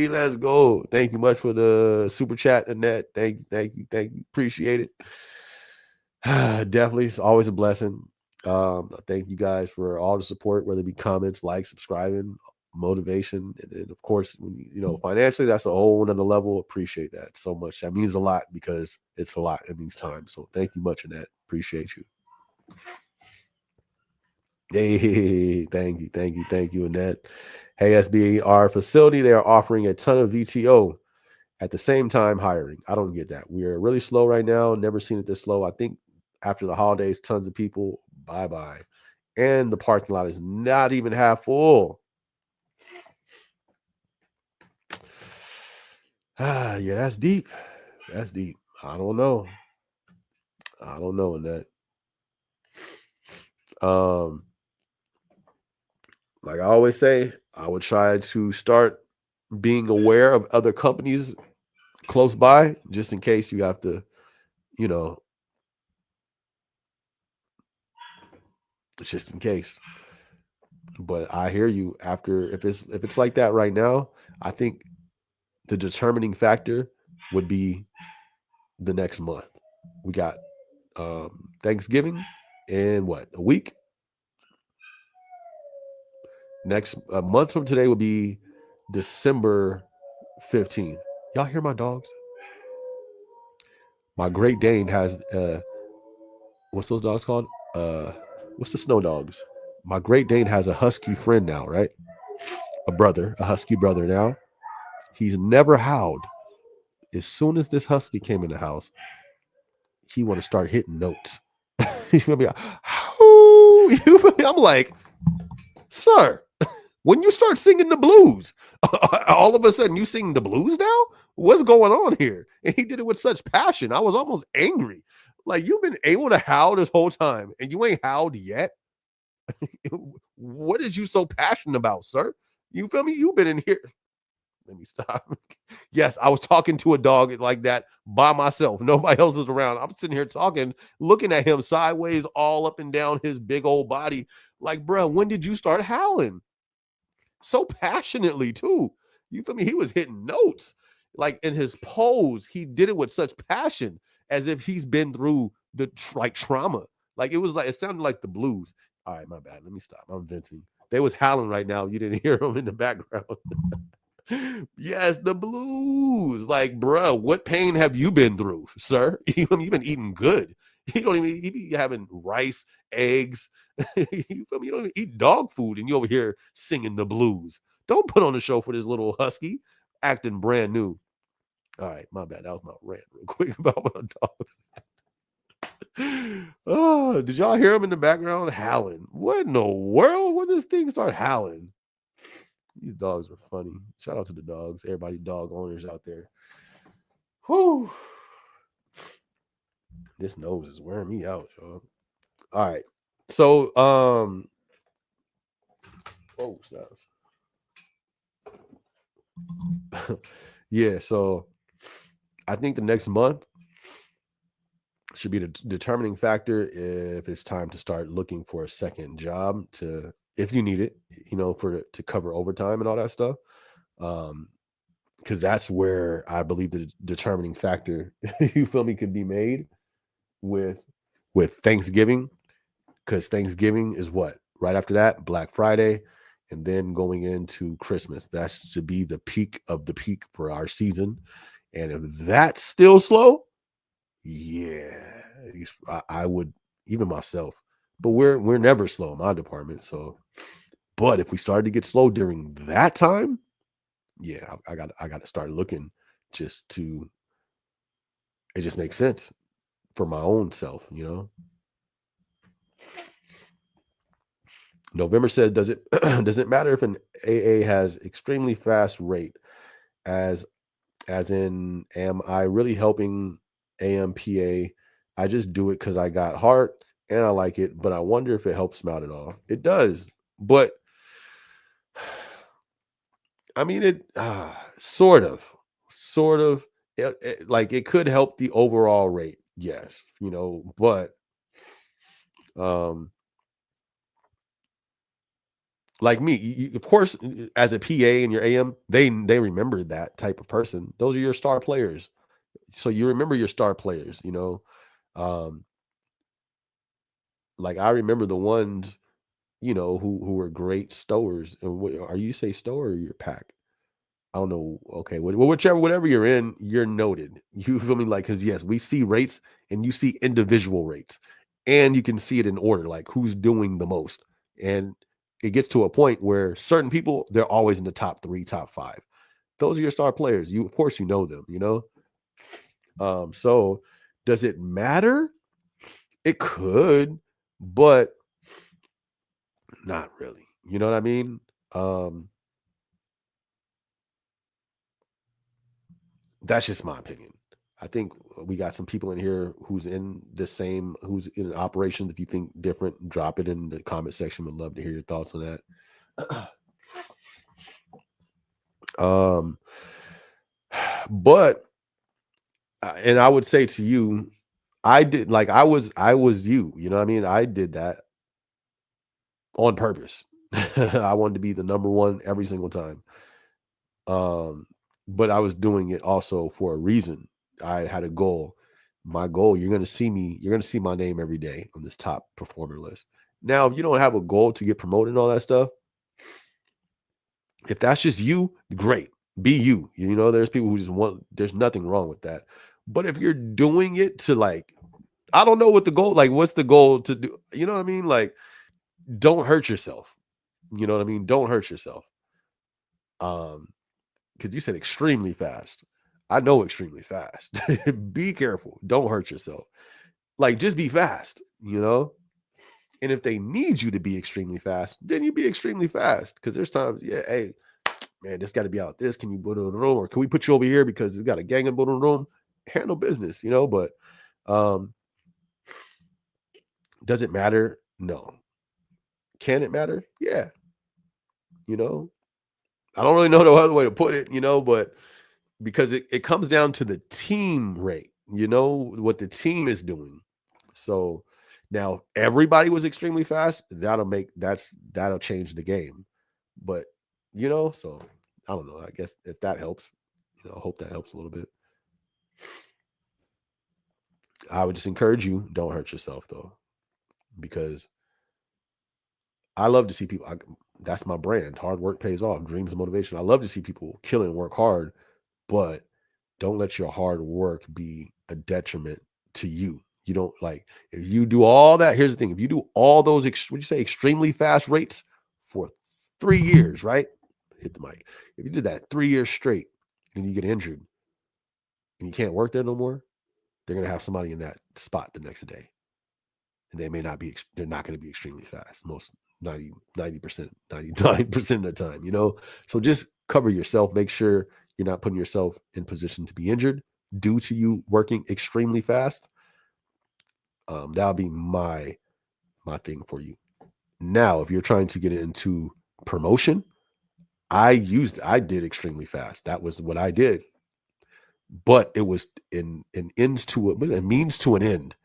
let's go. Thank you much for the super chat, Annette. Thank you. Appreciate it. Definitely. It's always a blessing. Thank you guys for all the support, whether it be comments, likes, subscribing, motivation. And then of course, when financially, that's a whole another level. Appreciate that so much. That means a lot because it's a lot in these times. So thank you much, Annette. Appreciate you. Hey, thank you, Annette. Hey, SBR facility, they are offering a ton of VTO at the same time hiring. I don't get that. We are really slow right now. Never seen it this slow. I think after the holidays, tons of people, bye-bye. And the parking lot is not even half full. Yeah, that's deep. That's deep. I don't know, Annette. Like I always say, I would try to start being aware of other companies close by, just in case you have to, just in case. But I hear you. If it's like that right now, I think the determining factor would be the next month. We got Thanksgiving in what, a week? Next a month from today will be December 15th. Y'all hear my dogs? My Great Dane has what's those dogs called? What's the snow dogs? My Great Dane has a husky friend now, right? A husky brother now. He's never howled. As soon as this husky came in the house, he want to start hitting notes. He's gonna be like, I'm like, sir, when you start singing the blues, all of a sudden you sing the blues now? What's going on here? And he did it with such passion. I was almost angry. Like, you've been able to howl this whole time and you ain't howled yet. What is you so passionate about, sir? You feel me? You've been in here. Let me stop. Yes, I was talking to a dog like that by myself. Nobody else is around. I'm sitting here talking, looking at him sideways, all up and down his big old body. Like, bro, when did you start howling? So passionately, too. You feel me? He was hitting notes. Like, in his pose, he did it with such passion, as if he's been through the trauma. Like, it was like, it sounded like the blues. All right, my bad. Let me stop. I'm venting. They was howling right now. You didn't hear them in the background. Yes, the blues. Like, bro, what pain have you been through, sir? You've been eating good. You don't even, you be having rice, eggs. You feel me? You don't even eat dog food, and you over here singing the blues. Don't put on a show for this little husky acting brand new. All right, my bad. That was my rant real quick about my dog. Oh, did y'all hear him in the background howling? What in the world? When this thing start howling? These dogs are funny. Shout out to the dogs, everybody, dog owners out there. Whew. This nose is wearing me out, y'all. All right. So, oh, snaps. Yeah, so I think the next month should be the determining factor if it's time to start looking for a second job, to, if you need it, to cover overtime and all that stuff. Because that's where I believe the determining factor, you feel me, could be made with Thanksgiving, because Thanksgiving is what? Right after that, Black Friday, and then going into Christmas. That's to be the peak of the peak for our season. And if that's still slow, yeah, I would, even myself. But we're never slow in my department. So, but if we started to get slow during that time, yeah, I got to start looking, just to, it just makes sense for my own self, November says, does it does it matter if an AA has extremely fast rate, as in, am I really helping AMPA? I just do it because I got heart and I like it, but I wonder if it helps them out at all. It does, but I mean, it sort of, like, it could help the overall rate, yes, but like me, of course, as a PA in your AM, they remember that type of person. Those are your star players. So you remember your star players, Um, like, I remember the ones, who were great stowers. And are you say stower or your pack? I don't know. Okay, whatever you're in, you're noted. You feel me? Like, because yes, we see rates and you see individual rates, and you can see it in order, like who's doing the most. And it gets to a point where certain people, they're always in the top 3, top 5. Those are your star players. Of course, you know them. So does it matter? It could, but not really. You know what I mean? That's just my opinion. I think we got some people in here who's in operations. If you think different, drop it in the comment section. Would love to hear your thoughts on that. But and I would say to you, I did, like, I was you. You know what I mean? I did that on purpose. I wanted to be the number one every single time. But I was doing it also for a reason. I had a goal. my goal, you're going to see my name every day on this top performer list. Now, if you don't have a goal to get promoted and all that stuff, if that's just you, great. Be you. There's people who just there's nothing wrong with that. But if you're doing it to like, I don't know what the goal, like, what's the goal to do? You know what I mean? Like, don't hurt yourself. You know what I mean? Don't hurt yourself. Because you said extremely fast. I know extremely fast. Be careful. Don't hurt yourself. Like, just be fast, And if they need you to be extremely fast, then you be extremely fast. Because there's times, yeah, hey, man, this got to be out this. Can you put it in the room? Or can we put you over here because we got a gang in the room? Handle business, but does it matter? No. Can it matter? Yeah. I don't really know the other way to put it, but because it comes down to the team rate, what the team is doing. So now everybody was extremely fast. That'll change the game. But, so I don't know. I guess if that helps, I hope that helps a little bit. I would just encourage you, don't hurt yourself though, because I love to see people. That's my brand. Hard work pays off. Dreams and motivation. I love to see people kill and work hard, but don't let your hard work be a detriment to you. You don't like if you do all that. Here's the thing: if you do all those, what you say, extremely fast rates for 3 years, right? Hit the mic. If you did that 3 years straight, and you get injured, and you can't work there no more, they're gonna have somebody in that spot the next day, and they may not be. They're not going to be extremely fast. Most 90%, 99% of the time, So just cover yourself. Make sure you're not putting yourself in position to be injured due to you working extremely fast. That'll be my thing for you. Now, if you're trying to get into promotion, I did extremely fast. That was what I did. But it was an ends to it, a means to an end.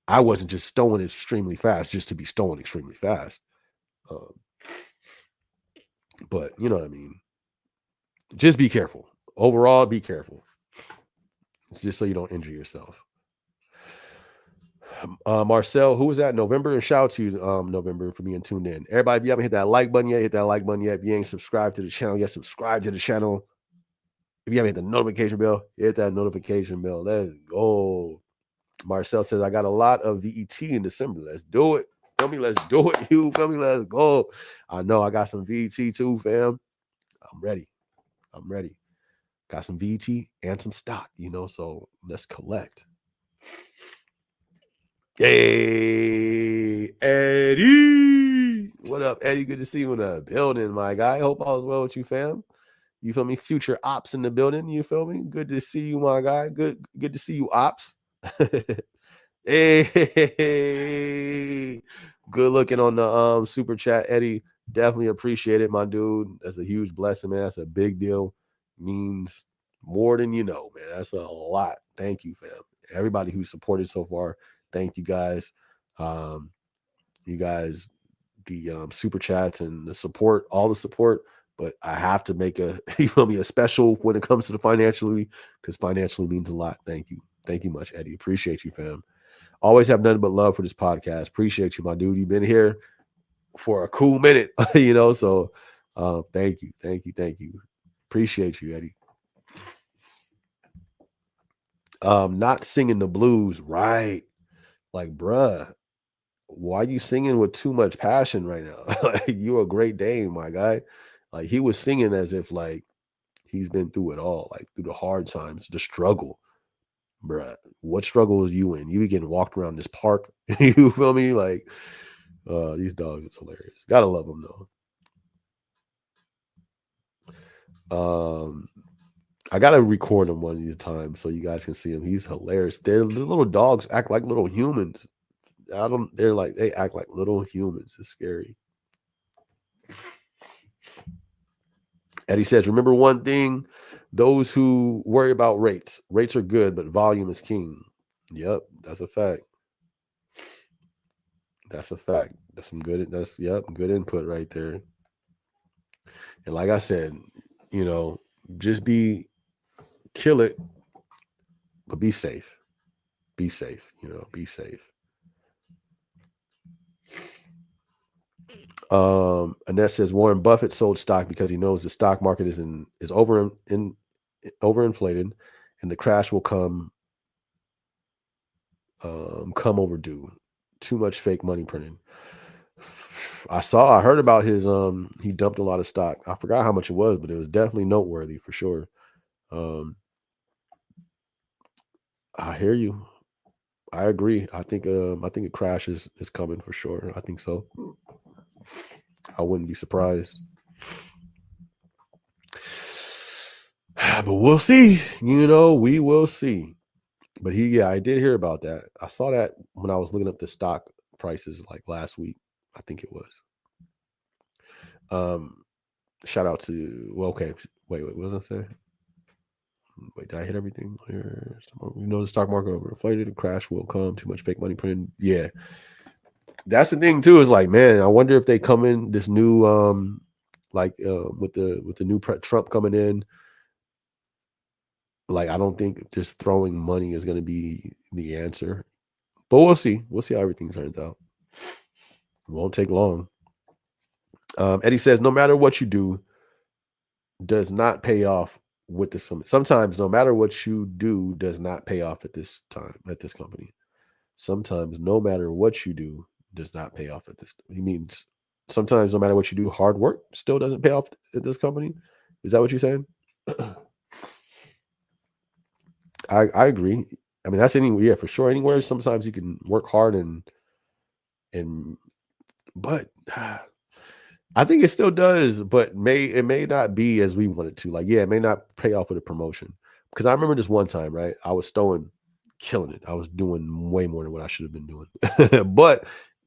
I wasn't just stowing extremely fast just to be stowing extremely fast. But you know what I mean? Just be careful. Overall, be careful. It's just so you don't injure yourself. Marcel, who was that? November, and shout out to you, November, for being tuned in. Everybody, if you haven't hit that like button yet, hit that like button yet. If you ain't subscribed to the channel yet, subscribe to the channel. If you haven't hit the notification bell, hit that notification bell. Let's go. Marcel says, I got a lot of VET in December. Let's do it. Feel me? Let's do it. You feel me? Let's go. I know I got some VET too, fam. I'm ready. Got some VET and some stock, so let's collect. Hey, Eddie. What up, Eddie? Good to see you in the building, my guy. Hope all is well with you, fam. You feel me? Future ops in the building. You feel me? Good to see you, my guy. Good to see you, ops. Hey, good looking on the super chat, Eddie. Definitely appreciate it, my dude. That's a huge blessing, man. That's a big deal. Means more than you know, man. That's a lot. Thank you, fam. Everybody who supported so far, thank you guys. You guys, the super chats and the support, all the support. But I have to make a special when it comes to the financially, because financially means a lot. Thank you much, Eddie. Appreciate you, fam. Always have nothing but love for this podcast. Appreciate you, my dude. You've been here for a cool minute, So thank you. Appreciate you, Eddie. Not singing the blues, right? Like, bruh, why are you singing with too much passion right now? Like, you're a Great Dane, my guy. Like, he was singing as if like he's been through it all, like through the hard times, the struggle. Bruh, what struggle is you in? You be getting walked around this park. You feel me? Like, these dogs is hilarious. Gotta love them though. I gotta record him one of these times so you guys can see him. He's hilarious. The little dogs act like little humans. They act like little humans. It's scary. Eddie says, remember one thing, those who worry about rates are good, but volume is king. Yep, that's a fact. That's good input right there. And like I said, just kill it, but be safe. Be safe, be safe. Annette says Warren Buffett sold stock because he knows the stock market is overinflated, and the crash will come overdue. Too much fake money printing. I heard about his he dumped a lot of stock. I forgot how much it was, but it was definitely noteworthy for sure. I hear you. I agree. I think a crash is coming for sure. I think so. I wouldn't be surprised. But we'll see. We will see. But I did hear about that. I saw that when I was looking up the stock prices like last week. I think it was. Shout out to okay. Wait, what did I say? Wait, did I hit everything here? The stock market overinflated, a crash will come, too much fake money printed. Yeah. That's the thing too, is like, man, I wonder if they come in this new with the new Trump coming in. Like, I don't think just throwing money is going to be the answer, but we'll see. We'll see how everything turns out. It won't take long. Eddie says, no matter what you do, does not pay off with this. Sometimes, no matter what you do, does not pay off at this company. Sometimes, no matter what you do, does not pay off at this. He means sometimes, no matter what you do, hard work still doesn't pay off at this company. Is that what you're saying? I agree. I mean, that's anywhere, for sure. Anywhere, sometimes you can work hard but I think it still does, but it may not be as we want it to. Like, it may not pay off with a promotion. Because I remember this one time, right? I was killing it. I was doing way more than what I should have been doing. But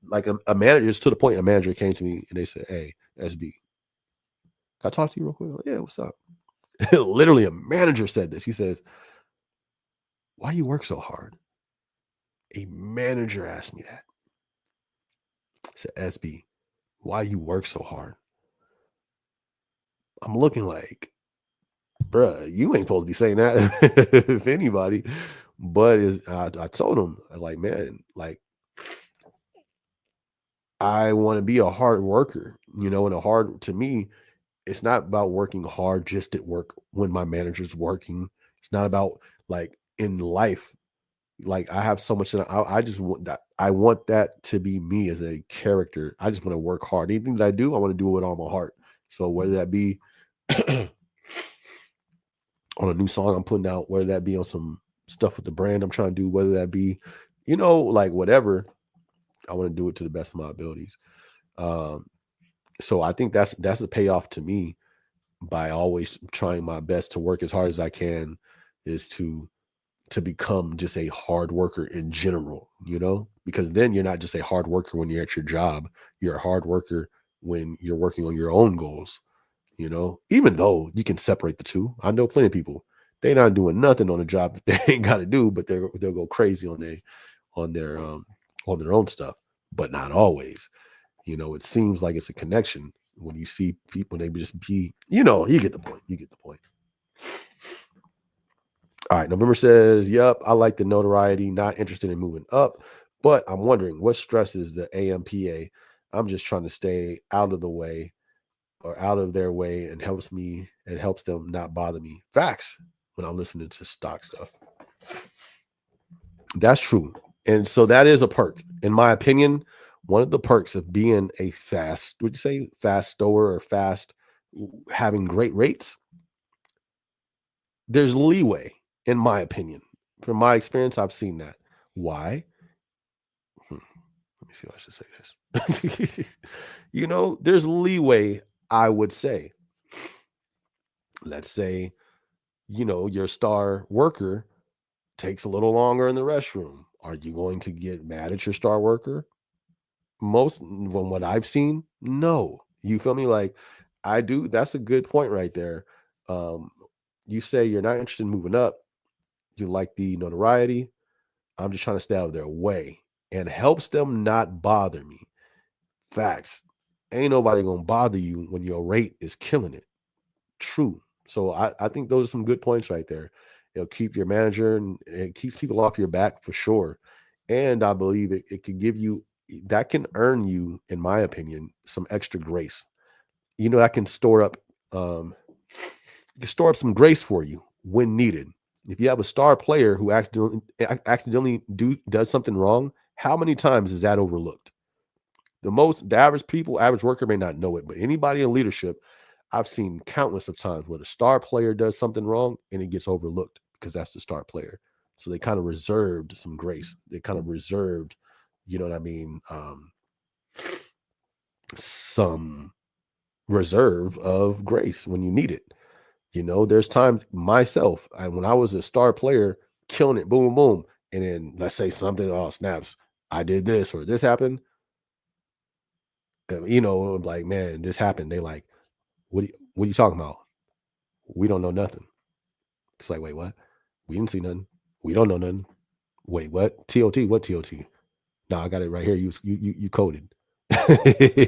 like a manager, to the point, a manager came to me and they said, "Hey, SB, can I talk to you real quick?" Like, yeah, what's up? Literally, a manager said this. He says, "Why you work so hard?" A manager asked me that. I said, "SB, why you work so hard?" I'm looking like, bruh, you ain't supposed to be saying that if anybody. But I told him, like, man, like, I want to be a hard worker, and to me, it's not about working hard just at work when my manager's working. It's not about like in life. Like, I have so much that I just want that. I want that to be me as a character. I just want to work hard. Anything that I do, I want to do it with all my heart. So whether that be on a new song I'm putting out, whether that be on some stuff with the brand I'm trying to do, whether that be, like whatever, I want to do it to the best of my abilities. So I think that's a payoff to me by always trying my best to work as hard as I can, is to become just a hard worker in general, because then you're not just a hard worker when you're at your job, you're a hard worker when you're working on your own goals, even though you can separate the two. I know plenty of people, they're not doing nothing on a job that they ain't got to do, but they'll go crazy on their own stuff, but not always. It seems like it's a connection when you see people, they just be, you get the point. You get the point. All right. November says, yep, I like the notoriety, not interested in moving up, but I'm wondering what stresses the AMPA. I'm just trying to stay out of the way or out of their way, and helps them not bother me. Facts when I'm listening to stock stuff. That's true. And so that is a perk. In my opinion, one of the perks of being a would you say fast stower or having great rates, there's leeway, in my opinion. From my experience, I've seen that. Why? Let me see if I should say this. There's leeway, I would say. Let's say, your star worker takes a little longer in the restroom. Are you going to get mad at your star worker? Most from what I've seen, no. You feel me? Like, I do. That's a good point right there. Um, you say you're not interested in moving up. You like the notoriety. I'm just trying to stay out of their way, and helps them not bother me. Facts. Ain't nobody gonna bother you when your rate is killing it. True. So I think those are some good points right there. It'll keep your manager and it keeps people off your back for sure. And I believe it could give you that can earn you, in my opinion, some extra grace. That can store up um some grace for you when needed. If you have a star player who accidentally does something wrong, how many times is that overlooked? The average worker may not know it, but anybody in leadership, I've seen countless of times where the star player does something wrong and it gets overlooked because that's the star player. So they kind of reserved some grace. They kind of reserved, you know what I mean, some reserve of grace when you need it. There's times myself, when I was a star player, killing it, boom, boom, boom, and then let's say something, oh snaps, I did this or this happened. Like, man, this happened. They like, what are you talking about? We don't know nothing. It's like, wait, what? We didn't see nothing. We don't know nothing. Wait, what? TOT? What TOT? No, I got it right here. You coded.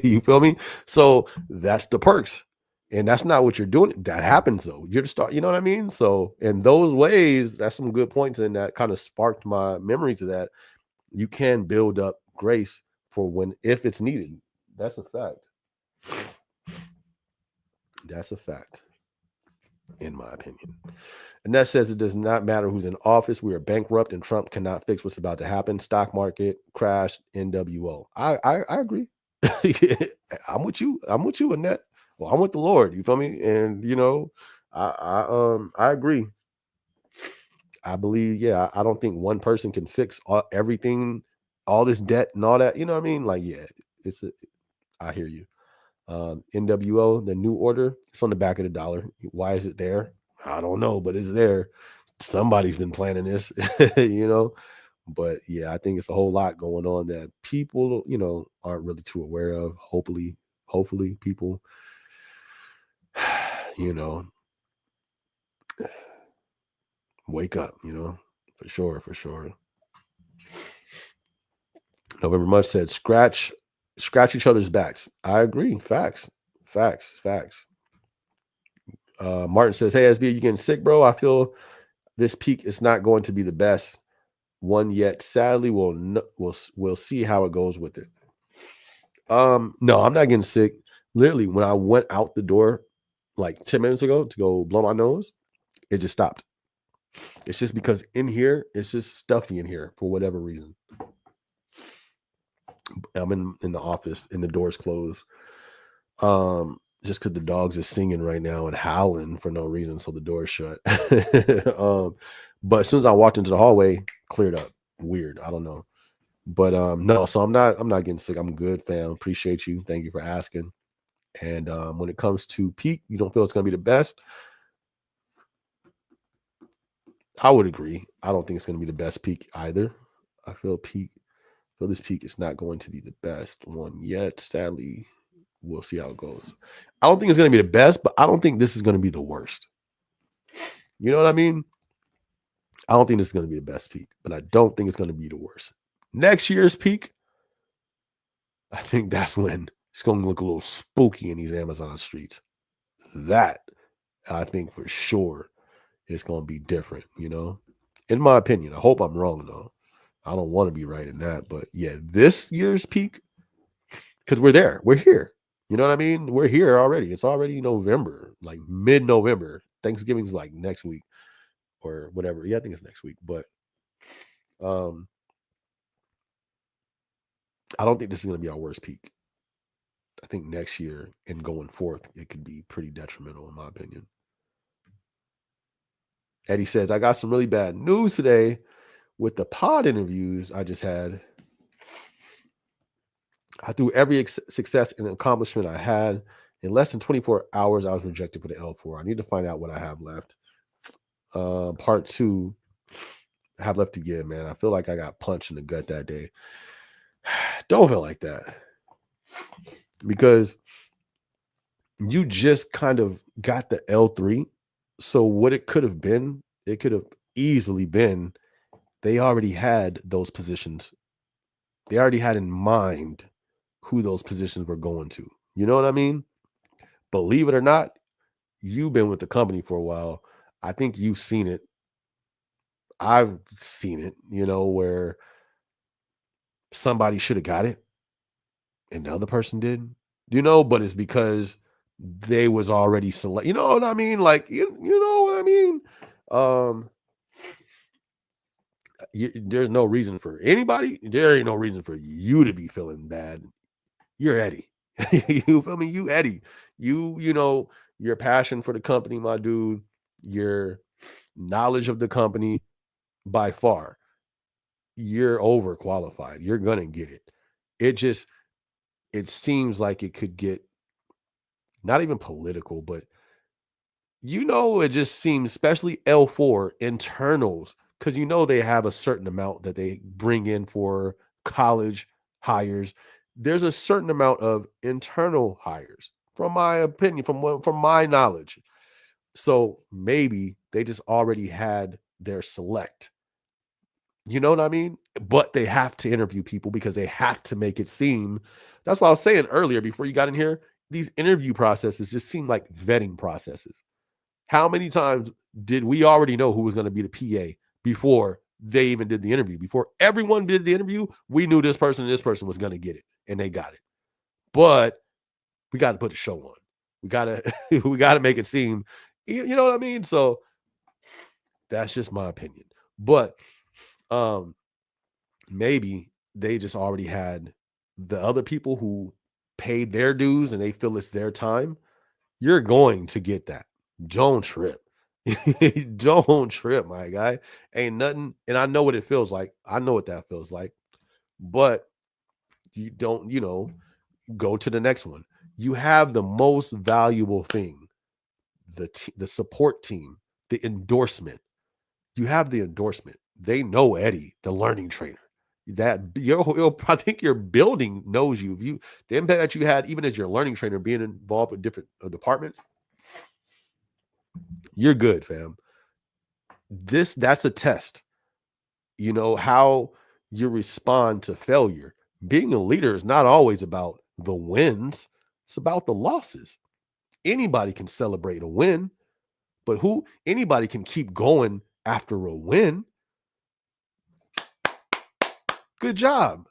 You feel me? So that's the perks. And that's not what you're doing. That happens though. You're the star, you know what I mean? So in those ways, that's some good points. And that kind of sparked my memory to that. You can build up grace for if it's needed. That's a fact. That's a fact, in my opinion. And that says it does not matter who's in office. We are bankrupt and Trump cannot fix what's about to happen. Stock market crash, NWO. I agree. I'm with you. I'm with you in that. Well, I'm with the Lord. You feel me? And I agree. I believe, yeah, I don't think one person can fix everything, all this debt and all that. You know what I mean? Like, yeah, I hear you. NWO, the new order, it's on the back of the dollar. Why is it there? I don't know, but it's there. Somebody's been planning this, you know. But yeah, I think it's a whole lot going on that people, aren't really too aware of. Hopefully people, you know, wake up, for sure, for sure. November Much said, scratch each other's backs. I agree. Facts. Facts. Facts. Martin says, hey, SB, you getting sick, bro? I feel this peak is not going to be the best one yet. Sadly, we'll see how it goes with it. No, I'm not getting sick. Literally, when I went out the door like 10 minutes ago to go blow my nose, it just stopped. It's just because in here, it's just stuffy in here for whatever reason. I'm in the office and the door's closed. Just because the dogs is singing right now and howling for no reason, so the door's shut. But as soon as I walked into the hallway, cleared up. Weird. I don't know. But no, so I'm not getting sick. I'm good, fam. Appreciate you. Thank you for asking. And when it comes to peak, you don't feel it's gonna be the best. I would agree. I don't think it's gonna be the best peak either. I feel this peak is not going to be the best one yet. Sadly, we'll see how it goes. I don't think it's going to be the best, but I don't think this is going to be the worst. You know what I mean? I don't think this is going to be the best peak, but I don't think it's going to be the worst. Next year's peak, I think that's when it's going to look a little spooky in these Amazon streets. That, I think for sure, is going to be different, in my opinion. I hope I'm wrong, though. I don't want to be right in that, but yeah, this year's peak, because we're there, we're here. You know what I mean? We're here already. It's already November, like mid-November. Thanksgiving's like next week or whatever. Yeah, I think it's next week. But I don't think this is going to be our worst peak. I think next year and going forth, it could be pretty detrimental, in my opinion. Eddie says, I got some really bad news today with the pod interviews I just had. I threw every success and accomplishment I had. In less than 24 hours, I was rejected for the L4. I need to find out what I have left. Part 2, I have left to give, man. I feel like I got punched in the gut that day. Don't feel like that. Because you just kind of got the L3. So what it could have been, it could have easily been, they already had those positions. They already had in mind who those positions were going to. You know what I mean? Believe it or not, you've been with the company for a while. I think you've seen it I've seen it, where somebody should have got it and the other person did, but it's because they was already select. You know what I mean? Like, you know what I mean? Um, there's no reason for anybody. There ain't no reason for you to be feeling bad. You're Eddie. You feel me? You Eddie. Your passion for the company, my dude, your knowledge of the company, by far, you're overqualified. You're gonna get it. It seems like it could get not even political, but it just seems, especially L4 internals, because they have a certain amount that they bring in for college hires. There's a certain amount of internal hires, from my opinion, from my knowledge. So maybe they just already had their select. You know what I mean? But they have to interview people because they have to make it seem. That's what I was saying earlier before you got in here. These interview processes just seem like vetting processes. How many times did we already know who was going to be the PA before they even did the interview? Before everyone did the interview, we knew this person and this person was going to get it, and they got it. But we got to put a show on. We got to we got to make it seem, you know what I mean? So that's just my opinion. But maybe they just already had the other people who paid their dues and they feel it's their time. You're going to get that. Don't trip. Don't trip, my guy. Ain't nothing. And I know what it feels like. I know what that feels like. But you don't, go to the next one. You have the most valuable thing, the support team, the endorsement. You have the endorsement. They know Eddie, the learning trainer. I think your building knows you. The impact that you had, even as your learning trainer, being involved with different departments, you're good, fam. That's a test. How you respond to failure. Being a leader is not always about the wins. It's about the losses. Anybody can celebrate a win, but anybody can keep going after a win. Good job.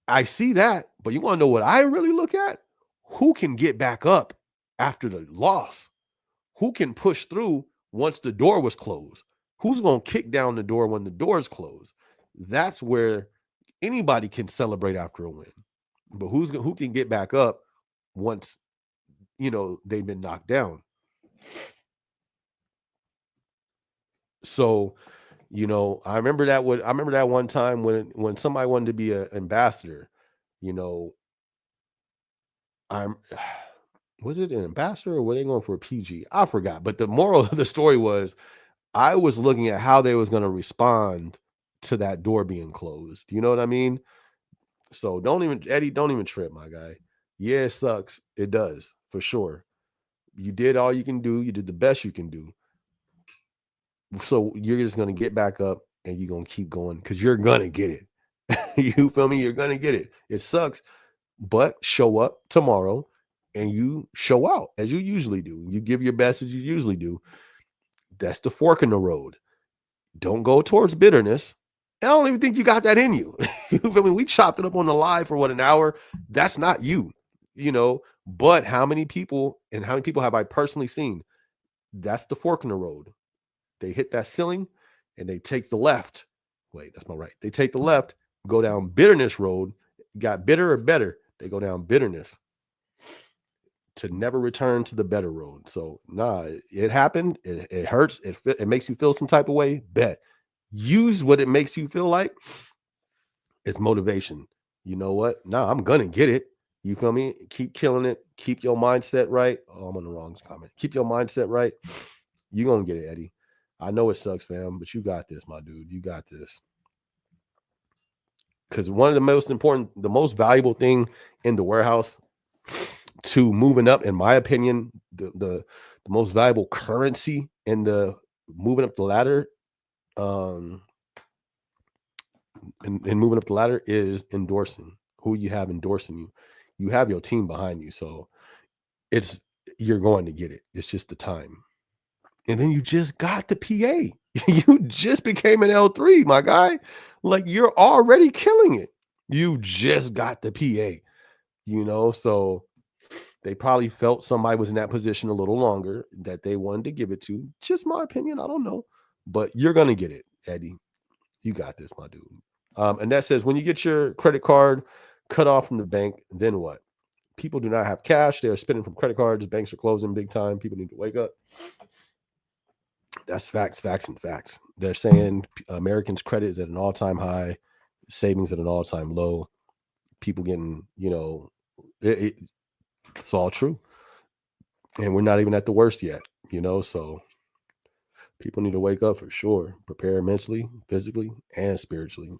I see that, but you want to know what I really look at? Who can get back up after the loss? Who can push through once the door was closed? Who's going to kick down the door when the door is closed? That's where anybody can celebrate after a win. But who can get back up once they've been knocked down? So, I remember that one time when somebody wanted to be an ambassador, I'm was it an ambassador or were they going for a PG? I forgot. But the moral of the story was I was looking at how they was going to respond to that door being closed. You know what I mean? So Eddie, don't even trip, my guy. Yeah, it sucks. It does, for sure. You did all you can do. You did the best you can do. So you're just going to get back up and you're going to keep going because you're going to get it. You feel me? You're going to get it. It sucks, but show up tomorrow and you show out as you usually do. You give your best as you usually do. That's the fork in the road. Don't go towards bitterness. I don't even think you got that in you. You feel me? We chopped it up on the live for an hour. That's not you, But how many people have I personally seen? That's the fork in the road. They hit that ceiling and they take the left. Wait, that's my right. They take the left, go down bitterness road. Got bitter or better. They go down bitterness to never return to the better road. So it happened. It hurts. It makes you feel some type of way. Bet. Use what it makes you feel like. It's motivation. You know what? I'm gonna get it. You feel me? Keep killing it. Keep your mindset right. Oh, I'm on the wrong comment. Keep your mindset right. You're gonna get it, Eddie. I know it sucks, fam, but you got this, my dude. You got this. Because one of the most valuable thing in the warehouse to moving up, in my opinion, the most valuable currency in the moving up the ladder, and moving up the ladder is endorsing. Who you have endorsing you. You have your team behind you, so you're going to get it. It's just the time. And then you just got the PA. You just became an L3, my guy. Like, you're already killing it. You just got the PA, so they probably felt somebody was in that position a little longer that they wanted to give it to. Just my opinion. I don't know. But you're going to get it, Eddie. You got this, my dude. And that says, when you get your credit card cut off from the bank, then what? People do not have cash. They are spending from credit cards. Banks are closing big time. People need to wake up. That's facts, facts, and facts. They're saying Americans' credit is at an all-time high, savings at an all-time low. People getting, it's all true. And we're not even at the worst yet, so people need to wake up for sure. Prepare mentally, physically, and spiritually,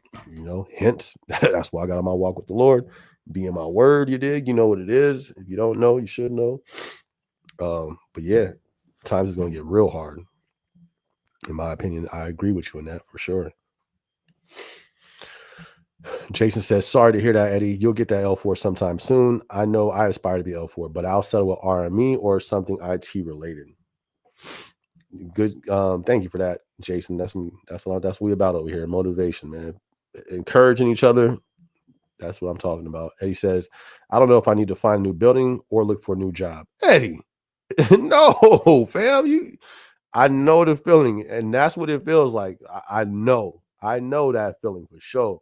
hence, that's why I got on my walk with the Lord. Be in my word, you dig? You know what it is. If you don't know, you should know. But yeah, times is going to get real hard. In my opinion, I agree with you on that for sure. Jason says, sorry to hear that, Eddie. You'll get that L4 sometime soon. I know I aspire to be L4, but I'll settle with RME or something IT related. Good. Thank you for that, Jason. That's what we about over here. Motivation, man. Encouraging each other. That's what I'm talking about. Eddie says, I don't know if I need to find a new building or look for a new job. Eddie, no, fam. I know the feeling, and that's what it feels like. I know that feeling for sure.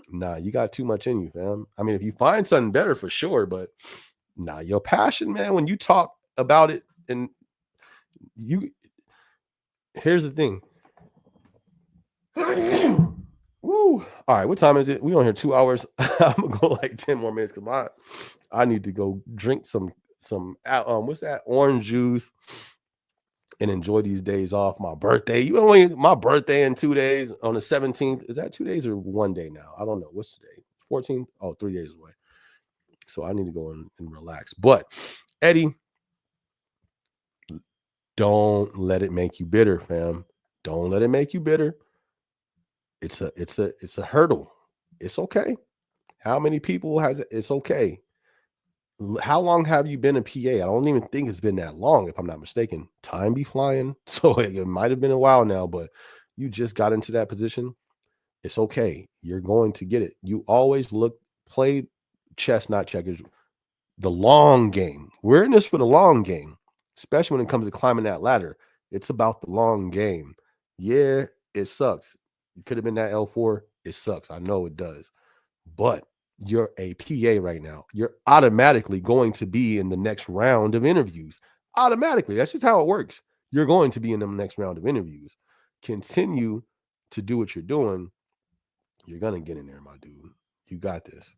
Nah, you got too much in you, fam. I mean, if you find something better for sure, but nah, your passion, man, when you talk about it, and here's the thing. Woo. All right, what time is it? We on here 2 hours. I'm gonna go like 10 more minutes because I need to go drink some what's that, orange juice, and enjoy these days off. My birthday. My birthday in 2 days on the 17th. Is that 2 days or 1 day now? I don't know. What's today? 14th? Oh, 3 days away. So I need to go and relax. But Eddie, don't let it make you bitter, fam. Don't let it make you bitter. It's a hurdle. It's okay. How many people has it? It's okay. How long have you been a PA? I don't even think it's been that long, if I'm not mistaken. Time be flying. So it might have been a while now, but you just got into that position. It's okay. You're going to get it. You always play chess, not checkers. The long game. We're in this for the long game, especially when it comes to climbing that ladder. It's about the long game. Yeah, it sucks. It could have been that L4. It sucks. I know it does. But you're a PA right now. You're automatically going to be in the next round of interviews. Automatically. That's just how it works. You're going to be in the next round of interviews. Continue to do what you're doing. You're going to get in there, my dude. You got this.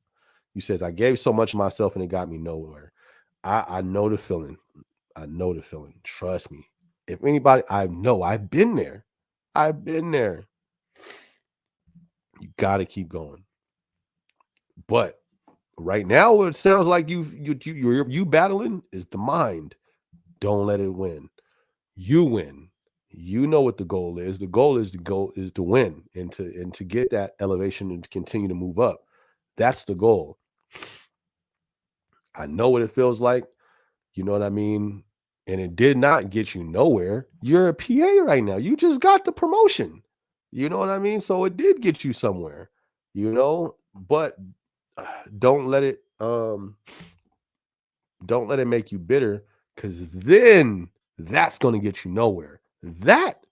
He says, I gave so much of myself and it got me nowhere. I know the feeling. I know the feeling. Trust me. If anybody, I've been there. I've been there. You got to keep going. But right now, what it sounds like you battling is the mind. Don't let it win. You win. You know what the goal is. The goal is to win and to get that elevation and to continue to move up. That's the goal. I know what it feels like. You know what I mean? And it did not get you nowhere. You're a PA right now. You just got the promotion. You know what I mean? So it did get you somewhere, but don't let it make you bitter, because then that's going to get you nowhere. That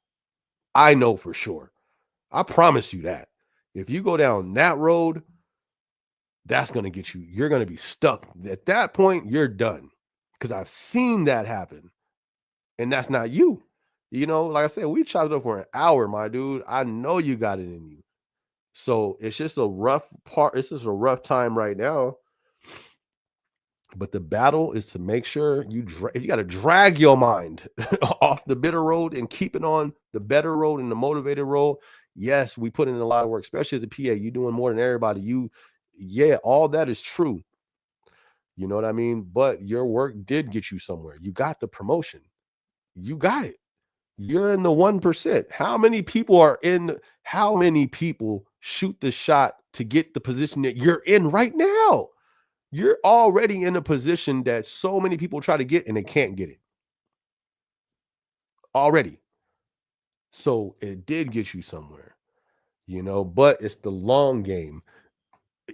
I know for sure. I promise you that. If you go down that road, that's going to get you. You're going to be stuck. At that point, you're done. Because I've seen that happen. And that's not you. Like I said, we chopped it up for an hour, my dude. I know you got it in you. So it's just a rough part. It's just a rough time right now. But the battle is to make sure you got to drag your mind off the bitter road and keep it on the better road and the motivated road. Yes, we put in a lot of work, especially as a PA. You doing more than everybody. All that is true. You know what I mean? But your work did get you somewhere. You got the promotion. You got it. You're in the 1%. How many people shoot the shot to get the position that you're in right now? You're already in a position that so many people try to get and they can't get it. Already. So it did get you somewhere, but it's the long game.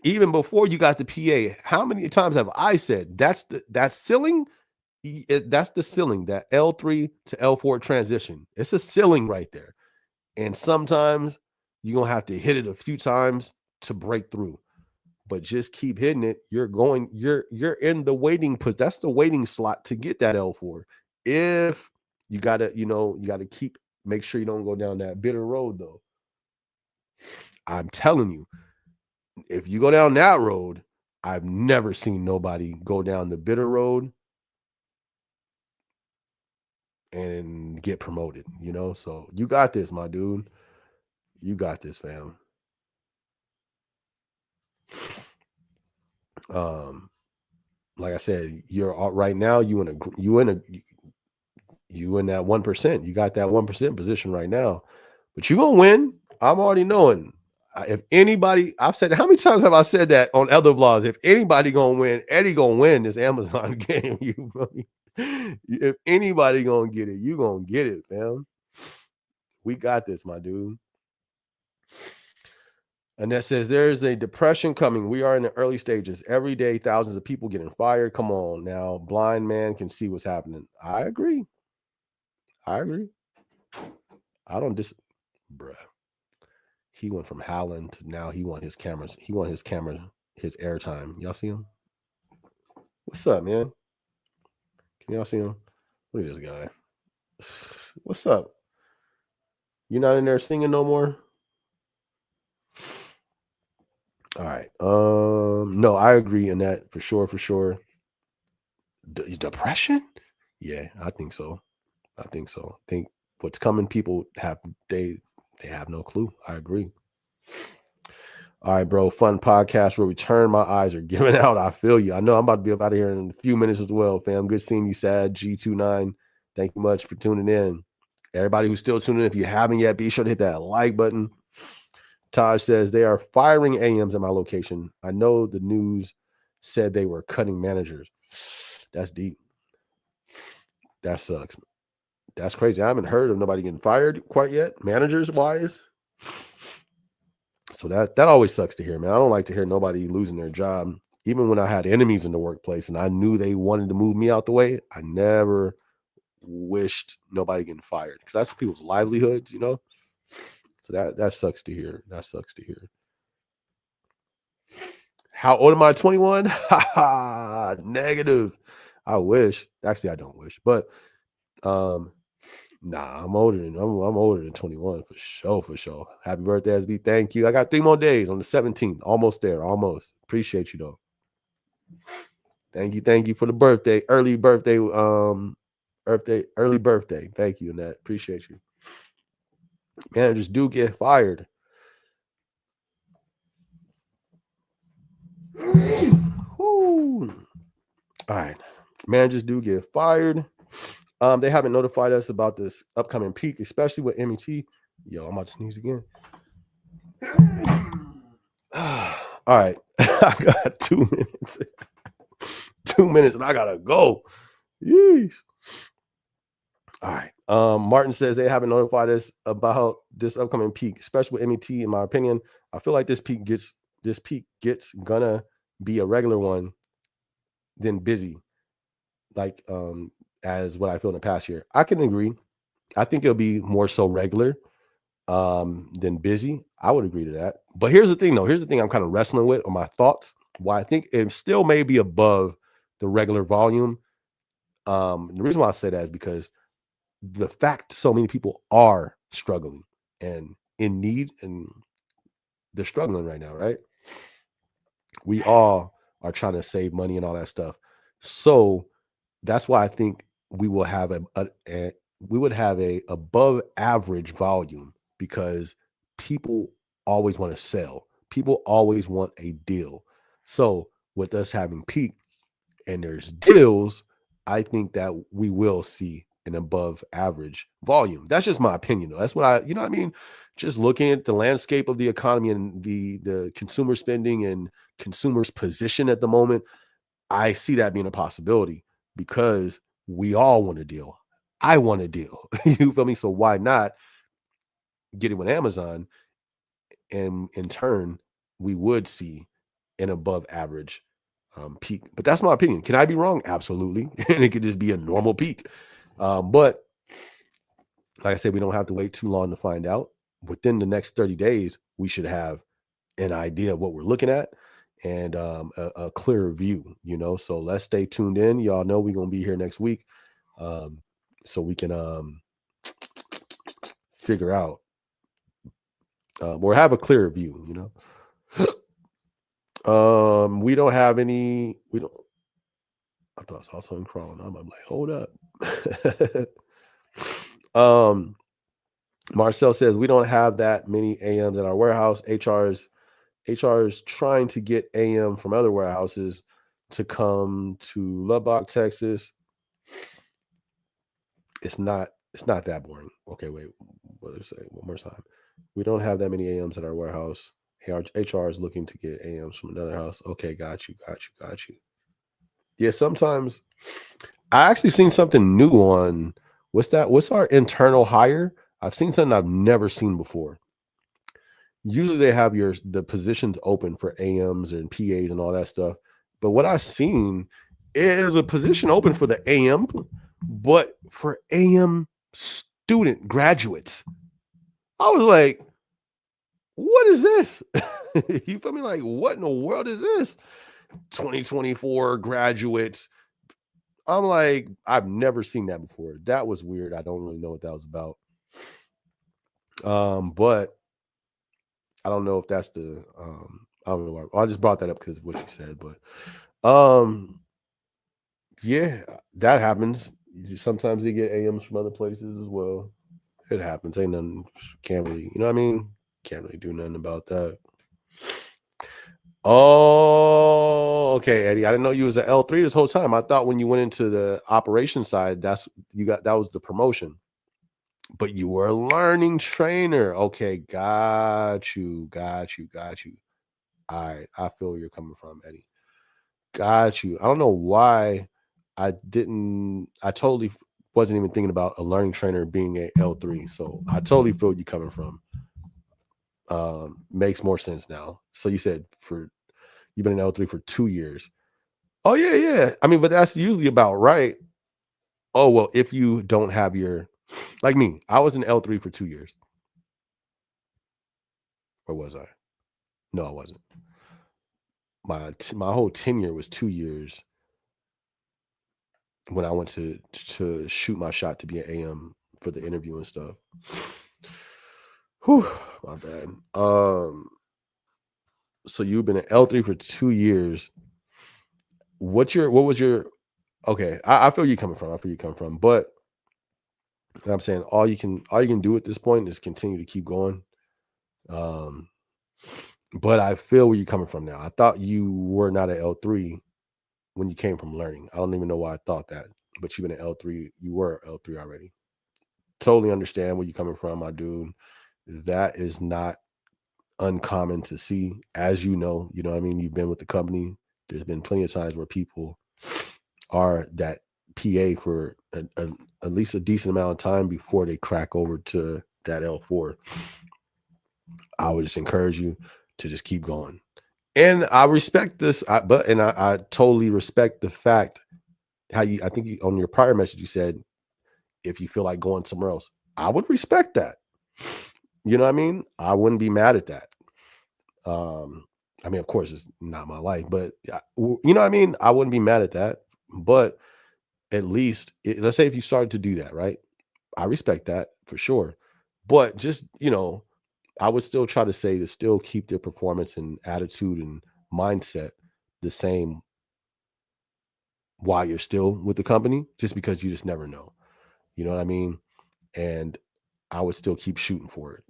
Even before you got the PA, how many times have I said that's ceiling? That's the ceiling, that L3 to L4 transition. It's a ceiling right there. And sometimes you're going to have to hit it a few times to break through. But just keep hitting it. You're in the waiting put. That's the waiting slot to get that L4. If you gotta, you gotta make sure you don't go down that bitter road though. I'm telling you, if you go down that road, I've never seen nobody go down the bitter road and get promoted, So you got this, my dude. You got this, fam. Like I said, you're right now. You in that 1%. You got that 1% position right now, but you gonna win. I'm already knowing. If anybody, I've said, how many times have I said that on other vlogs? If anybody gonna win, Eddie gonna win this Amazon game. If anybody gonna get it, you gonna get it, fam. We got this, my dude. And that says there is a depression coming. We are in the early stages. Every day, thousands of people getting fired. Come on now. Blind man can see what's happening. I agree. I don't bruh. He went from howling to now he want his cameras. He want his airtime. Y'all see him? What's up, man? Can y'all see him? Look at this guy. What's up? You're not in there singing no more? All right. No, I agree in that for sure. Depression? Yeah, I think so. I think what's coming, people have no clue. I agree. All right, bro. Fun podcast will return. My eyes are giving out. I feel you. I know I'm about to be up out of here in a few minutes as well, fam. Good seeing you, Sad G29. Thank you much for tuning in. Everybody who's still tuning in, if you haven't yet, be sure to hit that like button. Taj says they are firing AMs at my location. I know the news said they were cutting managers. That's deep. That sucks. That's crazy. I haven't heard of nobody getting fired quite yet, managers wise. So that always sucks to hear, man. I don't like to hear nobody losing their job. Even when I had enemies in the workplace and I knew they wanted to move me out the way, I never wished nobody getting fired because that's people's livelihoods, So that sucks to hear. That sucks to hear. How old am I? 21? Negative. I wish. Actually, I don't wish, but nah, I'm older than 21 for sure. Happy birthday, SB. Thank you. I got 3 more days on the 17th. Almost there. Almost. Appreciate you though. Thank you for the birthday. Early birthday. Early birthday. Thank you, Annette. Appreciate you. Managers do get fired. All right. Managers do get fired. They haven't notified us about this upcoming peak, especially with MET. Yo, I'm about to sneeze again. All right. I got 2 minutes. 2 minutes and I gotta go. Yeesh. All right. Martin says they haven't notified us about this upcoming peak, especially with MET. In my opinion, I feel like this peak gets gonna be a regular one, then busy, like as what I feel in the past year. I can agree. I think it'll be more so regular than busy. I would agree to that. But here's the thing, though. Here's the thing I'm kind of wrestling with, or my thoughts. Why I think it still may be above the regular volume. The reason why I say that is because the fact so many people are struggling and in need, and they're struggling right now, right? We all are trying to save money and all that stuff. So that's why I think we will have a above average volume because people always want to sell. People always want a deal. So with us having peak and there's deals, I think that we will see an above average volume. That's just my opinion, though. That's what I, what I mean? Just looking at the landscape of the economy and the consumer spending and consumers' position at the moment, I see that being a possibility because we all want a deal. I want a deal. You feel me? So why not? get it with Amazon, and in turn, we would see an above average peak. But that's my opinion. Can I be wrong? Absolutely. And it could just be a normal peak. But like I said, we don't have to wait too long to find out. Within the next 30 days, we should have an idea of what we're looking at and a clearer view, So let's stay tuned in. Y'all know we're going to be here next week, so we can figure out or have a clearer view, We don't have any, we don't, I thought I saw something crawling. I'm like, hold up. Marcel says we don't have that many AMs in our warehouse. HR is trying to get AM from other warehouses to come to Lubbock, Texas. It's not that boring. Okay, wait. What did I say? One more time. We don't have that many AMs at our warehouse. HR is looking to get AMs from another house. Okay, got you. Yeah, sometimes I actually seen something new on what's our internal hire? I've seen something I've never seen before. Usually they have the positions open for AMs and PAs and all that stuff. But what I've seen is a position open for the AM, but for AM student graduates. I was like, what is this? You feel me? Like, what in the world is this? 2024 graduates. I'm like, I've never seen that before. That was weird. I don't really know what that was about. But I don't know if that's the I don't know why. I just brought that up because of what you said, but yeah, that happens. Sometimes you get AMs from other places as well. It happens. Ain't nothing, can't really, you know what I mean? Can't really do nothing about that. Oh, okay, Eddie. I didn't know you was an L3 this whole time. I thought when you went into the operation side, that was the promotion. But you were a learning trainer. Okay, got you. All right, I feel where you're coming from, Eddie. Got you. I don't know why I totally wasn't even thinking about a learning trainer being a L3. So I totally feel you coming from. Makes more sense now. So you said you've been an L3 for 2 years. Oh yeah. I mean, but that's usually about right. Oh, well, if you don't have like me, I was an L3 for 2 years. Or was I? No, I wasn't. My whole tenure was 2 years when I went to shoot my shot to be an AM for the interview and stuff. Whew, my bad. So you've been an L3 for 2 years. Okay, I feel you coming from. But I'm saying all you can do at this point is continue to keep going. But I feel where you're coming from now. I thought you were not an L3 when you came from learning. I don't even know why I thought that, but you've been an L3. You were L3 already. Totally understand where you're coming from, my dude. That is not uncommon to see, as you know what I mean? You've been with the company. There's been plenty of times where people are that PA for at least a decent amount of time before they crack over to that L4. I would just encourage you to just keep going. And I respect this, I totally respect the fact I think on your prior message, you said, if you feel like going somewhere else, I would respect that. You know what I mean? I wouldn't be mad at that. I mean, of course, it's not my life, but you know what I mean? I wouldn't be mad at that. But at least, let's say if you started to do that, right? I respect that for sure. But just, I would still try to say to still keep their performance and attitude and mindset the same while you're still with the company, just because you just never know. You know what I mean? And I would still keep shooting for it.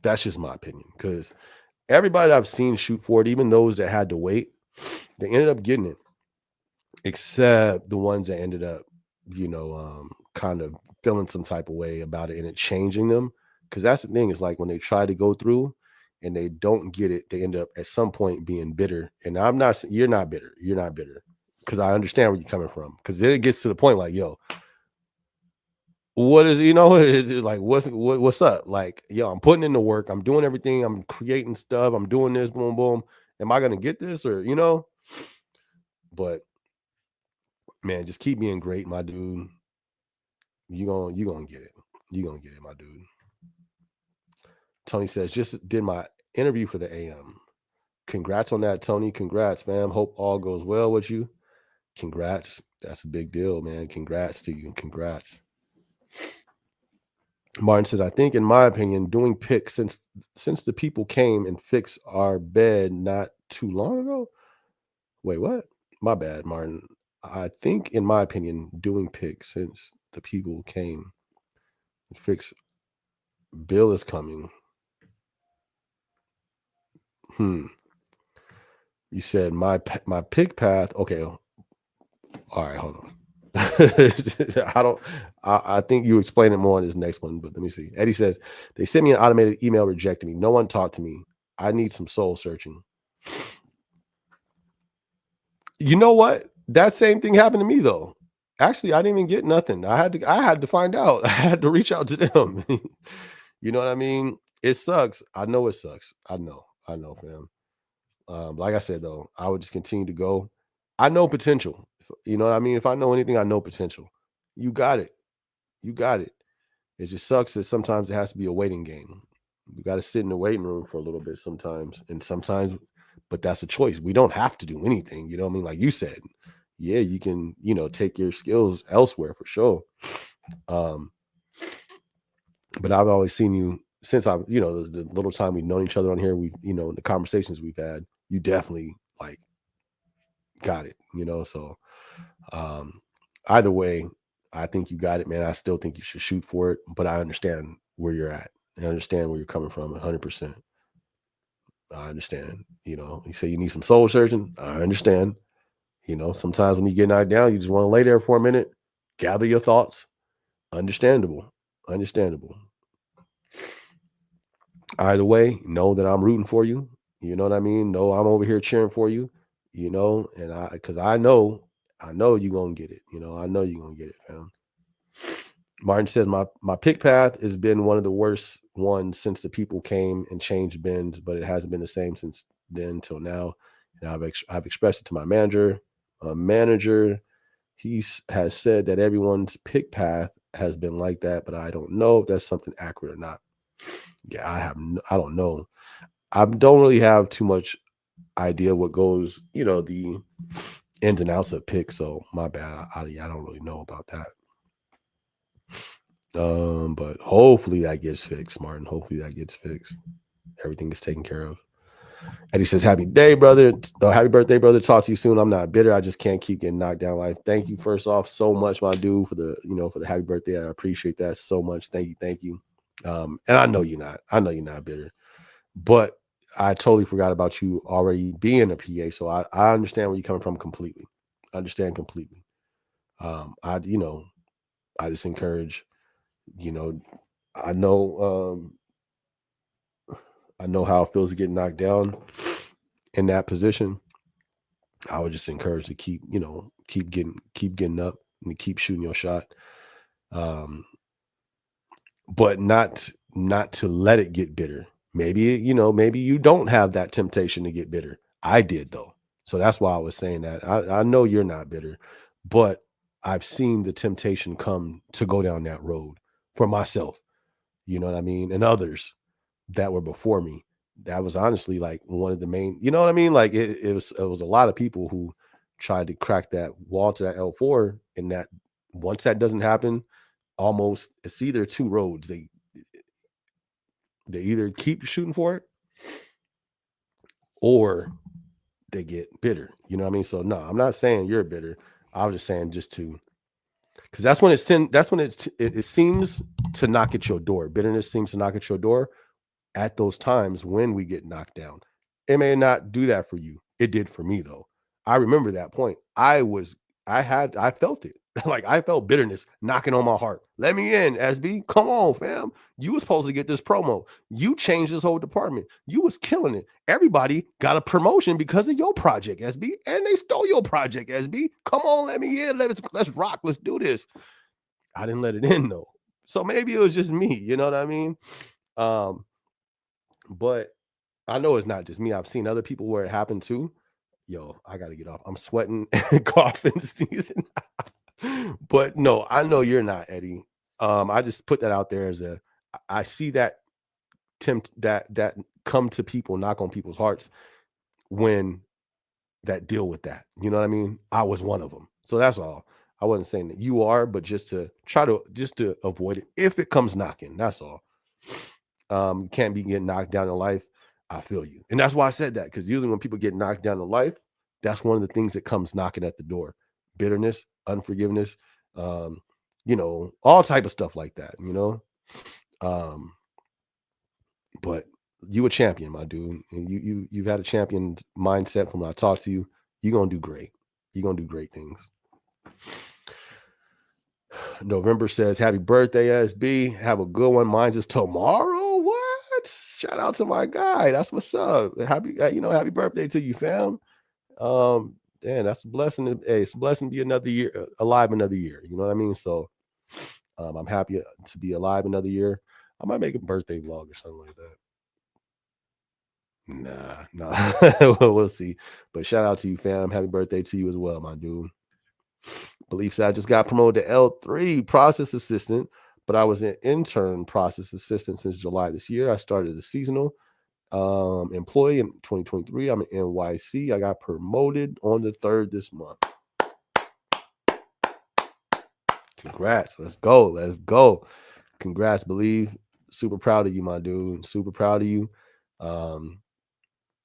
That's just my opinion, because everybody I've seen shoot for it, even those that had to wait, they ended up getting it, except the ones that ended up, kind of feeling some type of way about it and it changing them. Because that's the thing, is like when they try to go through and they don't get it, they end up at some point being bitter. And you're not bitter, because I understand where you're coming from. Because then it gets to the point like, yo, what is, is it like, what's up? Like, yo, I'm putting in the work, I'm doing everything, I'm creating stuff, I'm doing this, boom, boom. Am I gonna get this or But man, just keep being great, my dude. You gonna get it. You gonna get it, my dude. Tony says, just did my interview for the AM. Congrats on that, Tony. Congrats, fam. Hope all goes well with you. Congrats. That's a big deal, man. Congrats to you. Congrats. Martin says, I think, in my opinion, doing pick since the people came and fixed our bed not too long ago. Wait, what? My bad, Martin. I think, in my opinion, doing pick since the people came and fix Bill is coming. You said my pick path. Okay. All right, hold on. I think you explain it more on this next one, but let me see. Eddie says, they sent me an automated email rejecting me. No one talked to me. I need some soul searching. You know what? That same thing happened to me though. Actually, I didn't even get nothing. I had to find out. I had to reach out to them. You know what I mean? It sucks. I know it sucks. I know, fam. Like I said though, I would just continue to go. I know potential. You know what I mean? If I know anything, I know potential. You got it. You got it. It just sucks that sometimes it has to be a waiting game. You got to sit in the waiting room for a little bit sometimes. And sometimes, but that's a choice. We don't have to do anything. You know what I mean? Like you said, yeah, you can, take your skills elsewhere for sure. But I've always seen you since the little time we've known each other on here, the conversations we've had, you definitely like got it, so either way, I think you got it, man. I still think you should shoot for it, but I understand where you're at. I understand where you're coming from 100%. I understand. You say you need some soul searching. I understand. Sometimes when you get knocked down, you just want to lay there for a minute, gather your thoughts. Understandable. Understandable. Either way, know that I'm rooting for you. You know what I mean? Know I'm over here cheering for you, and because I know you're going to get it. I know you're going to get it, fam. Martin says, my pick path has been one of the worst ones since the people came and changed bins, but it hasn't been the same since then till now. And I've expressed it to my manager. He has said that everyone's pick path has been like that, but I don't know if that's something accurate or not. Yeah, I don't know. I don't really have too much idea what goes, the ins and outs of pick. So my bad. I don't really know about that. But hopefully that gets fixed, Martin. Hopefully that gets fixed. Everything is taken care of. Eddie says, happy day, brother. Happy birthday, brother. Talk to you soon. I'm not bitter. I just can't keep getting knocked down life. Thank you, first off, so much, my dude, for the happy birthday. I appreciate that so much. Thank you. And I know you're not bitter. But I totally forgot about you already being a PA. So I understand where you're coming from completely. I understand completely. I just encourage, I know how it feels to get knocked down in that position. I would just encourage to keep getting up and keep shooting your shot. But not to let it get bitter. Maybe, maybe you don't have that temptation to get bitter. I did though. So that's why I was saying that. I know you're not bitter, but I've seen the temptation come to go down that road for myself. You know what I mean? And others that were before me. That was honestly like one of the main, you know what I mean? Like it was a lot of people who tried to crack that wall to that L4, and that once that doesn't happen, almost it's either two roads. They either keep shooting for it or they get bitter. You know what I mean? So no, I'm not saying you're bitter. I was just saying because that's when it seems to knock at your door. Bitterness seems to knock at your door at those times when we get knocked down. It may not do that for you. It did for me though. I remember that point. I felt it. Like I felt bitterness knocking on my heart. Let me in, SB. Come on, fam. You was supposed to get this promo. You changed this whole department. You was killing it. Everybody got a promotion because of your project, SB, and they stole your project, SB. Come on, let me in. Let's rock. Let's do this. I didn't let it in though. So maybe it was just me, you know what I mean? Um, but I know it's not just me. I've seen other people where it happened too. Yo, I gotta get off. I'm sweating, coughing, sneezing. But no, I know you're not, Eddie. I just put that out there as I see that tempt that come to people, knock on people's hearts when that deal with that. You know what I mean? I was one of them. So that's all. I wasn't saying that you are, but just to try to avoid it if it comes knocking. That's all. You can't be getting knocked down in life. I feel you. And that's why I said that, because usually when people get knocked down in life, that's one of the things that comes knocking at the door. Bitterness, unforgiveness, um, all type of stuff like that, Um, but you a champion, my dude. And you've had a champion mindset from when I talk to you. You're gonna do great. You're gonna do great things. November says, happy birthday, SB. Have a good one. Mine just tomorrow. What? Shout out to my guy. That's what's up. Happy birthday to you, fam. Man, that's a blessing. Hey, it's a blessing to be another year alive another year. You know what I mean? So I'm happy to be alive another year. I might make a birthday vlog or something like that. Nah. We'll see. But shout out to you, fam. Happy birthday to you as well, my dude. Belief said I just got promoted to L3 process assistant, but I was an intern process assistant since July this year. I started as a seasonal employee in 2023. I'm in NYC. I got promoted on the 3rd this month. Congrats. Let's go. Let's go. Congrats, Believe. Super proud of you, my dude. Super proud of you.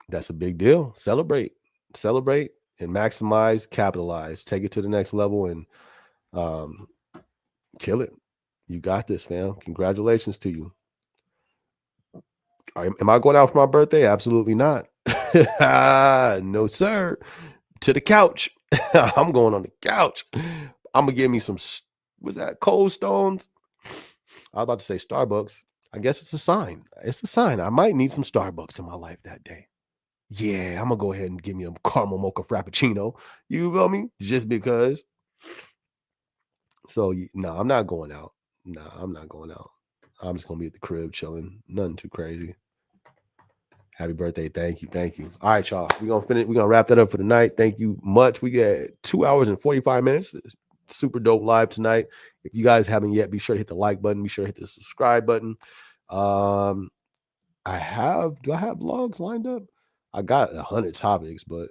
That's a big deal. Celebrate and maximize, capitalize, take it to the next level and kill it. You got this, fam. Congratulations to you. Am I going out for my birthday? Absolutely not. No, sir. To the couch. I'm going on the couch. I'm gonna give me some. Was that Cold Stones? I was about to say Starbucks. I guess it's a sign. It's a sign. I might need some Starbucks in my life that day. Yeah, I'm gonna go ahead and give me a caramel mocha frappuccino. You feel me? Just because. So no, I'm not going out. No, I'm not going out. I'm just gonna be at the crib chilling. Nothing too crazy. Happy birthday. Thank you. Thank you. All right, y'all. We're gonna finish. We're gonna wrap that up for the night. Thank you much. We get 2 hours and 45 minutes. Super dope live tonight. If you guys haven't yet, be sure to hit the like button. Be sure to hit the subscribe button. Do I have vlogs lined up? I got 100 topics, but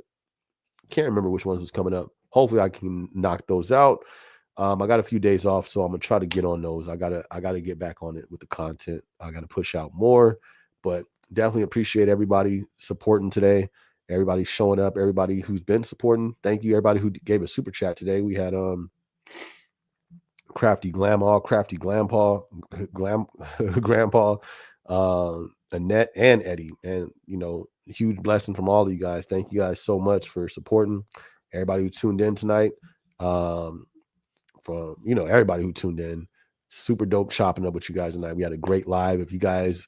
can't remember which ones was coming up. Hopefully I can knock those out. I got a few days off, so I'm gonna try to get on those. I gotta get back on it with the content. I gotta push out more, but definitely appreciate everybody supporting today. Everybody showing up, everybody who's been supporting. Thank you, everybody who gave a super chat today. We had Crafty Grandpa, Grandpa, Annette, and Eddie, and huge blessing from all of you guys. Thank you guys so much for supporting everybody who tuned in tonight. From everybody who tuned in, super dope chopping up with you guys tonight. We had a great live. If you guys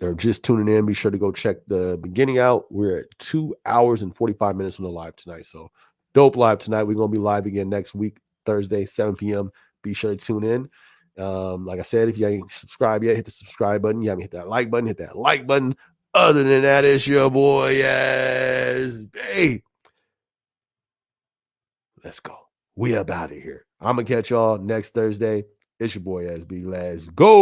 are just tuning in, be sure to go check the beginning out. We're at 2 hours and 45 minutes on the live tonight. So dope live tonight. We're gonna be live again next week, Thursday, 7 p.m. Be sure to tune in. Like I said, if you ain't subscribed yet, hit the subscribe button. You haven't hit that like button, hit that like button. Other than that, it's your boy. Yes, hey, let's go. We up out of here. I'm gonna catch y'all next Thursday. It's your boy SB. Let's go.